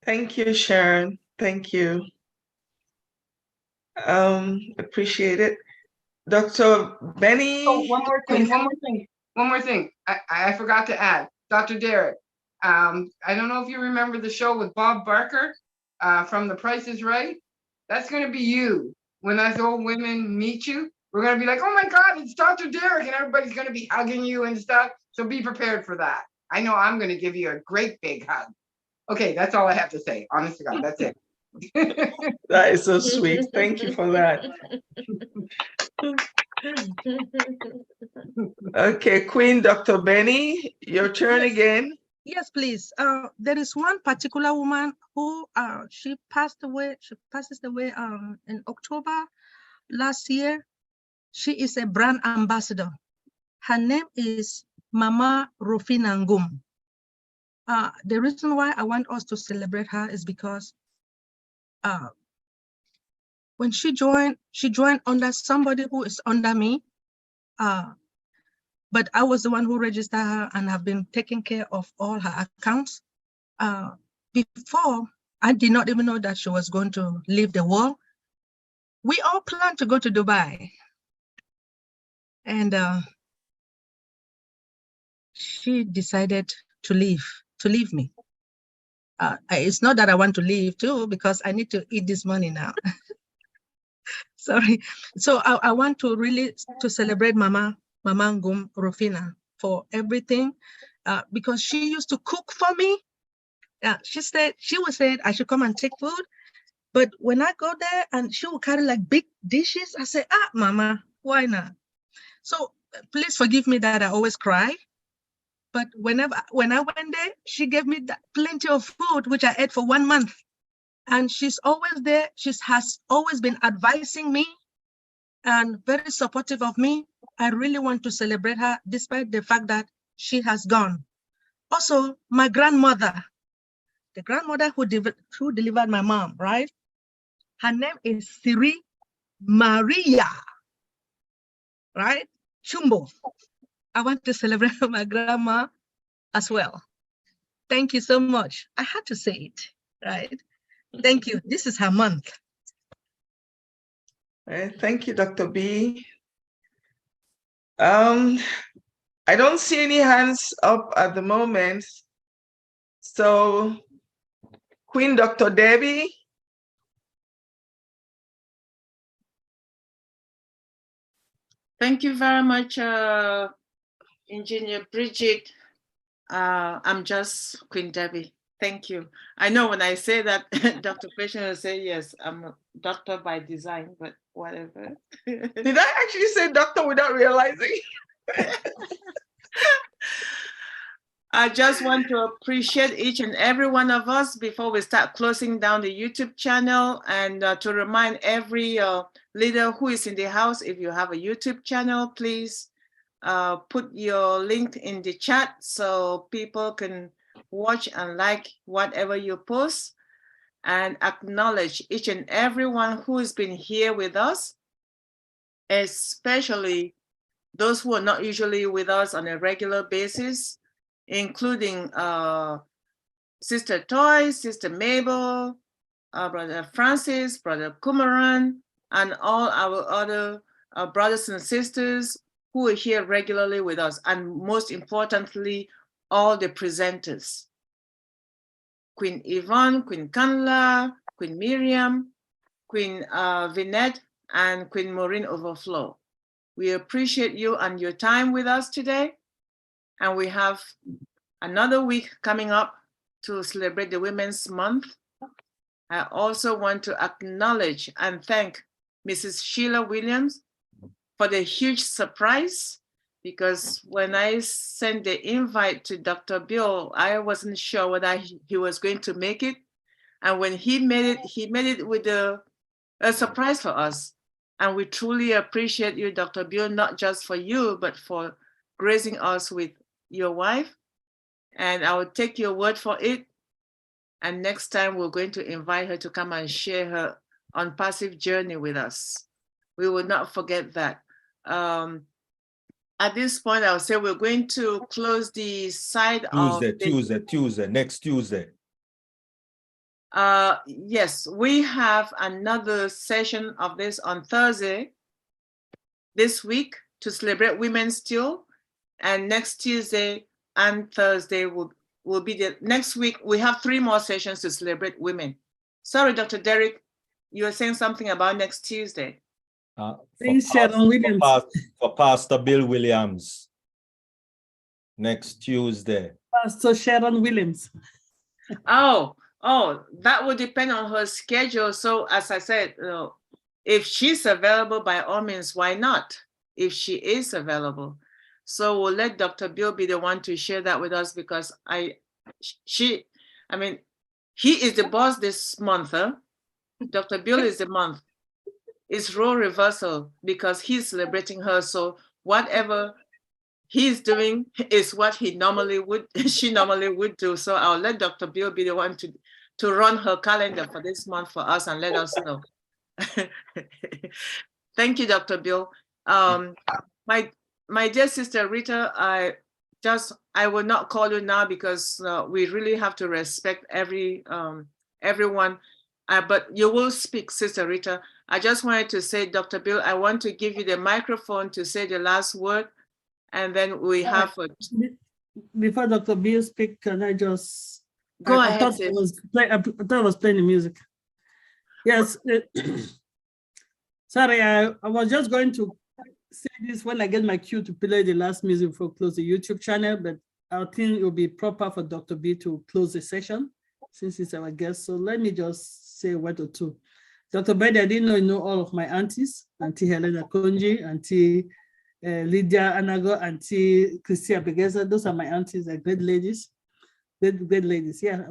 S: Thank you, Sharon. Thank you. Appreciate it. Dr. Benny.
R: Oh, one more thing. I forgot to add. Dr. Derek, I don't know if you remember the show with Bob Barker from The Price is Right. That's going to be you. When us old women meet you, we're going to be like, oh my God, it's Dr. Derek, and everybody's going to be hugging you and stuff. So be prepared for that. I know I'm going to give you a great big hug. Okay, that's all I have to say. Honest to God, that's it.
S: That is so sweet. Thank you for that. Okay, Queen Dr. Benny, your turn again.
N: Yes, please. There is one particular woman who she passed away. She passes away in October last year. She is a brand ambassador. Her name is Mama Rufina Ngum. The reason why I want us to celebrate her is because when she joined under somebody who is under me. But I was the one who registered her and have been taking care of all her accounts. Before, I did not even know that she was going to leave the world. We all planned to go to Dubai. And she decided to leave me. It's not that I want to leave too, because I need to eat this money now. Sorry. So I want to really celebrate Mama Ngum Rufina for everything, because she used to cook for me. She would say I should come and take food, but when I go there and she would carry like big dishes, I say, Mama, why not? So please forgive me that I always cry. But when I went there, she gave me plenty of food, which I ate for 1 month. And she's always there. She has always been advising me and very supportive of me. I really want to celebrate her despite the fact that she has gone. Also, my grandmother, the grandmother who delivered my mom, right? Her name is Siri Maria, right? Chumbo. I want to celebrate my grandma as well. Thank you so much. I had to say it, right? Thank you. This is her month.
S: Thank you, Dr. B. I don't see any hands up at the moment. So, Queen Dr. Debbie.
A: Thank you very much, Engineer Bridget. I'm just Queen Debbie. Thank you. I know when I say that, Dr. Patient will say, yes, I'm a doctor by design, but whatever.
S: Did I actually say doctor without realizing?
A: I just want to appreciate each and every one of us before we start closing down the YouTube channel, and to remind every leader who is in the house, if you have a YouTube channel, please put your link in the chat so people can watch and like whatever you post, and acknowledge each and everyone who has been here with us, especially those who are not usually with us on a regular basis, including Sister Toy, Sister Mabel, Brother Francis, Brother Kumaran, and all our other brothers and sisters who are here regularly with us, and most importantly, all the presenters. Queen Yvonne, Queen Kanla, Queen Miriam, Queen Vinette, and Queen Maureen Overflow. We appreciate you and your time with us today. And we have another week coming up to celebrate the Women's Month. I also want to acknowledge and thank Mrs. Sheila Williams for the huge surprise, because when I sent the invite to Dr. Bill, I wasn't sure whether he was going to make it. And when he made it with a surprise for us. And we truly appreciate you, Dr. Bill, not just for you, but for gracing us with your wife. And I will take your word for it. And next time we're going to invite her to come and share her ONPASSIVE journey with us. We will not forget that. At this point, I'll say we're going to close the side of
E: Tuesday, next Tuesday.
A: Yes, we have another session of this on Thursday this week to celebrate Women's Stew, and next Tuesday and Thursday will be the next week. We have 3 more sessions to celebrate women. Sorry, Dr. Derek, you were saying something about next Tuesday.
E: For Pastor Bill Williams next Tuesday.
L: Pastor Sharon Williams.
A: Oh, that will depend on her schedule. So as I said, if she's available, by all means, why not? If she is available. So we'll let Dr. Bill be the one to share that with us, because he is the boss this month, huh? Dr. Bill is the month. It's role reversal because he's celebrating her. So whatever he's doing is what she normally would do. So I'll let Dr. Bill be the one to run her calendar for this month for us and let us know. Thank you, Dr. Bill. My dear sister Rita, I will not call you now because we really have to respect everyone. But you will speak, Sister Rita. I just wanted to say, Dr. Bill, I want to give you the microphone to say the last word, and then we have.
L: Before Dr. Bill speak, can I just
A: go ahead?
L: I thought I was playing the music. Yes. Sorry, I was just going to say this when I get my cue to play the last music before close the YouTube channel, but I think it will be proper for Dr. B to close the session since he's our guest. So let me just say a word or two. Dr. Betty, I didn't know you know all of my aunties, Auntie Helena Konji, Auntie Lydia Anago, Auntie Christia Begeza. Those are my aunties, they're great ladies. Great ladies. Yeah,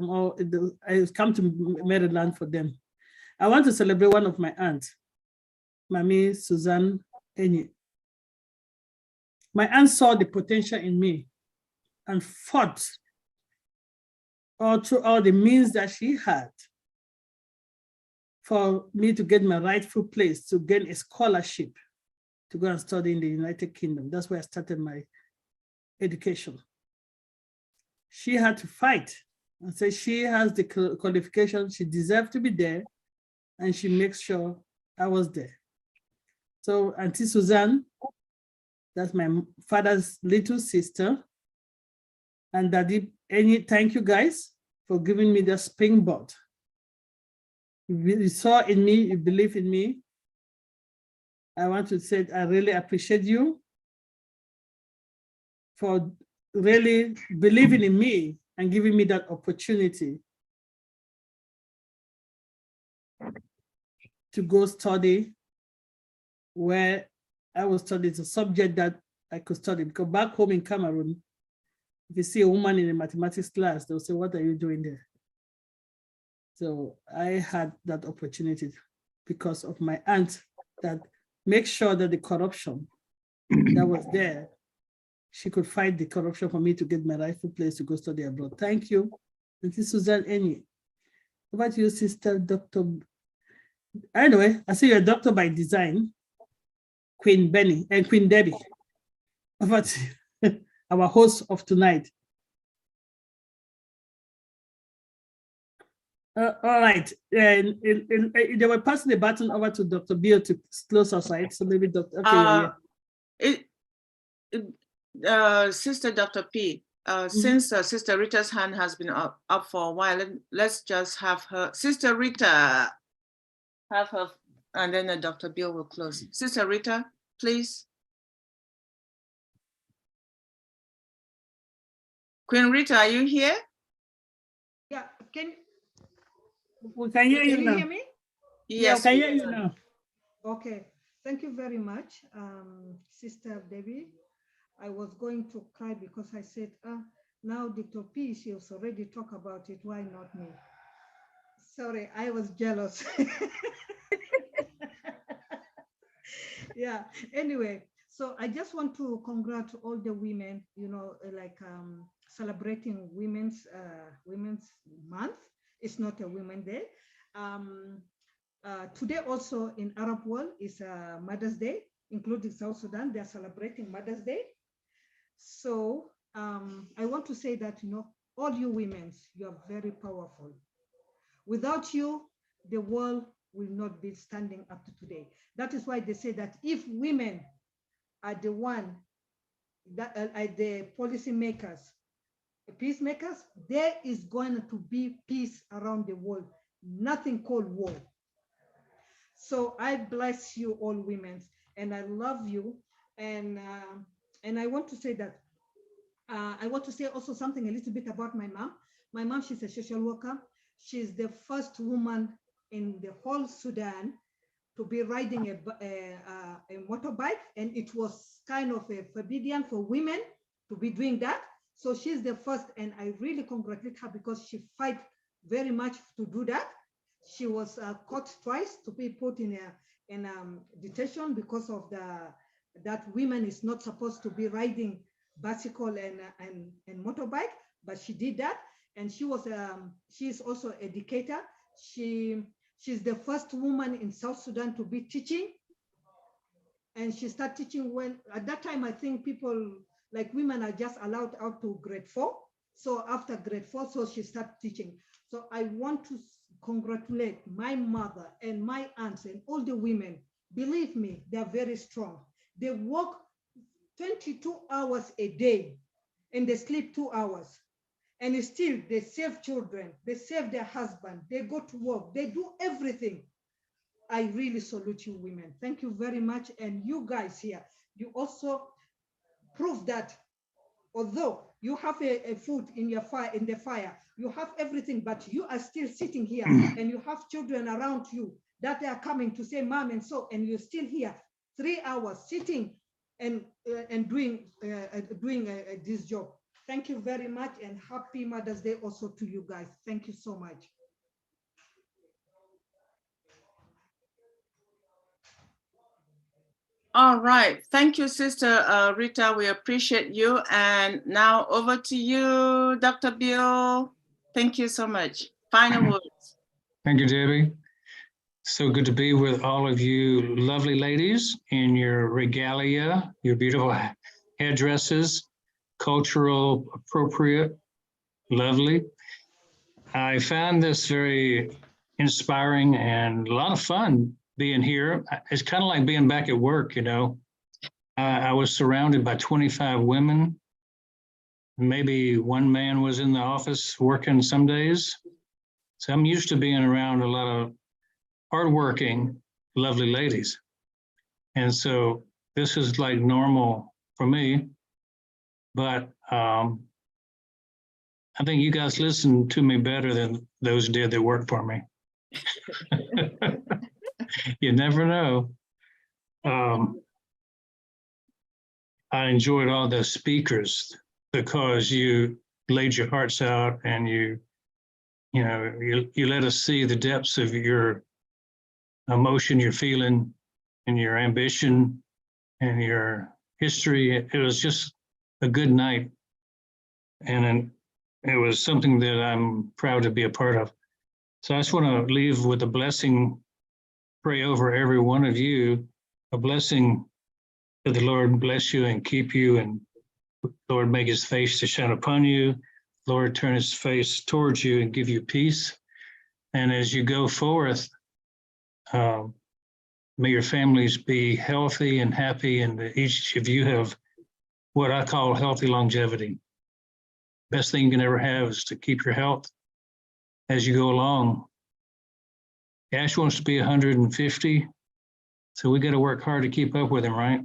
L: I come to Maryland for them. I want to celebrate one of my aunts, Mami Suzanne Enyi. My aunt saw the potential in me and fought all through all the means that she had for me to get my rightful place, to gain a scholarship, to go and study in the United Kingdom. That's where I started my education. She had to fight and say she has the qualification, she deserved to be there, and she makes sure I was there. So Auntie Suzanne, that's my father's little sister, and Daddy, thank you guys for giving me the springboard. You saw in me, you believe in me. I want to say I really appreciate you for really believing in me and giving me that opportunity to go study where I was studying a subject that I could study. Because back home in Cameroon, if you see a woman in a mathematics class, they'll say, what are you doing there? So I had that opportunity because of my aunt that makes sure that the corruption that was there, she could fight the corruption for me to get my rightful place to go study abroad. Thank you. Auntie Suzanne Enyi. Over to you, sister, Dr. Anyway, I see you're a doctor by design, Queen Benny and Queen Debbie. over to our host of tonight. All right, and they were passing the baton over to Dr. Bill to close us, right? So maybe Dr. Okay,
A: Sister Dr. P, since Sister Rita's hand has been up for a while, let's just have her, Sister Rita, have her, and then Dr. Bill will close. Sister Rita, please. Queen Rita, are you here?
K: Yeah,
L: we can hear you now.
K: Hear me?
L: Yes, yeah, we can hear you now.
K: Okay, thank you very much, Sister Debbie. I was going to cry because I said, now Dr. P, she has already talked about it, why not me? Sorry, I was jealous. Yeah, anyway, so I just want to congratulate all the women, you know, like celebrating Women's Month. It's not a Women's Day. Today also in Arab world is Mother's Day, including South Sudan. They're celebrating Mother's Day. So I want to say that, you know, all you women, you are very powerful. Without you, the world will not be standing up to today. That is why they say that if women are the one that are the policy makers, peacemakers, there is going to be peace around the world. Nothing called war. So I bless you all women, and I love you. And I want to say that I want to say also something a little bit about my mom. My mom, she's a social worker. She's the first woman in the whole Sudan to be riding a motorbike, and it was kind of a forbidden for women to be doing that. So she's the first, and I really congratulate her because she fight very much to do that. She was caught twice to be put in detention because of that women is not supposed to be riding bicycle and motorbike, but she did that, and she is also an educator. She's the first woman in South Sudan to be teaching, and she started teaching when at that time I think people like women are just allowed out to grade 4. So after grade 4, so she started teaching. So I want to congratulate my mother and my aunts and all the women. Believe me, they're very strong. They work 22 hours a day and they sleep 2 hours. And still they save children, they save their husband, they go to work, they do everything. I really salute you women. Thank you very much. And you guys here, you also prove that although you have a food in your fire, you have everything, but you are still sitting here and you have children around you that are coming to say mom and so, and you're still here 3 hours sitting and doing this job. Thank you very much, and happy Mother's Day also to you guys. Thank you so much.
A: All right. Thank you, Sister Rita. We appreciate you. And now over to you, Dr. Bill. Thank you so much. Final words.
D: Thank you, Debbie. So good to be with all of you lovely ladies in your regalia, your beautiful headdresses, cultural appropriate, lovely. I found this very inspiring and a lot of fun being here. It's kind of like being back at work, you know. I was surrounded by 25 women. Maybe one man was in the office working some days. So I'm used to being around a lot of hardworking, lovely ladies. And so this is like normal for me, but I think you guys listen to me better than those did that worked for me. You never know. I enjoyed all the speakers because you laid your hearts out and you let us see the depths of your emotion, your feeling, and your ambition and your history. It was just a good night. And it was something that I'm proud to be a part of. So I just want to leave with a blessing, pray over every one of you, a blessing That the Lord bless you and keep you, and Lord make his face to shine upon you. Lord turn his face towards you and give you peace. And as you go forth, may your families be healthy and happy, and that each of you have what I call healthy longevity. Best thing you can ever have is to keep your health as you go along. Ash wants to be 150, so we got to work hard to keep up with him, right?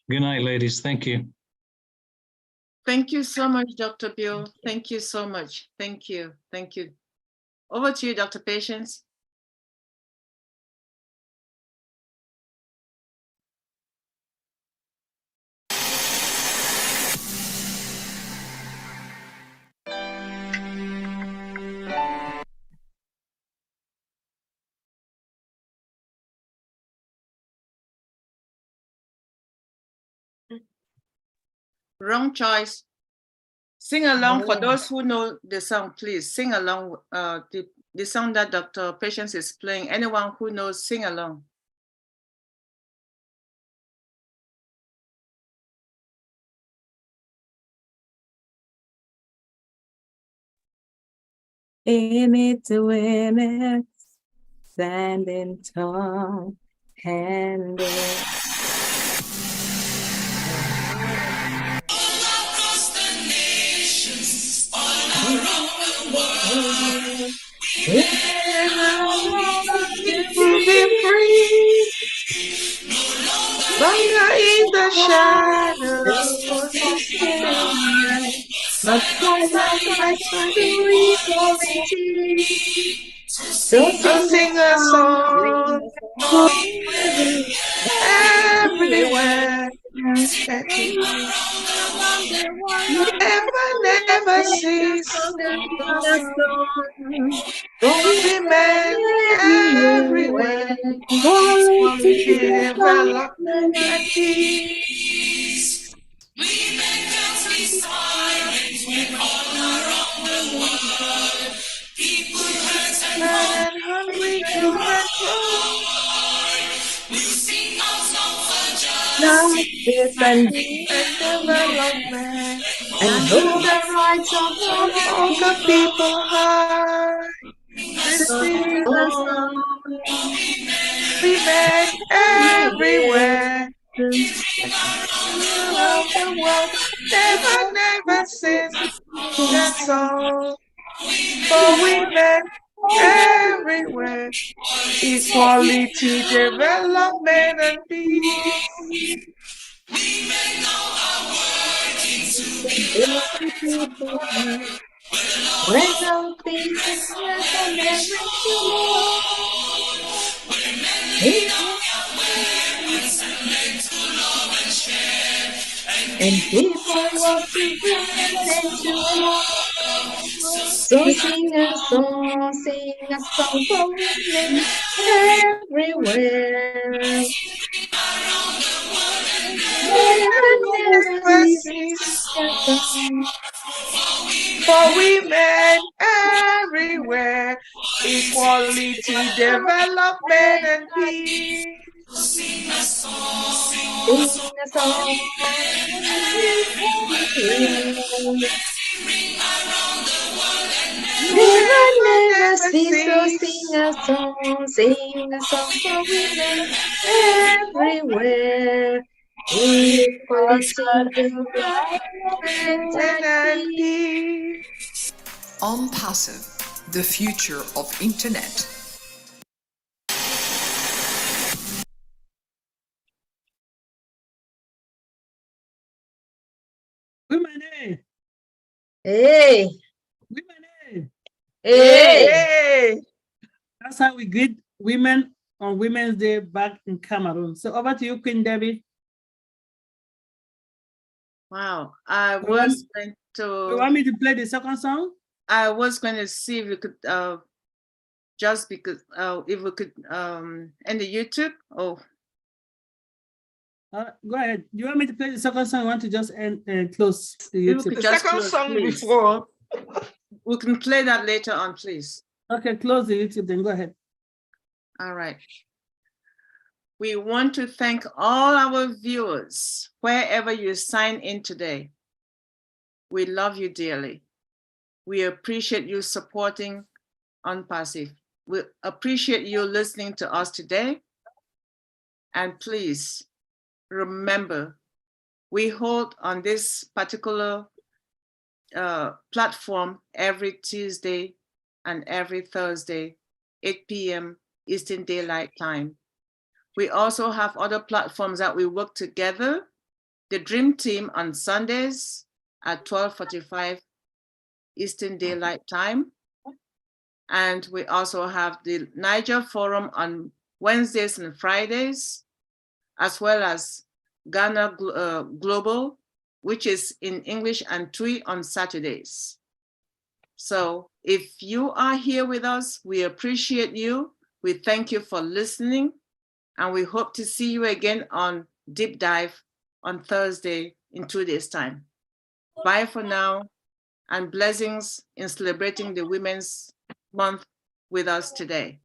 D: Good night, ladies. Thank you.
A: Thank you so much, Dr. Bill. Thank you so much. Thank you. Thank you. Over to you, Dr. Patience. Wrong choice. Sing along for those who know the song, please sing along the song that Dr. Patience is playing. Anyone who knows, sing along.
G: In it to win it, standing tall, hand in
S: We'll be free. Longer in the shadows for despair.
F: But twilight lights are the equality. So
S: So
F: sing a
S: sing a
F: song,
S: song
F: everywhere.
S: everywhere. Let it never cease.
F: Sing a song for
S: Women
F: everywhere.
S: everywhere.
F: Quality
S: Quality development
F: development.
S: and peace. And hungry children grow.
F: Justice and
S: And development.
F: and hold the rights of all
S: All the
F: people.
S: people high. This
F: So
S: is
F: sing
S: a
F: a
S: song.
F: song
S: Women everywhere.
F: everywhere.
S: Around the world. Never cease. That song. For women everywhere. Equality, development, and peace.
F: When all peace and earth and everything more. And people walk together into war. So sing a song for women everywhere. Never
S: Never
F: cease
S: cease.
F: a song.
S: For women everywhere. Equality, development, and peace.
F: Sing a song everywhere. Never
S: Never
F: cease to
S: cease.
F: sing a song for women everywhere. Equality, development, and
S: And
F: peace.
S: peace.
B: ONPASSIVE, the future of internet.
L: Women,
F: Hey,
L: women,
F: hey.
S: Hey.
L: That's how we greet women on Women's Day back in Cameroon. So over to you, Queen Debbie.
A: Wow. I
L: You want-
A: was going
L: You want me to play the second song?
A: I was going to see if we could just because if we could end the YouTube. Oh,
L: Go ahead. Do you want me to play the second song? I want to just end close the
A: if we
L: YouTube.
A: could
S: The
A: just
S: second
A: close,
S: song
A: please.
S: before.
A: We can play that later on, please.
L: Okay, close the YouTube, then go ahead.
A: All right. We want to thank all our viewers, wherever you sign in today. We love you dearly. We appreciate you supporting ONPASSIVE. We appreciate you listening to us today. And please remember, we hold on this particular platform every Tuesday and every Thursday, 8 p.m. Eastern Daylight Time. We also have other platforms that we work together. The Dream Team on Sundays at 12:45 Eastern Daylight Time. And we also have the Niger Forum on Wednesdays and Fridays, as well as Ghana Global, which is in English, and TWI on Saturdays. So if you are here with us, we appreciate you. We thank you for listening, and we hope to see you again on Deep Dive on Thursday in 2 days' time. Bye for now, and blessings in celebrating the Women's Month with us today.